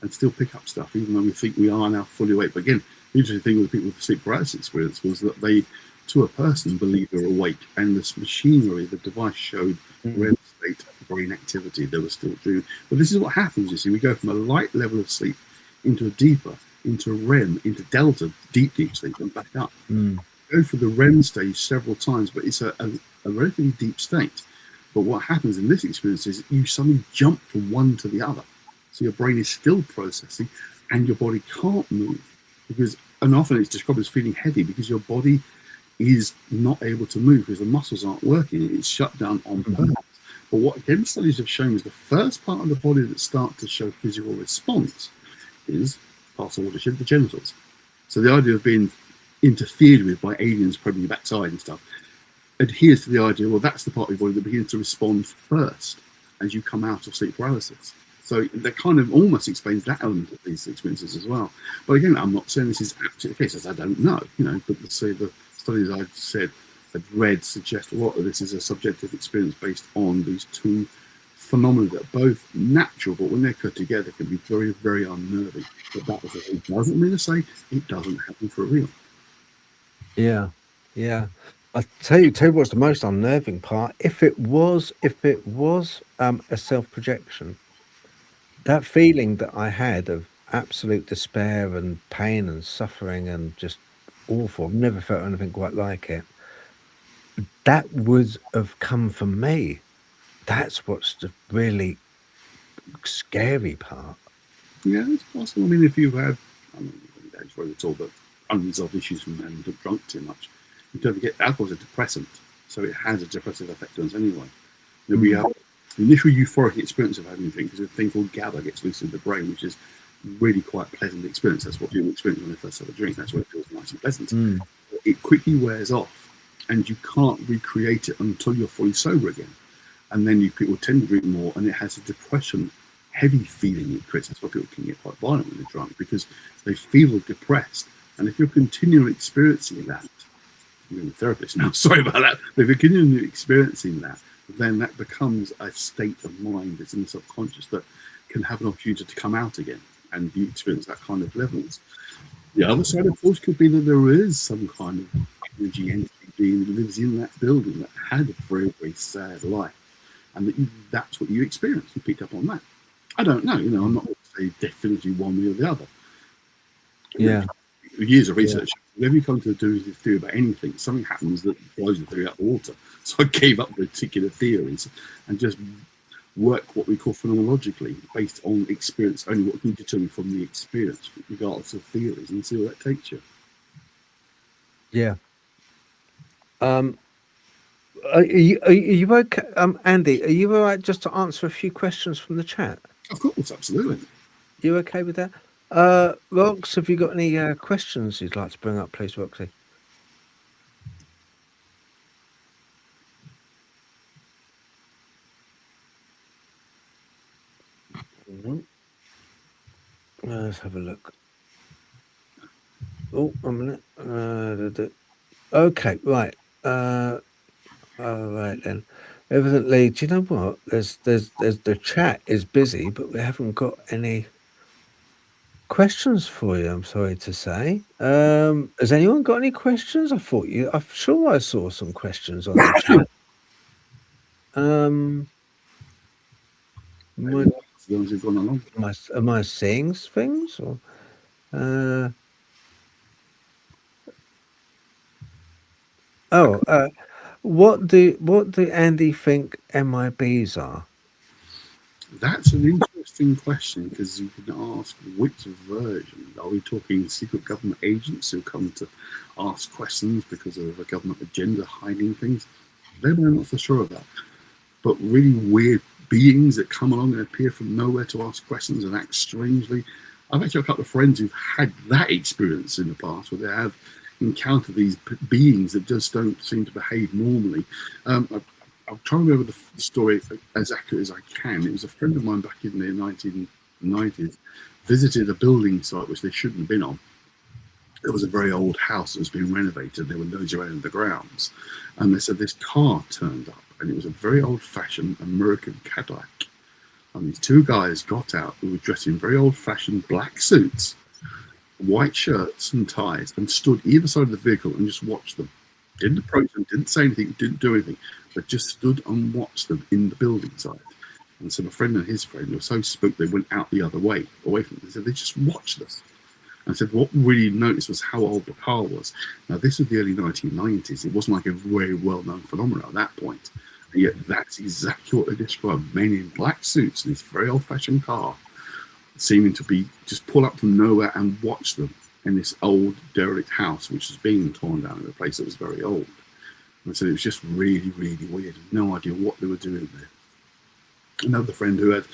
and still pick up stuff, even though we think we are now fully awake. But again, the interesting thing with people with the sleep paralysis experience was that they, to a person, believe they're awake, and this machinery, the device showed REM state brain activity. They were still dreaming. But this is what happens, you see. We go from a light level of sleep into a deeper, into REM, into delta, deep sleep, and back up. Go through the REM stage several times, but it's a relatively deep state. But what happens in this experience is you suddenly jump from one to the other. So your brain is still processing and your body can't move. And often it's described as feeling heavy because your body is not able to move because the muscles aren't working. It's shut down on purpose. But what again studies have shown is the first part of the body that starts to show physical response is past the watershed, the genitals. So the idea of being interfered with by aliens probing your backside and stuff adheres to the idea, well, that's the part of your body that begins to respond first as you come out of sleep paralysis. So that kind of almost explains that element of these experiences as well. But again, I'm not saying this is absolutely the case, as I don't know, but say the studies I'd read suggest a lot of this is a subjective experience based on these two phenomena that are both natural, but when they're cut together can be very, very unnerving. But that was it. Doesn't mean to say it doesn't happen for real. Yeah. I tell you what's the most unnerving part. If it was a self-projection, that feeling that I had of absolute despair and pain and suffering and just awful, I've never felt anything quite like it. That would have come from me. That's what's the really scary part. Yeah, it's possible. I mean, if you've had, it's really at all, but unresolved issues from having drunk too much, you don't forget alcohol's a depressant, so it has a depressive effect on us anyway. We have initial euphoric experience of having a drink because a thing called GABA gets released in the brain, which is really quite a pleasant experience. That's what people experience when they first have a drink. That's what it feels nice and pleasant. It quickly wears off, and you can't recreate it until you're fully sober again. And then people tend to drink more, and it has a depression, heavy feeling it creates. That's why people can get quite violent when they're drunk, because they feel depressed. And if you're continually experiencing that, I'm a therapist now, sorry about that. But if you're continually experiencing that, then that becomes a state of mind that's in the subconscious that can have an opportunity to come out again, and you experience that kind of levels. The other side, of course, could be that there is some kind of energy entity being that lives in that building that had a very, very sad life, and that's what you experienced. You picked up on that. I don't know. I'm not going to say definitely one way or the other. Yeah. Years of research. Whenever you come to do a theory about anything, something happens that blows the theory out of the water. So I gave up particular theories and just work what we call phenomenologically, based on experience, only what can be determined from the experience, regardless of theories, and see where that takes you. Yeah. Are you okay, Andy? Are you all right just to answer a few questions from the chat? Of course, absolutely. You okay with that? Rox, have you got any questions you'd like to bring up, please, Roxy? Let's have a look. Oh, a minute. Okay, right. All right then. Evidently, do you know what? There's the chat is busy, but we haven't got any questions for you, I'm sorry to say. Has anyone got any questions? I'm sure I saw some questions on the chat. Am I seeing things? Or what do Andy think MIBs are? That's an interesting question, because you can ask which version. Are we talking secret government agents who come to ask questions because of a government agenda hiding things? Maybe I'm not so sure of that. But really weird beings that come along and appear from nowhere to ask questions and act strangely. I've actually got a couple of friends who've had that experience in the past, where they have encountered these beings that just don't seem to behave normally. I'll try and remember the story as accurate as I can. It was a friend of mine back in the 1990s visited a building site which they shouldn't have been on. It was a very old house that was being renovated. There were loads around the grounds. And they said this car turned up, and it was a very old-fashioned American Cadillac. And these two guys got out who were dressed in very old-fashioned black suits, white shirts and ties, and stood either side of the vehicle and just watched them. Didn't approach them, didn't say anything, didn't do anything, but just stood and watched them in the building site. And so my friend and his friend were so spooked they went out the other way, away from them. They said they just watched us. And said what we really noticed was how old the car was. Now, this was the early 1990s. It wasn't like a very well-known phenomenon at that point. And yet that's exactly what they described. Men in black suits in this very old-fashioned car seeming to be just pull up from nowhere and watch them in this old derelict house, which was being torn down in a place that was very old. And so it was just really, really weird. No idea what they were doing there. Another friend who had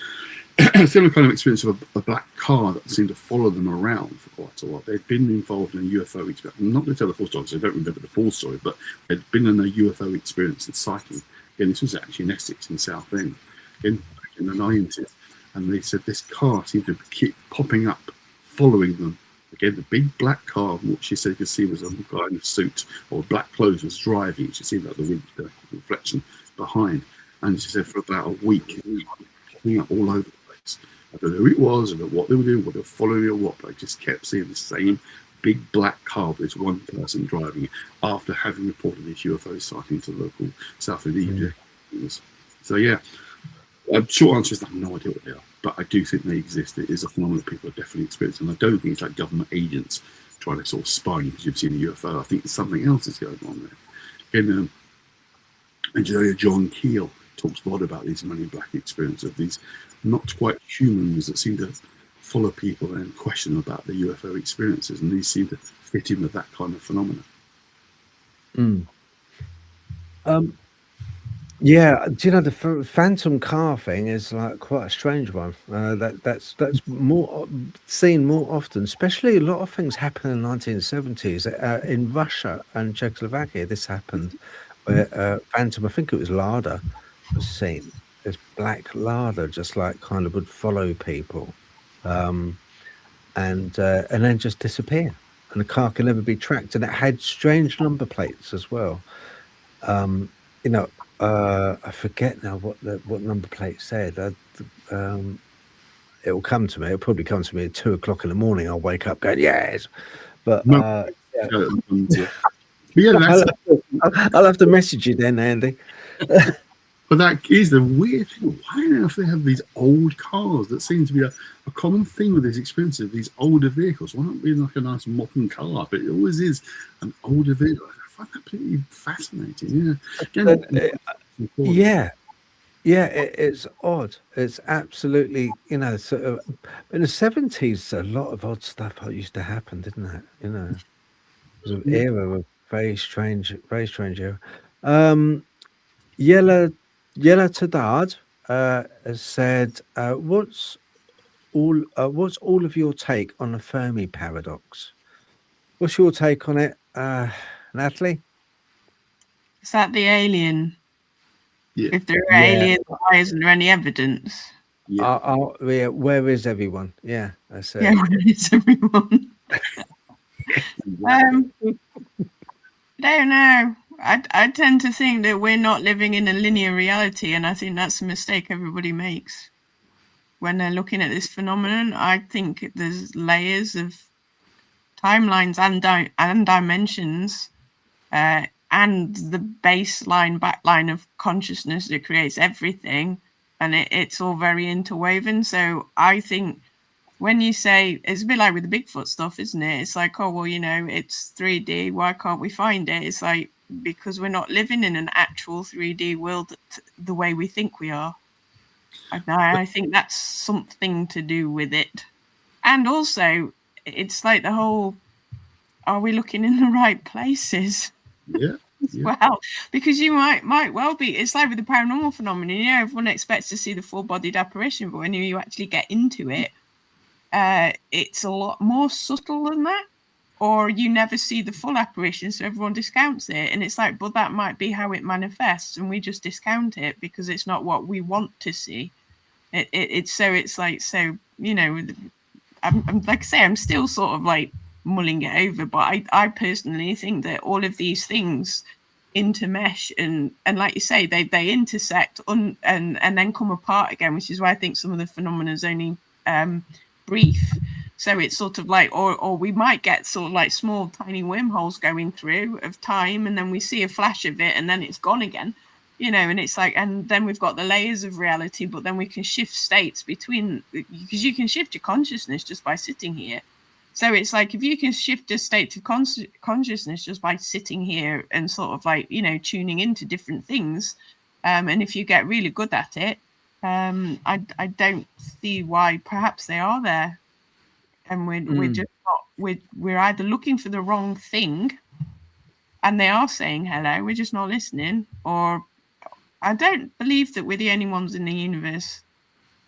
a similar kind of experience of a black car that seemed to follow them around for quite a while. They'd been involved in a UFO experience. I'm not going to tell the full story because I don't remember the full story, but they'd been in a UFO experience in psyche. Again, this was actually in Essex in Southend, again back in the 90s. And they said this car seemed to keep popping up, following them. Again, the big black car, which she said you could see was a guy in a suit or black clothes was driving. She seemed like the reflection behind. And she said for about a week, it was popping up all over the place. I don't know who it was, I don't know what they were doing, what they were following or what, but I just kept seeing the same big black car with this one person driving it after having reported this UFO sighting to the local South India. So yeah, short answer is I have no idea what they are, but I do think they exist. It is a phenomenon people are definitely experiencing. And I don't think it's like government agents trying to sort of spy you because you've seen a UFO. I think there's something else that's going on there. Again, engineer John Keel talks a lot about these Men in Black experience of these not quite humans that seem to follow people and question them about the UFO experiences, and these seem to fit in with that kind of phenomenon. Yeah, do you know the phantom car thing is like quite a strange one. That's more seen more often, especially a lot of things happen in the 1970s in Russia and Czechoslovakia. This happened where phantom, I think it was Lada, was seen. This black Lada just like kind of would follow people, and then just disappear, and the car can never be tracked, and it had strange number plates as well. You know. I forget now what number plate said. It will come to me. It'll probably come to me at 2 o'clock in the morning. I'll wake up going, yes. But No. Yeah, I'll have to message you then, Andy. But that is the weird thing. Why on earth they have these old cars that seem to be a common thing with these experiences, these older vehicles? Why not be like a nice modern car? But it always is an older vehicle. I find that pretty fascinating. It's odd. It's absolutely, sort of, in the 70s a lot of odd stuff used to happen, didn't it? It was an era of very strange era. Yella Tadad has said, what's all of your take on the Fermi paradox? What's your take on it, Natalie? Is that the alien? Yeah. If there are aliens, why isn't there any evidence? Where is everyone? Yeah, that's it. Yeah, where is everyone? I don't know. I tend to think that we're not living in a linear reality, and I think that's a mistake everybody makes when they're looking at this phenomenon. I think there's layers of timelines and dimensions, and the backline of consciousness that creates everything, and it's all very interwoven. So I think when you say, it's a bit like with the Bigfoot stuff, isn't it? It's like, oh, well, it's 3D. Why can't we find it? It's like, because we're not living in an actual 3D world the way we think we are. I think that's something to do with it. And also, it's like the whole, are we looking in the right places? Yeah. Well, because you might well be. It's like with the paranormal phenomenon. Everyone expects to see the full-bodied apparition, but when you actually get into it, it's a lot more subtle than that, or you never see the full apparition, so everyone discounts it. And it's like, but that might be how it manifests, and we just discount it because it's not what we want to see. It's like, so, you know, I'm like I say, I'm still sort of like mulling it over, but I personally think that all of these things intermesh, and like you say, they intersect and then come apart again, which is why I think some of the phenomena is only brief. So it's sort of like, or we might get sort of like small tiny wormholes going through of time, and then we see a flash of it and then it's gone again, you know. And it's like, and then we've got the layers of reality, but then we can shift states between, because you can shift your consciousness just by sitting here. So it's like, if you can shift a state of consciousness just by sitting here and sort of like, you know, tuning into different things, and if you get really good at it, I don't see why perhaps they are there, and we're just not, we're either looking for the wrong thing, and they are saying hello, we're just not listening, or I don't believe that we're the only ones in the universe,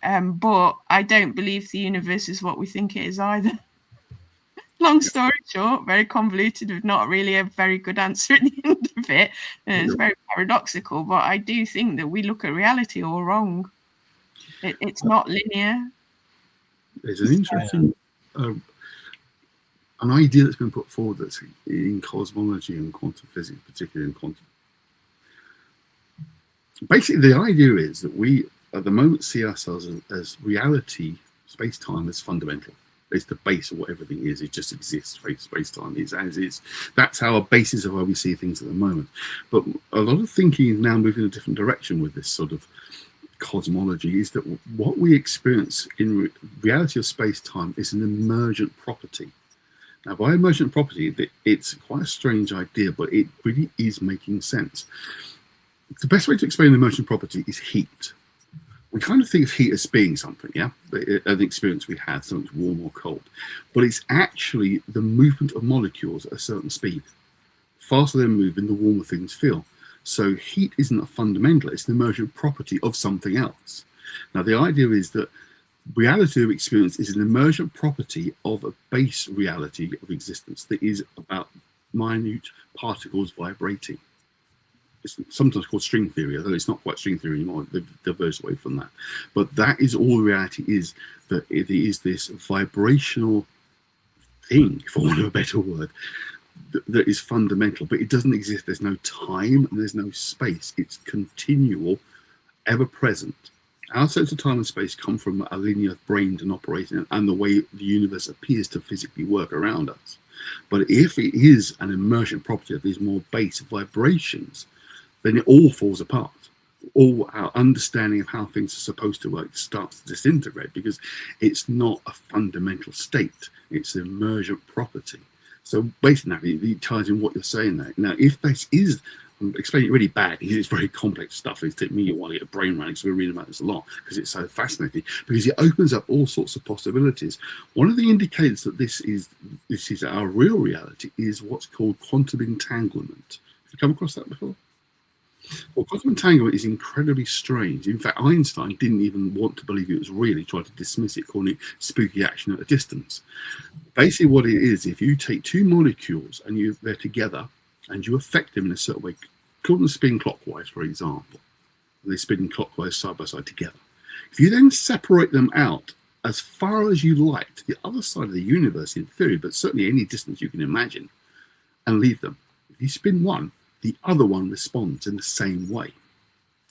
but I don't believe the universe is what we think it is either. Long story short, very convoluted with not really a very good answer at the end of it. And it's very paradoxical, but I do think that we look at reality all wrong. It's not linear. There's an interesting an idea that's been put forward that's in cosmology and quantum physics, particularly in quantum. Basically, the idea is that we, at the moment, see ourselves as reality, space-time, as fundamental. It's the base of what everything is. It just exists. Space-time is as is. That's our basis of how we see things at the moment. But a lot of thinking is now moving in a different direction with this sort of cosmology, is that what we experience in reality of space-time is an emergent property. Now, by emergent property, it's quite a strange idea, but it really is making sense. The best way to explain emergent property is heat. We kind of think of heat as being something, yeah, an experience we have, something warm or cold, but it's actually the movement of molecules at a certain speed. Faster they're moving, the warmer things feel. So heat isn't a fundamental, it's an emergent property of something else. Now, the idea is that reality of experience is an emergent property of a base reality of existence that is about minute particles vibrating. It's sometimes called string theory, although it's not quite string theory anymore. They've diverged away from that. But that is all reality is, that it is this vibrational thing, for want of a better word, that is fundamental. But it doesn't exist. There's no time and there's no space. It's continual, ever present. Our sense of time and space come from a linear brain and operating and the way the universe appears to physically work around us. But if it is an emergent property of these more base vibrations, then it all falls apart. All our understanding of how things are supposed to work starts to disintegrate because it's not a fundamental state. It's an emergent property. So basically, it ties in what you're saying there. Now, if this is, I'm explaining it really bad because it's very complex stuff. It's taken me a while to get a brain running, so we're reading about this a lot because it's so fascinating, because it opens up all sorts of possibilities. One of the indicators that this is our real reality is what's called quantum entanglement. Have you come across that before? Well, quantum entanglement is incredibly strange. In fact, Einstein didn't even want to believe it was real. He tried to dismiss it, calling it spooky action at a distance. Basically, what it is, if you take two molecules and they're together and you affect them in a certain way, call them spin clockwise, for example, and they spin clockwise side by side together. If you then separate them out as far as you like to the other side of the universe, in theory, but certainly any distance you can imagine, and leave them, if you spin one, the other one responds in the same way.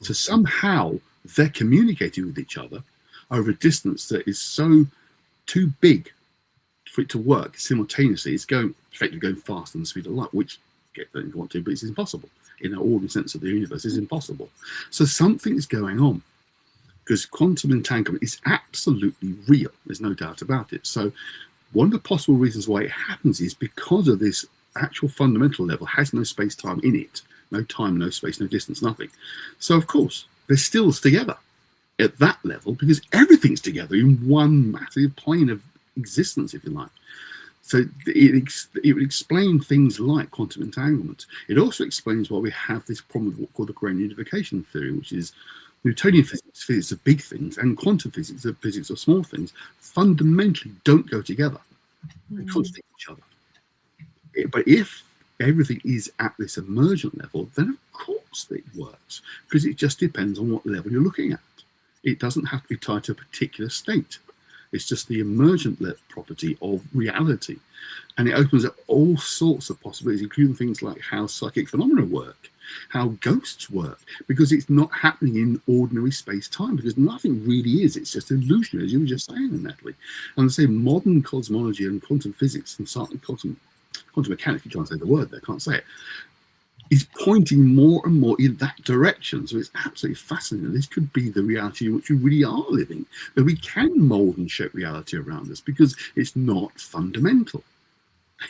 So somehow they're communicating with each other over a distance that is so too big for it to work simultaneously. It's effectively going faster than the speed of light, which, get that if you want to, but it's impossible. In our ordinary sense of the universe, it's impossible. So something is going on, because quantum entanglement is absolutely real. There's no doubt about it. So one of the possible reasons why it happens is because of this actual fundamental level has no space-time in it. No time, no space, no distance, nothing. So, of course, they're still together at that level because everything's together in one massive plane of existence, if you like. So it would explain things like quantum entanglement. It also explains why we have this problem with what's called the grand unification theory, which is Newtonian physics, physics of big things, and quantum physics, the physics of small things, fundamentally don't go together. They contradict each other. But if everything is at this emergent level, then of course it works, because it just depends on what level you're looking at. It doesn't have to be tied to a particular state. It's just the emergent property of reality. And it opens up all sorts of possibilities, including things like how psychic phenomena work, how ghosts work, because it's not happening in ordinary space-time, because nothing really is. It's just illusionary, as you were just saying, Natalie. And I say modern cosmology and quantum physics and quantum mechanics, you try and say the word there, can't say it, is pointing more and more in that direction. So it's absolutely fascinating. This could be the reality in which we really are living, that we can mold and shape reality around us, because it's not fundamental.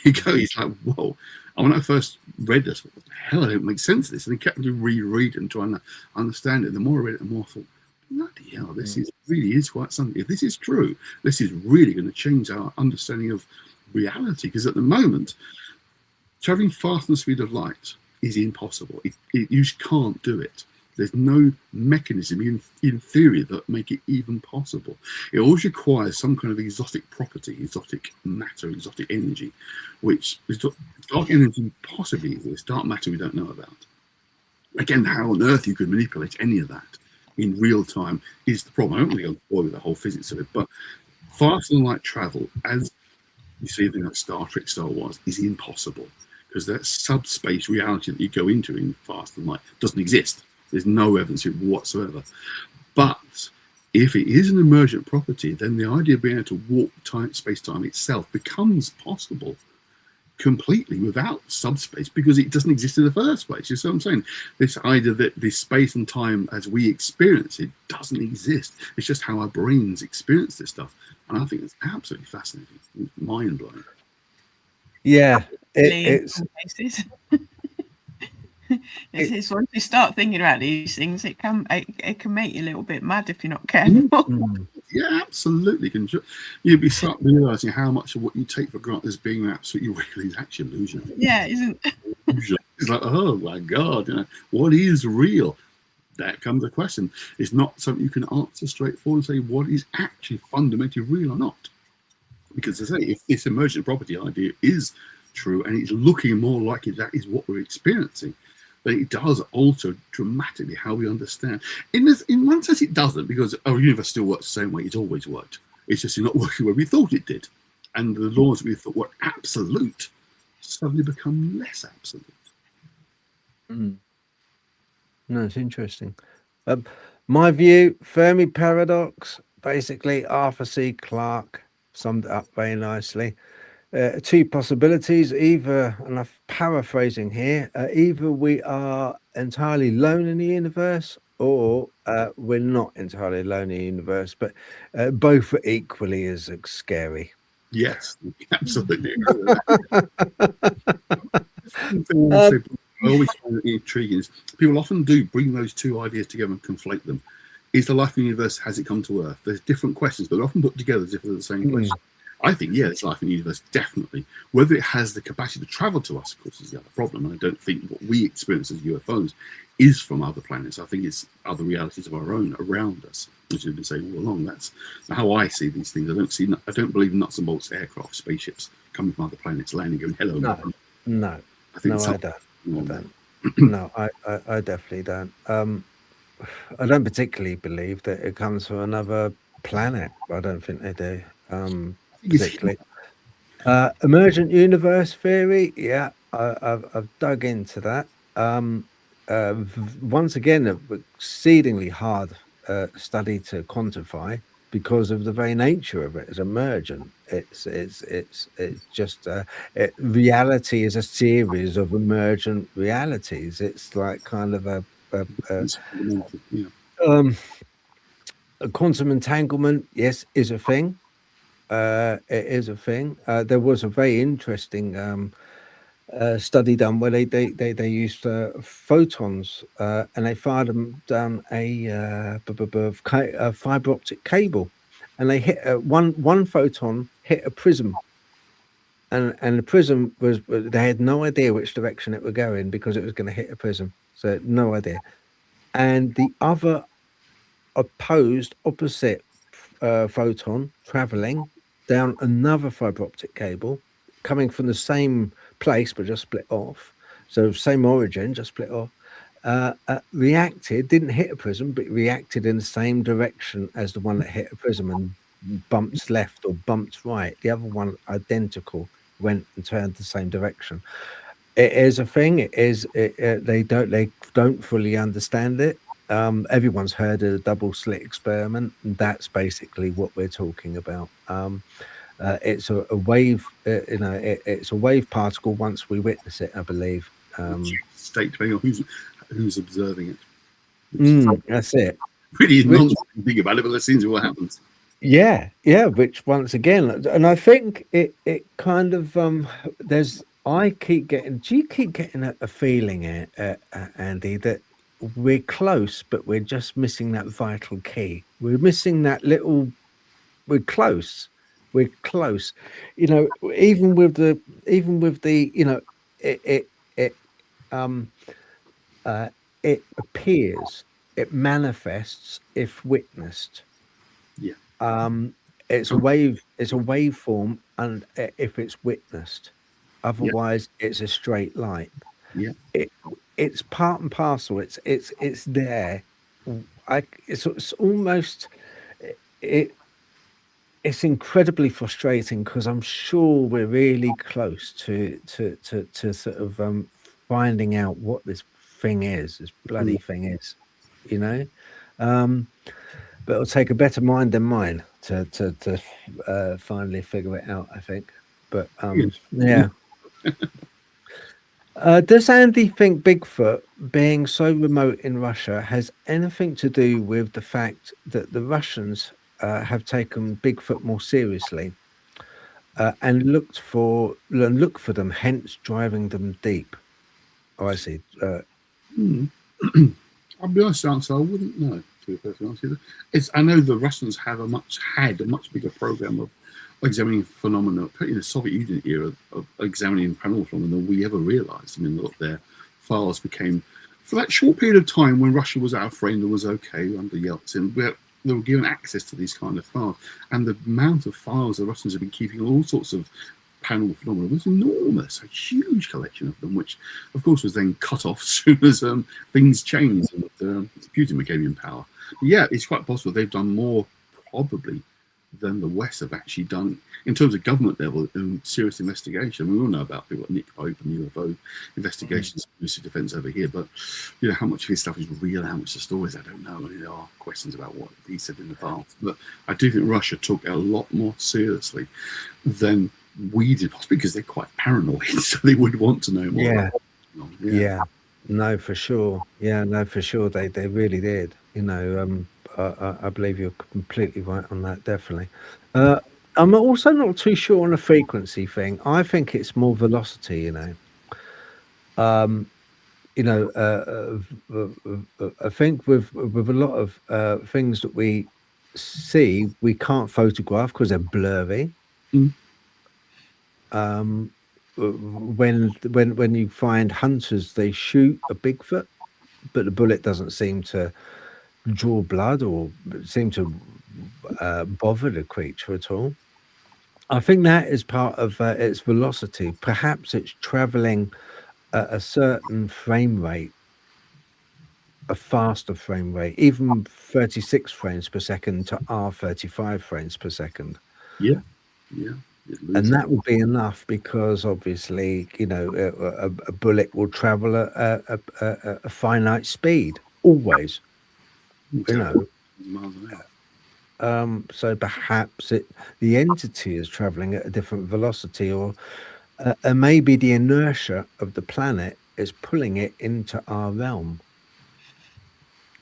It's like, whoa. And when I first read this, what the hell, I don't make sense of this. And I kept to reread and trying to understand it. The more I read it, the more I thought, bloody hell, this really is quite something. If this is true, this is really going to change our understanding of reality. Because at the moment, traveling faster than the speed of light is impossible. You can't do it. There's no mechanism in theory that make it even possible. It always requires some kind of exotic property, exotic matter, exotic energy, which is dark energy possibly exists. Dark matter we don't know about. Again, how on earth you could manipulate any of that in real time is the problem. I don't really go boy with the whole physics of it, but faster than light travel, as you see everything like Star Trek, Star Wars, is impossible, because that subspace reality that you go into in faster than light doesn't exist. There's no evidence of it whatsoever. But if it is an emergent property, then the idea of being able to warp space-time itself becomes possible completely without subspace, because it doesn't exist in the first place. You see what I'm saying? This idea that this space and time as we experience it doesn't exist. It's just how our brains experience this stuff. And I think it's absolutely fascinating. It's mind-blowing. Yeah, it's once you start thinking about these things, it can make you a little bit mad if you're not careful. Yeah, absolutely. You'd be start realizing how much of what you take for granted as being absolutely real is actually illusion. Yeah, isn't it's like, oh my God, what is real? That comes a question. It's not something you can answer straightforward and say what is actually fundamentally real or not. Because as I say, if this emergent property idea is true and it's looking more like that is what we're experiencing, then it does alter dramatically how we understand. In one sense, it doesn't, because our universe still works the same way it's always worked. It's just not working where we thought it did. And the laws we thought were absolute suddenly become less absolute. No, it's interesting. My view, Fermi paradox, basically Arthur C. Clarke summed it up very nicely. Two possibilities, either, and I'm paraphrasing here, either we are entirely alone in the universe, or we're not entirely alone in the universe, but both are equally as scary. Yes, absolutely. I always find it intriguing is people often do bring those two ideas together and conflate them. Is the life in the universe, has it come to Earth? There's different questions, but they're often put together as if they're the same question. I think, yeah, there's life in the universe, definitely. Whether it has the capacity to travel to us, of course, is the other problem. And I don't think what we experience as UFOs is from other planets. I think it's other realities of our own around us, as we've been saying all along. That's how I see these things. I don't believe nuts and bolts aircraft, spaceships coming from other planets, landing, going, hello. No, I think I don't. No, I definitely don't. I don't particularly believe that it comes from another planet. I don't think they do. Particularly emergent universe theory, yeah, I've dug into that. Once again, an exceedingly hard study to quantify because of the very nature of it. It's emergent. It's just reality is a series of emergent realities. It's like kind of a quantum entanglement. Yes, is a thing. It is a thing. There was a very interesting study done where they used photons and they fired them down a fiber optic cable, and they hit one photon hit a prism, and the prism was, they had no idea which direction it would go in because it was going to hit a prism, so no idea. And the other opposed opposite photon traveling down another fiber optic cable coming from the same place but just split off, so same origin just split off, reacted, didn't hit a prism but reacted in the same direction as the one that hit a prism and bumped left or bumped right. The other one, identical, went and turned the same direction. It is a thing. It is. They don't fully understand it. Everyone's heard of the double slit experiment, and that's basically what we're talking about. It's a wave. It's a wave particle. Once we witness it, I believe. State depending on who's observing it. That's it. Pretty nonsense when you think about it, but that seems what happens. Yeah. Which once again, and I think it kind of there's. I keep getting. Do you keep getting a feeling, Andy, that we're close, but we're just missing that vital key? We're missing that little. We're close. We're close. Even with the. It appears. It manifests if witnessed. Yeah. It's a wave. It's a waveform, and if it's witnessed. Otherwise, it's a straight light. Yeah, it's part and parcel. It's there. It's almost it's incredibly frustrating because I'm sure we're really close to sort of finding out what this thing is. This bloody thing is, But it'll take a better mind than mine to finally figure it out, I think. But yeah. Does Andy think Bigfoot being so remote in Russia has anything to do with the fact that the Russians have taken Bigfoot more seriously and look for them, hence driving them deep? Oh, I see. I'll be honest, answer, I wouldn't know. To be perfectly honest with you, I know the Russians had a much bigger program of examining phenomena in the Soviet Union era of examining paranormal phenomena than we ever realized. I mean, a lot of their files became, for that short period of time when Russia was our friend and was okay under Yeltsin, they were given access to these kind of files. And the amount of files the Russians have been keeping on all sorts of paranormal phenomena was enormous, a huge collection of them, which, of course, was then cut off as soon as things changed and Putin became in power. But yeah, it's quite possible they've done more, probably, than the West have actually done in terms of government level serious investigation. We all know about people like Nick Pope and UFO investigations, missile defense over here, but how much of his stuff is real and how much the stories, I don't know. I mean, there are questions about what he said in the past, but I do think Russia took it a lot more seriously than we did, possibly because they're quite paranoid, so they would want to know more. Yeah. No, for sure. Yeah, no, for sure. They really did. I believe you're completely right on that. Definitely. I'm also not too sure on the frequency thing. I think it's more velocity. I think with a lot of things that we see, we can't photograph because they're blurry. When you find hunters, they shoot a Bigfoot, but the bullet doesn't seem to draw blood or seem to bother the creature at all. I think that is part of its velocity. Perhaps it's traveling at a certain frame rate, a faster frame rate, even 36 frames per second to our 35 frames per second. Yeah. And that would be enough because obviously, a bullet will travel at a finite speed, always. So perhaps the entity is traveling at a different velocity, or maybe the inertia of the planet is pulling it into our realm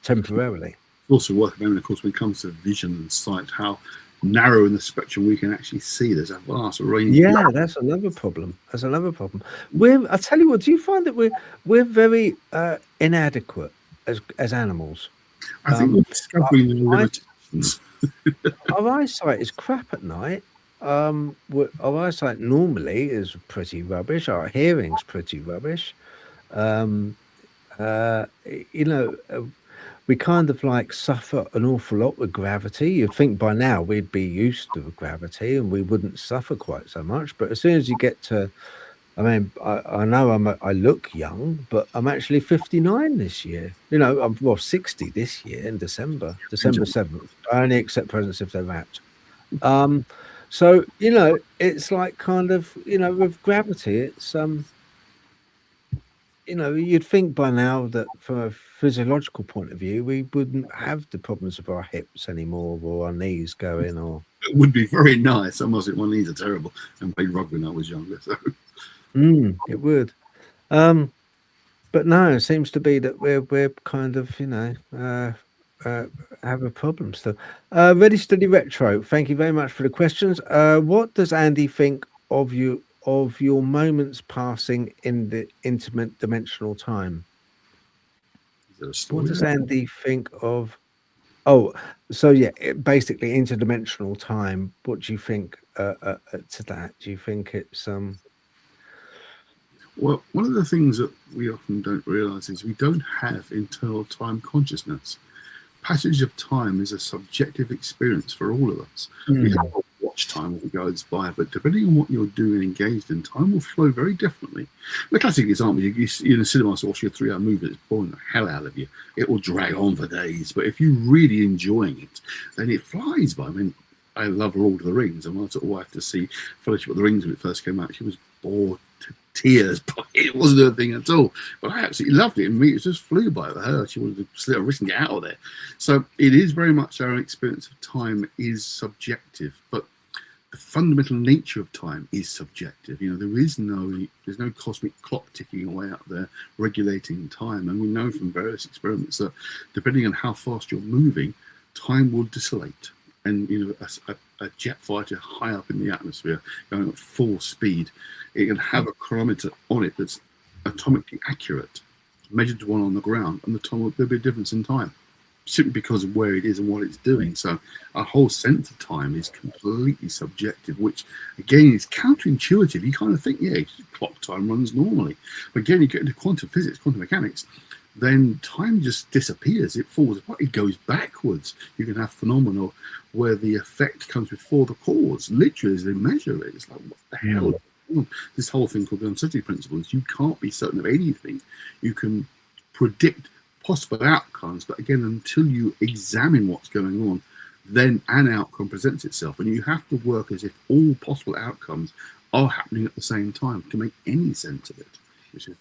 temporarily. Also worth remembering, of course, when it comes to vision and sight, how narrow in the spectrum we can actually see. There's a vast range. Yeah, that's another problem. I tell you what, do you find that we're very inadequate as animals? I think we're discovering the limitations. Our eyesight is crap at night. Our eyesight normally is pretty rubbish. Our hearing's pretty rubbish. we kind of like suffer an awful lot with gravity. You'd think by now we'd be used to gravity and we wouldn't suffer quite so much. But as soon as you get to, I mean, I know I look young, but I'm actually 59 this year. You know, I'm 60 this year in December 7th. I only accept presents if they're wrapped. So, you know, it's like kind of, you know, with gravity, it's you know, you'd think by now that from a physiological point of view, we wouldn't have the problems of our hips anymore or our knees going or. It would be very nice. I must admit, my knees are terrible and played rugby when I was younger. So It would. But no, it seems to be that we're kind of, you know, have a problem still. Ready, Steady, Retro. Thank you very much for the questions. What does Andy think of your moments passing in the intimate dimensional time? is there a story What does there? Andy think of? Oh, so yeah, basically interdimensional time. What do you think to that? Do you think it's Well, one of the things that we often don't realise is we don't have internal time consciousness. Passage of time is a subjective experience for all of us. We have a watch time as it goes by, but depending on what you're doing and engaged in, time will flow very differently. The classic example, you're in a cinema watching a 3-hour movie that's boring the hell out of you. It will drag on for days, but if you're really enjoying it, then it flies by. I mean, I love Lord of the Rings, and my sort of wife to see Fellowship of the Rings when it first came out, she was bored to tears, but it wasn't her thing at all. But I absolutely loved it, and it just flew by with her. She wanted to slit her wrist and get out of there. So it is very much our experience of time is subjective, but the fundamental nature of time is subjective. You know, there's no cosmic clock ticking away out there regulating time, and we know from various experiments that depending on how fast you're moving, time will dissipate. And you know, a jet fighter high up in the atmosphere going at full speed, it can have a chronometer on it that's atomically accurate, measured to one on the ground, and there'll be a difference in time, simply because of where it is and what it's doing. So our whole sense of time is completely subjective, which again is counterintuitive. You kind of think, yeah, clock time runs normally, but again, you get into quantum physics, quantum mechanics, then time just disappears. It falls apart. It goes backwards. You can have phenomena where the effect comes before the cause. Literally, as they measure it, it's like, what the hell? This whole thing called the uncertainty principle is you can't be certain of anything. You can predict possible outcomes, but again, until you examine what's going on, then an outcome presents itself, and you have to work as if all possible outcomes are happening at the same time to make any sense of it, which is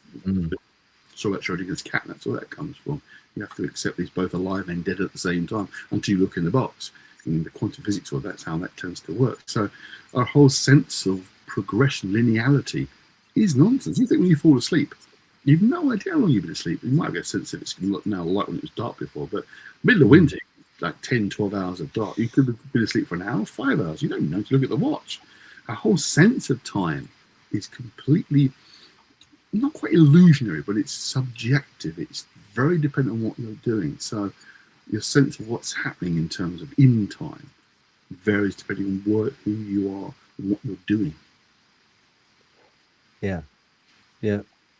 so that Schrodinger's cat, that's where that comes from. You have to accept these both alive and dead at the same time until you look in the box. In the quantum physics world, that's how that tends to work. So our whole sense of progression, linearity, is nonsense. You think when you fall asleep, you've no idea how long you've been asleep. You might get a sense that it's going to look now light when it was dark before, but middle of winter, like 10, 12 hours of dark, you could have been asleep for an hour, 5 hours. You don't even know to look at the watch. Our whole sense of time is completely, not quite illusionary, but it's subjective. It's very dependent on what you're doing. So your sense of what's happening in terms of in time varies depending on who you are and what you're doing. Yeah.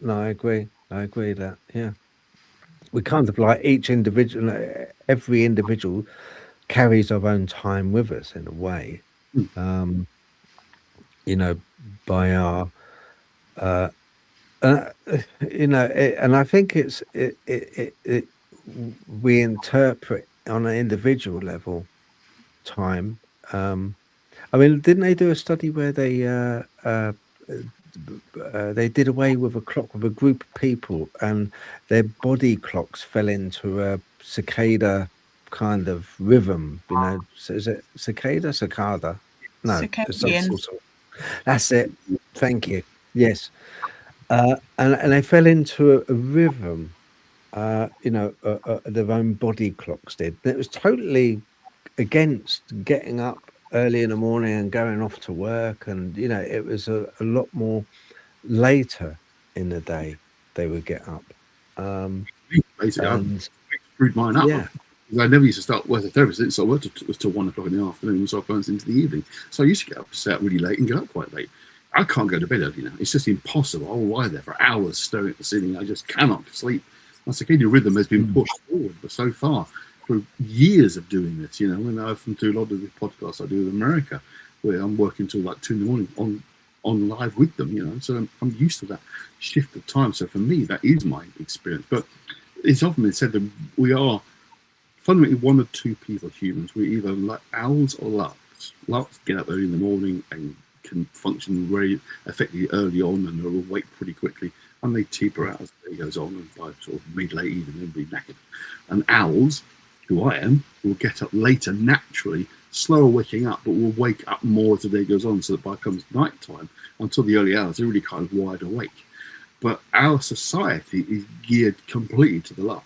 No, I agree that, yeah. We kind of like each individual, every individual carries our own time with us in a way. You know, by our, you know, and I think we interpret on an individual level time. I mean, didn't they do a study where they did away with a clock with a group of people, and their body clocks fell into a cicada kind of rhythm? You know, so is it cicada? No, it's some Circadian. sort of. That's it. Thank you. Yes, and they fell into a rhythm. You know, their own body clocks did. It was totally against getting up early in the morning and going off to work, and you know, it was a lot more later in the day they would get up. Basically, And I screwed mine up. yeah, I never used to start work as a therapist, so I worked till 1 o'clock in the afternoon, so I burnt into the evening. So I used to get up, stay out really late, and get up quite late. I can't go to bed early now. It's just impossible. I'll lie there for hours staring at the ceiling. I just cannot sleep. And circadian rhythm has been pushed forward, but so far, for years of doing this, you know, and I often do a lot of the podcasts I do with America, where I'm working till like 2 in the morning on live with them, you know, so I'm used to that shift of time. So for me, that is my experience. But it's often been said that we are fundamentally one of two people, humans. We're either like owls or larks. Larks get up early in the morning and can function very effectively early on, and they're awake pretty quickly, and they taper out as the day goes on, and by sort of mid-late evening they'll be knackered. And owls, who I am, will get up later naturally, slower waking up, but will wake up more as the day goes on, so that by the comes night time, until the early hours, they're really kind of wide awake. But our society is geared completely to the lark.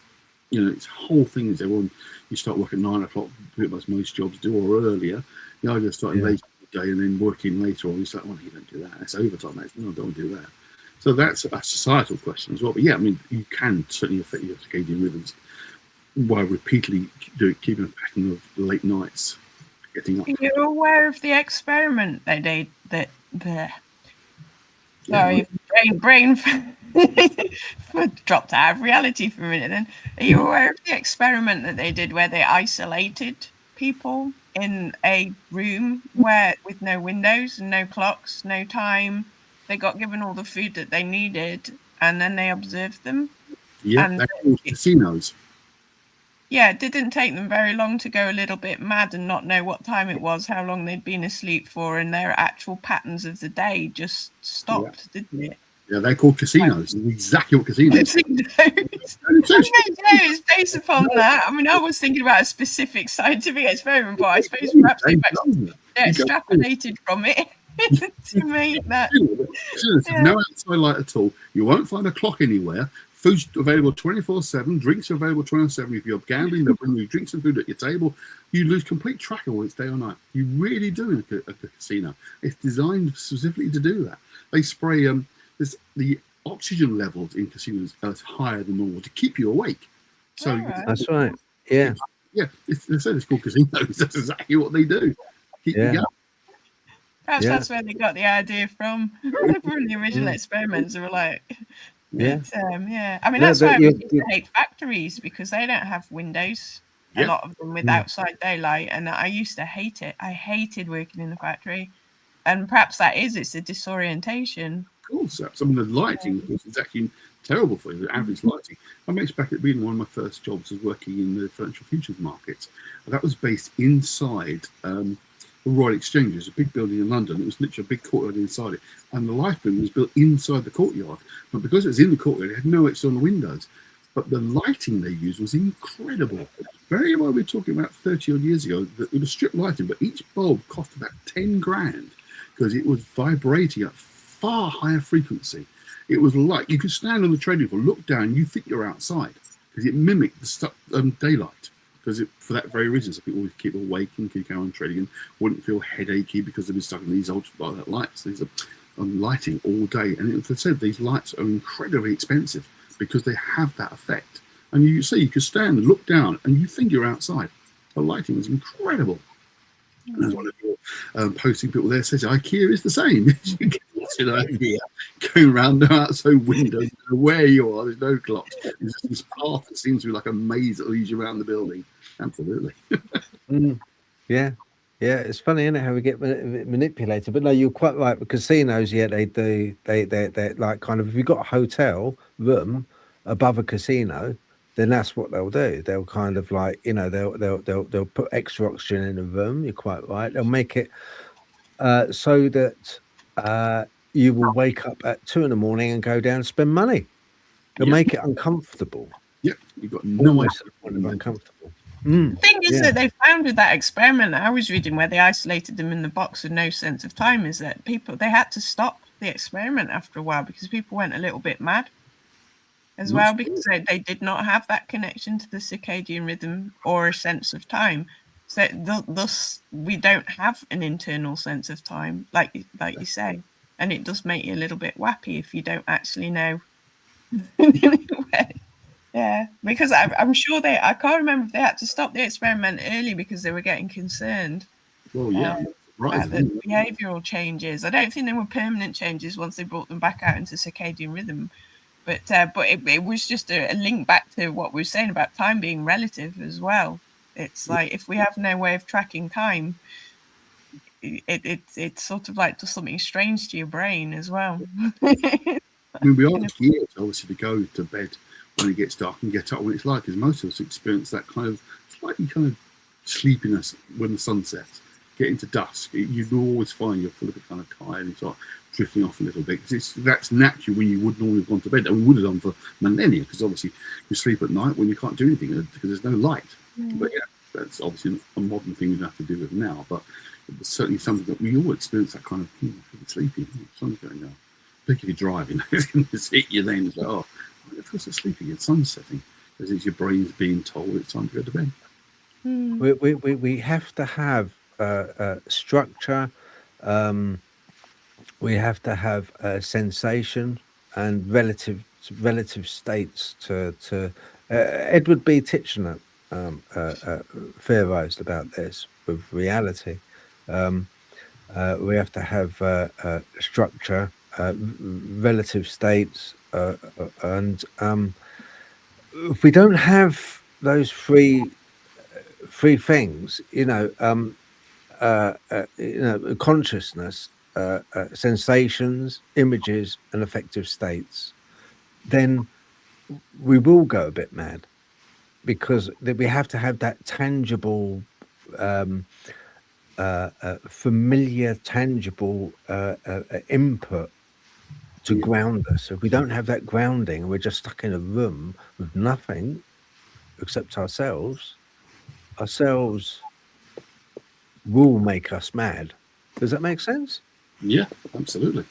You know, its whole thing is everyone, you start work at 9 o'clock, pretty much most jobs do, or earlier. You either starting late in the day and then working later on. You say, well, you don't do that. It's overtime, mate. No, don't do that. So that's a societal question as well. But yeah, I mean, you can certainly affect your circadian rhythms while repeatedly keeping a pattern of late nights, getting up. Are you aware of the experiment they did sorry, brain dropped out of reality for a minute then. Are you aware of the experiment that they did where they isolated people in a room where with no windows and no clocks, no time? They got given all the food that they needed and then they observed them. Yeah, they're called casinos. Yeah, it didn't take them very long to go a little bit mad and not know what time it was, how long they'd been asleep for, and their actual patterns of the day just stopped, didn't it? Yeah, they're called casinos. That's exactly what casinos are. It's based upon that. I mean, I was thinking about a specific scientific experiment, but I suppose perhaps they extrapolated from it to make that. No outside light at all. You won't find a clock anywhere. Food's available 24/7. Drinks are available 24/7. If you're gambling, they'll bring you drinks and food at your table. You lose complete track of whether it's day or night. You really do in a casino. It's designed specifically to do that. They spray the oxygen levels in casinos are higher than normal to keep you awake. So that's right. Yeah. Yeah. They said it's called casinos. That's exactly what they do. Keep you going. Perhaps that's where they got the idea from. From the original experiments. They were like. I mean, that's why I used to hate factories, because they don't have windows, a lot of them with outside daylight, and I used to hate it. I hated working in the factory, and perhaps it's a disorientation. Of course, some of the lighting is actually terrible for you, the average lighting. I remember back at being one of my first jobs was working in the financial futures markets. That was based inside the Royal Exchange. There's a big building in London. It was literally a big courtyard inside it, and the life building was built inside the courtyard. But because it was in the courtyard, it had no external windows. But the lighting they used was incredible. Very well, we're talking about 30 odd years ago. It was strip lighting, but each bulb cost about 10 grand because it was vibrating at far higher frequency. It was like you could stand on the trading floor, look down, you think you're outside because it mimicked the daylight. Because for that very reason, so people would keep awake and keep going on trading and wouldn't feel headachy because they've been stuck in these ultraviolet lights. These are lighting all day. And as I said, these lights are incredibly expensive because they have that effect. And you could stand and look down and you think you're outside. The lighting is incredible. And as one of your posting people there says, IKEA is the same. You can sit over here, going around the outside windows, where you are, there's no clocks. There's just this path that seems to be like a maze that leads you around the building. Absolutely. Yeah. Yeah, it's funny, isn't it, how we get manipulated? But no, you're quite right. With casinos, they like kind of, if you've got a hotel room above a casino, then that's what they'll do. They'll kind of like, they'll put extra oxygen in the room. You're quite right. They'll make it so that you will wake up at 2 in the morning and go down and spend money. They'll make it uncomfortable. Yeah, you've got no idea. Uncomfortable. The thing is that they found with that experiment that I was reading, where they isolated them in the box with no sense of time, is that they had to stop the experiment after a while because people went a little bit mad as well, because they did not have that connection to the circadian rhythm or a sense of time. So thus we don't have an internal sense of time, like you say, and it does make you a little bit wappy if you don't actually know. Yeah, because I'm sure I can't remember if they had to stop the experiment early because they were getting concerned. Well, yeah, right. The behavioural changes. I don't think they were permanent changes once they brought them back out into circadian rhythm. But it was just a link back to what we were saying about time being relative as well. It's like if we have no way of tracking time, it's sort of like does something strange to your brain as well. I mean, we ask years, obviously, to go to bed when it gets dark and get up when it's light, because most of us experience that kind of slightly kind of sleepiness when the sun sets, getting to dusk. You always find you're a little bit kind of tired and start drifting off a little bit, because that's natural when you would normally have gone to bed, and we would have done for millennia, because obviously you sleep at night when you can't do anything because there's no light. But yeah, that's obviously a modern thing we have to do with now, but it's certainly something that we all experience, that kind of sleepy, sun's going down. Particularly if you're driving, it's hit you then, it's like, oh, it feels so sleepy, it's sun setting, because it's your brain's being told it's time to go to bed. We have to have structure. We have to have sensation and relative states to Edward B. Titchener theorized about this with reality. We have to have structure, relative states, and if we don't have those three things, consciousness, sensations, images, and affective states, then we will go a bit mad, because we have to have that tangible, familiar, tangible input to ground us. If we don't have that grounding, we're just stuck in a room with nothing except ourselves will make us mad. Does that make sense? Yeah, absolutely.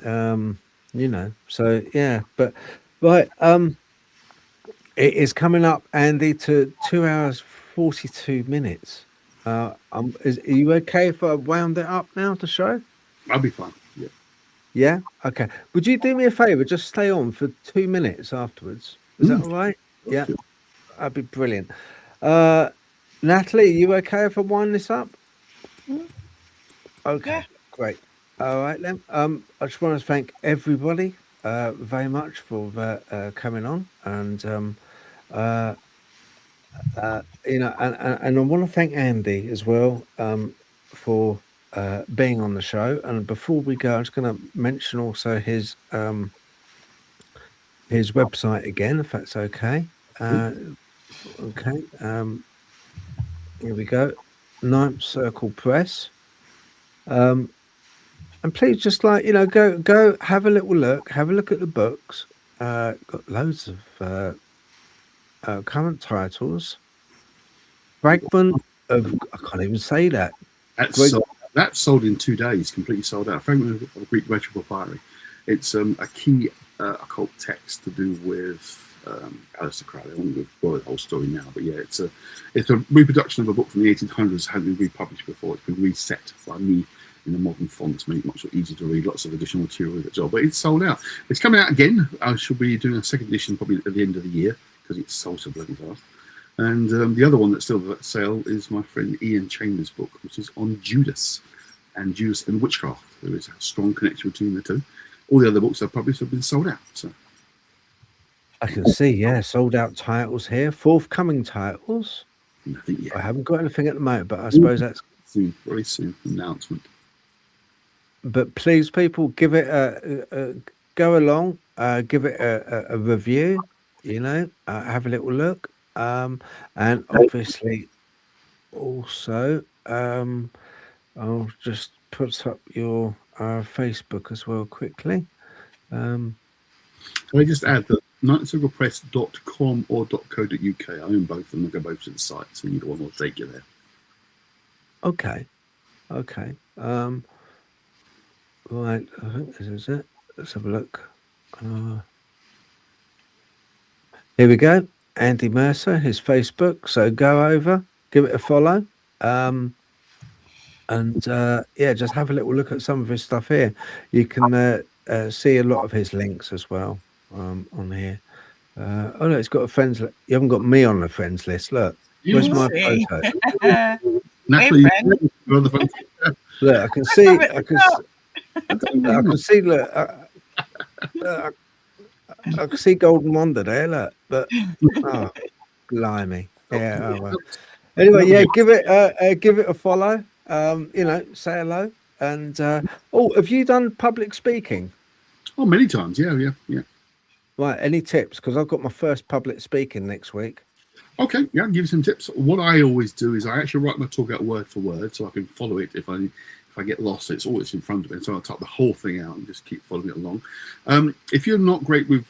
So yeah, but right, it is coming up, Andy, to 2 hours 42 minutes. Are you okay if I wound it up now, the show? I'll be fine. Yeah. Yeah. Okay. Would you do me a favor? Just stay on for 2 minutes afterwards. Is that all right? Yeah. That'd be brilliant. Natalie, you okay if I wind this up? Okay. Great. All right then. I just want to thank everybody very much for coming on, and and I want to thank Andy as well for being on the show. And before we go, I'm just going to mention also his website again, if that's okay. Okay. Here we go. Ninth Circle Press. And please just go have a little look, have a look at the books. Got loads of current titles. Fragment of, I can't even say that. That's sold in 2 days, completely sold out. Fragment of Greek Ritual Papyri. It's a key occult text to do with Alistair Crowley. I won't go the whole story now, but yeah, it's a reproduction of a book from the 1800s. Hadn't been republished before. It's been reset by me in a modern font to make it much easier to read. Lots of additional material as well, but it's sold out. It's coming out again. I shall be doing a second edition probably at the end of the year, because it's sold so bloody fast. And the other one that's still at sale is my friend Ian Chambers' book, which is on Judas and witchcraft. There is a strong connection between the two. All the other books I've published have been sold out. So I can see, yeah, sold out titles here. Forthcoming titles. Nothing yet. I haven't got anything at the moment, but I suppose that's soon, very soon announcement. But please, people, give it go along, give it a review. Have a little look, and obviously also I'll just put up your Facebook as well quickly. Can I just add that nightcirclepress.com or .co.uk, I own both, and they'll go both to the site, so either one will take you there. Okay. Right, I think this is it. Let's have a look. Here we go. Andy Mercer, his Facebook. So go over, give it a follow. And just have a little look at some of his stuff here. You can see a lot of his links as well on here. No, it's got a friends list. You haven't got me on the friends list. Look, where's my photo? Natalie, look, I can see. I can see. Look, I can see Golden Wonder there, look. But oh, blimey. Yeah. Oh, well. Anyway, yeah, give it a follow. Say hello. And have you done public speaking? Oh, many times. Yeah. Right. Any tips? Because I've got my first public speaking next week. Okay, yeah, I'll give you some tips. What I always do is I actually write my talk out word for word, so I can follow it. If I get lost, it's always in front of me, so I'll type the whole thing out and just keep following it along. If you're not great with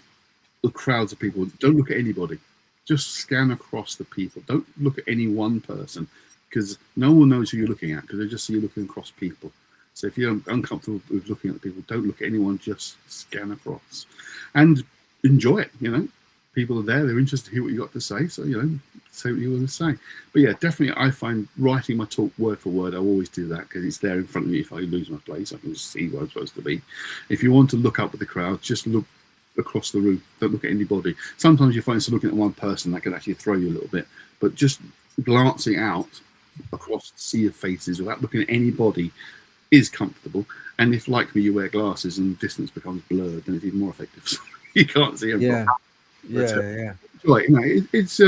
the crowds of people, don't look at anybody. Just scan across the people. Don't look at any one person, because no one knows who you're looking at, because they just see you looking across people. So if you're uncomfortable with looking at people, don't look at anyone. Just scan across and enjoy it. People are there, they're interested to hear what you got to say, so say what you want to say. But yeah, definitely I find writing my talk word for word, I always do that, because it's there in front of me. If I lose my place, I can just see where I'm supposed to be. If you want to look up at the crowd, just look across the room, don't look at anybody. Sometimes you find looking at one person that can actually throw you a little bit, but just glancing out across the sea of faces without looking at anybody is comfortable. And if, like me, you wear glasses and distance becomes blurred, then it's even more effective. You can't see them. Yeah. Yeah. Right, it's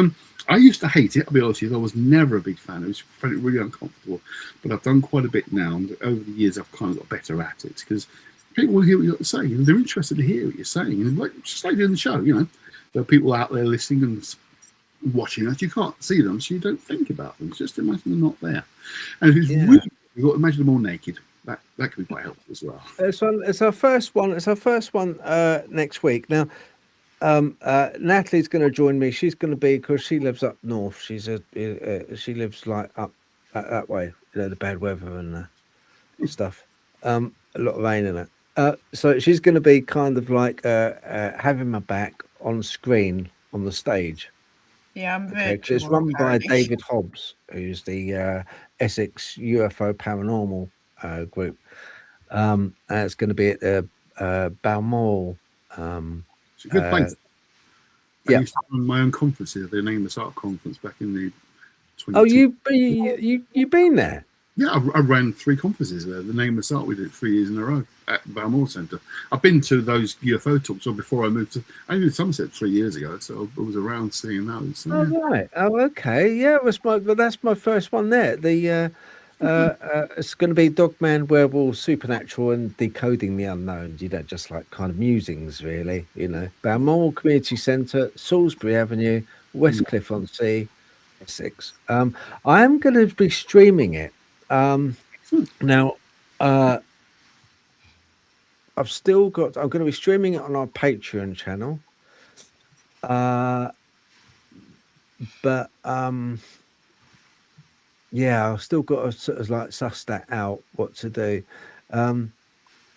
I used to hate it. I'll be honest with you. I was never a big fan. I found it really uncomfortable. But I've done quite a bit now, and over the years I've kind of got better at it, because people will hear what you've got to say, and they're interested to hear what you're saying. And just like doing the show, there are people out there listening and watching us. You can't see them, so you don't think about them. Just imagine they're not there. And if it's really, you've got to imagine them all naked. That can be quite helpful as well. It's our first one. It's our first one next week. Now, Natalie's going to join me. She's going to be, because she lives up north. She lives like up that way. The bad weather and stuff. A lot of rain in it. So she's going to be kind of like having my back on screen on the stage. Yeah, I'm virtual. It's run by David Hobbs, who's the Essex UFO Paranormal group. And it's going to be at the Balmoral. It's a good place. I used to run my own conferences, the Nameless Art Conference, back in the 20. Oh, you been there? Yeah, I ran 3 conferences there. The Nameless Art, we did it 3 years in a row at Balmoral Centre. I've been to those UFO talks, or before I moved to, I did Somerset 3 years ago, so I was around seeing those. So, right. Oh, okay. Yeah, that's my first one there. It's going to be Dogman, Werewolf, Supernatural, and Decoding the Unknown. Just like kind of musings, really. Balmoral Community Centre, Salisbury Avenue, Westcliff-on-Sea, Essex. I am going to be streaming it. Now, I'm going to be streaming it on our Patreon channel. But I've still got to sort of like suss that out, what to do,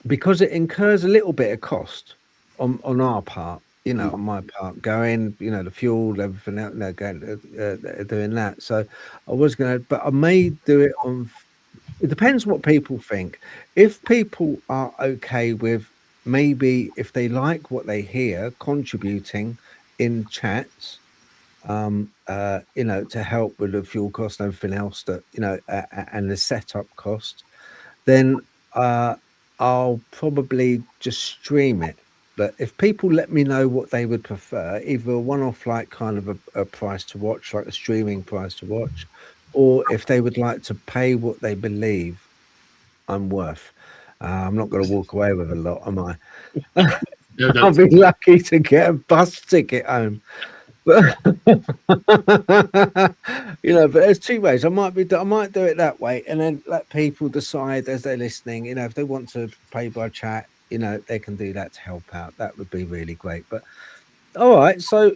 because it incurs a little bit of cost on our part, on my part, going, the fuel, everything else, going doing that. So I was going to, but I may do it on. It depends what people think. If people are okay with, maybe if they like what they hear, contributing in chats, to help with the fuel cost and everything else that, and the setup cost, then I'll probably just stream it. But if people let me know what they would prefer, either a one-off, like kind of a price to watch, like a streaming price to watch, or if they would like to pay what they believe I'm worth. I'm not going to walk away with a lot, am I? I'll be lucky to get a bus ticket home. But but there's 2 ways. I might do it that way, and then let people decide as they're listening. If they want to pay by chat, they can do that to help out. That would be really great. But all right, so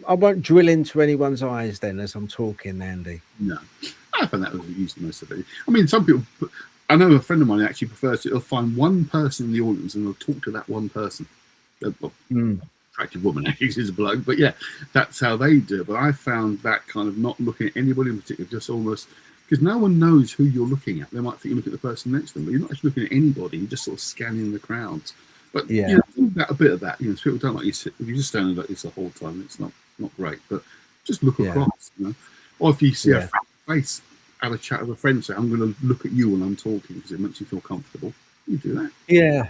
I won't drill into anyone's eyes then as I'm talking, Andy. No, I find that was used most of it. I mean, some people. I know a friend of mine actually prefers to. He'll find one person in the audience and they'll talk to that one person. Attractive woman, actually, is a bloke, but yeah, that's how they do it. But I found that kind of not looking at anybody in particular, just almost because no one knows who you're looking at. They might think you look at the person next to them, but you're not actually looking at anybody. You're just sort of scanning the crowds. But a bit of that. People don't like you sit. If you just stand like this the whole time, it's not great. But just look across, Or if you see a face, have a chat with a friend, say, "I'm going to look at you when I'm talking," because it makes you feel comfortable. You do that. Yeah.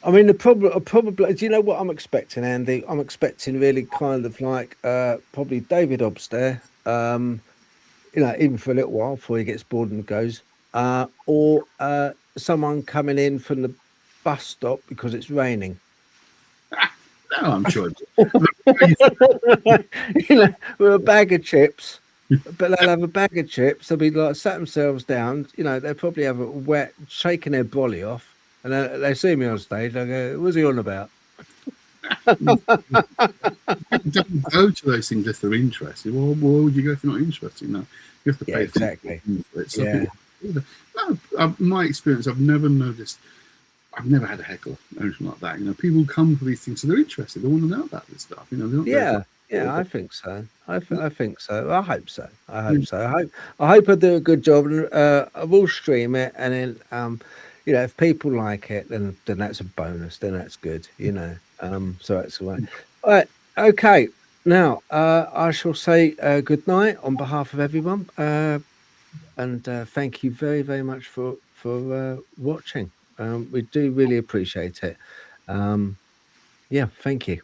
I mean, the problem, probably, do you know what I'm expecting, Andy? I'm expecting really kind of like probably David Hobbs there, even for a little while before he gets bored and goes, or someone coming in from the bus stop because it's raining. No, I'm sure. With a bag of chips. But they'll have a bag of chips. They'll be like sat themselves down. They'll probably have a wet, shaking their brolly off, and they see me on stage. I go, "What's he on about?" Don't go to those things if they're interested. Well, why would you go if you're not interested? No, you have to pay exactly. for it. So Yeah. My experience, I've never noticed. I've never had a heckler or anything like that. People come for these things, so they're interested. They want to know about this stuff. They're not Yeah, I think so. I think so. I hope so. I hope so. I hope I do a good job, and I will stream it. And then, if people like it, then that's a bonus. Then that's good. So that's the way. All right. Okay. Now, I shall say good night on behalf of everyone, and thank you very, very much for watching. We do really appreciate it. Yeah, thank you.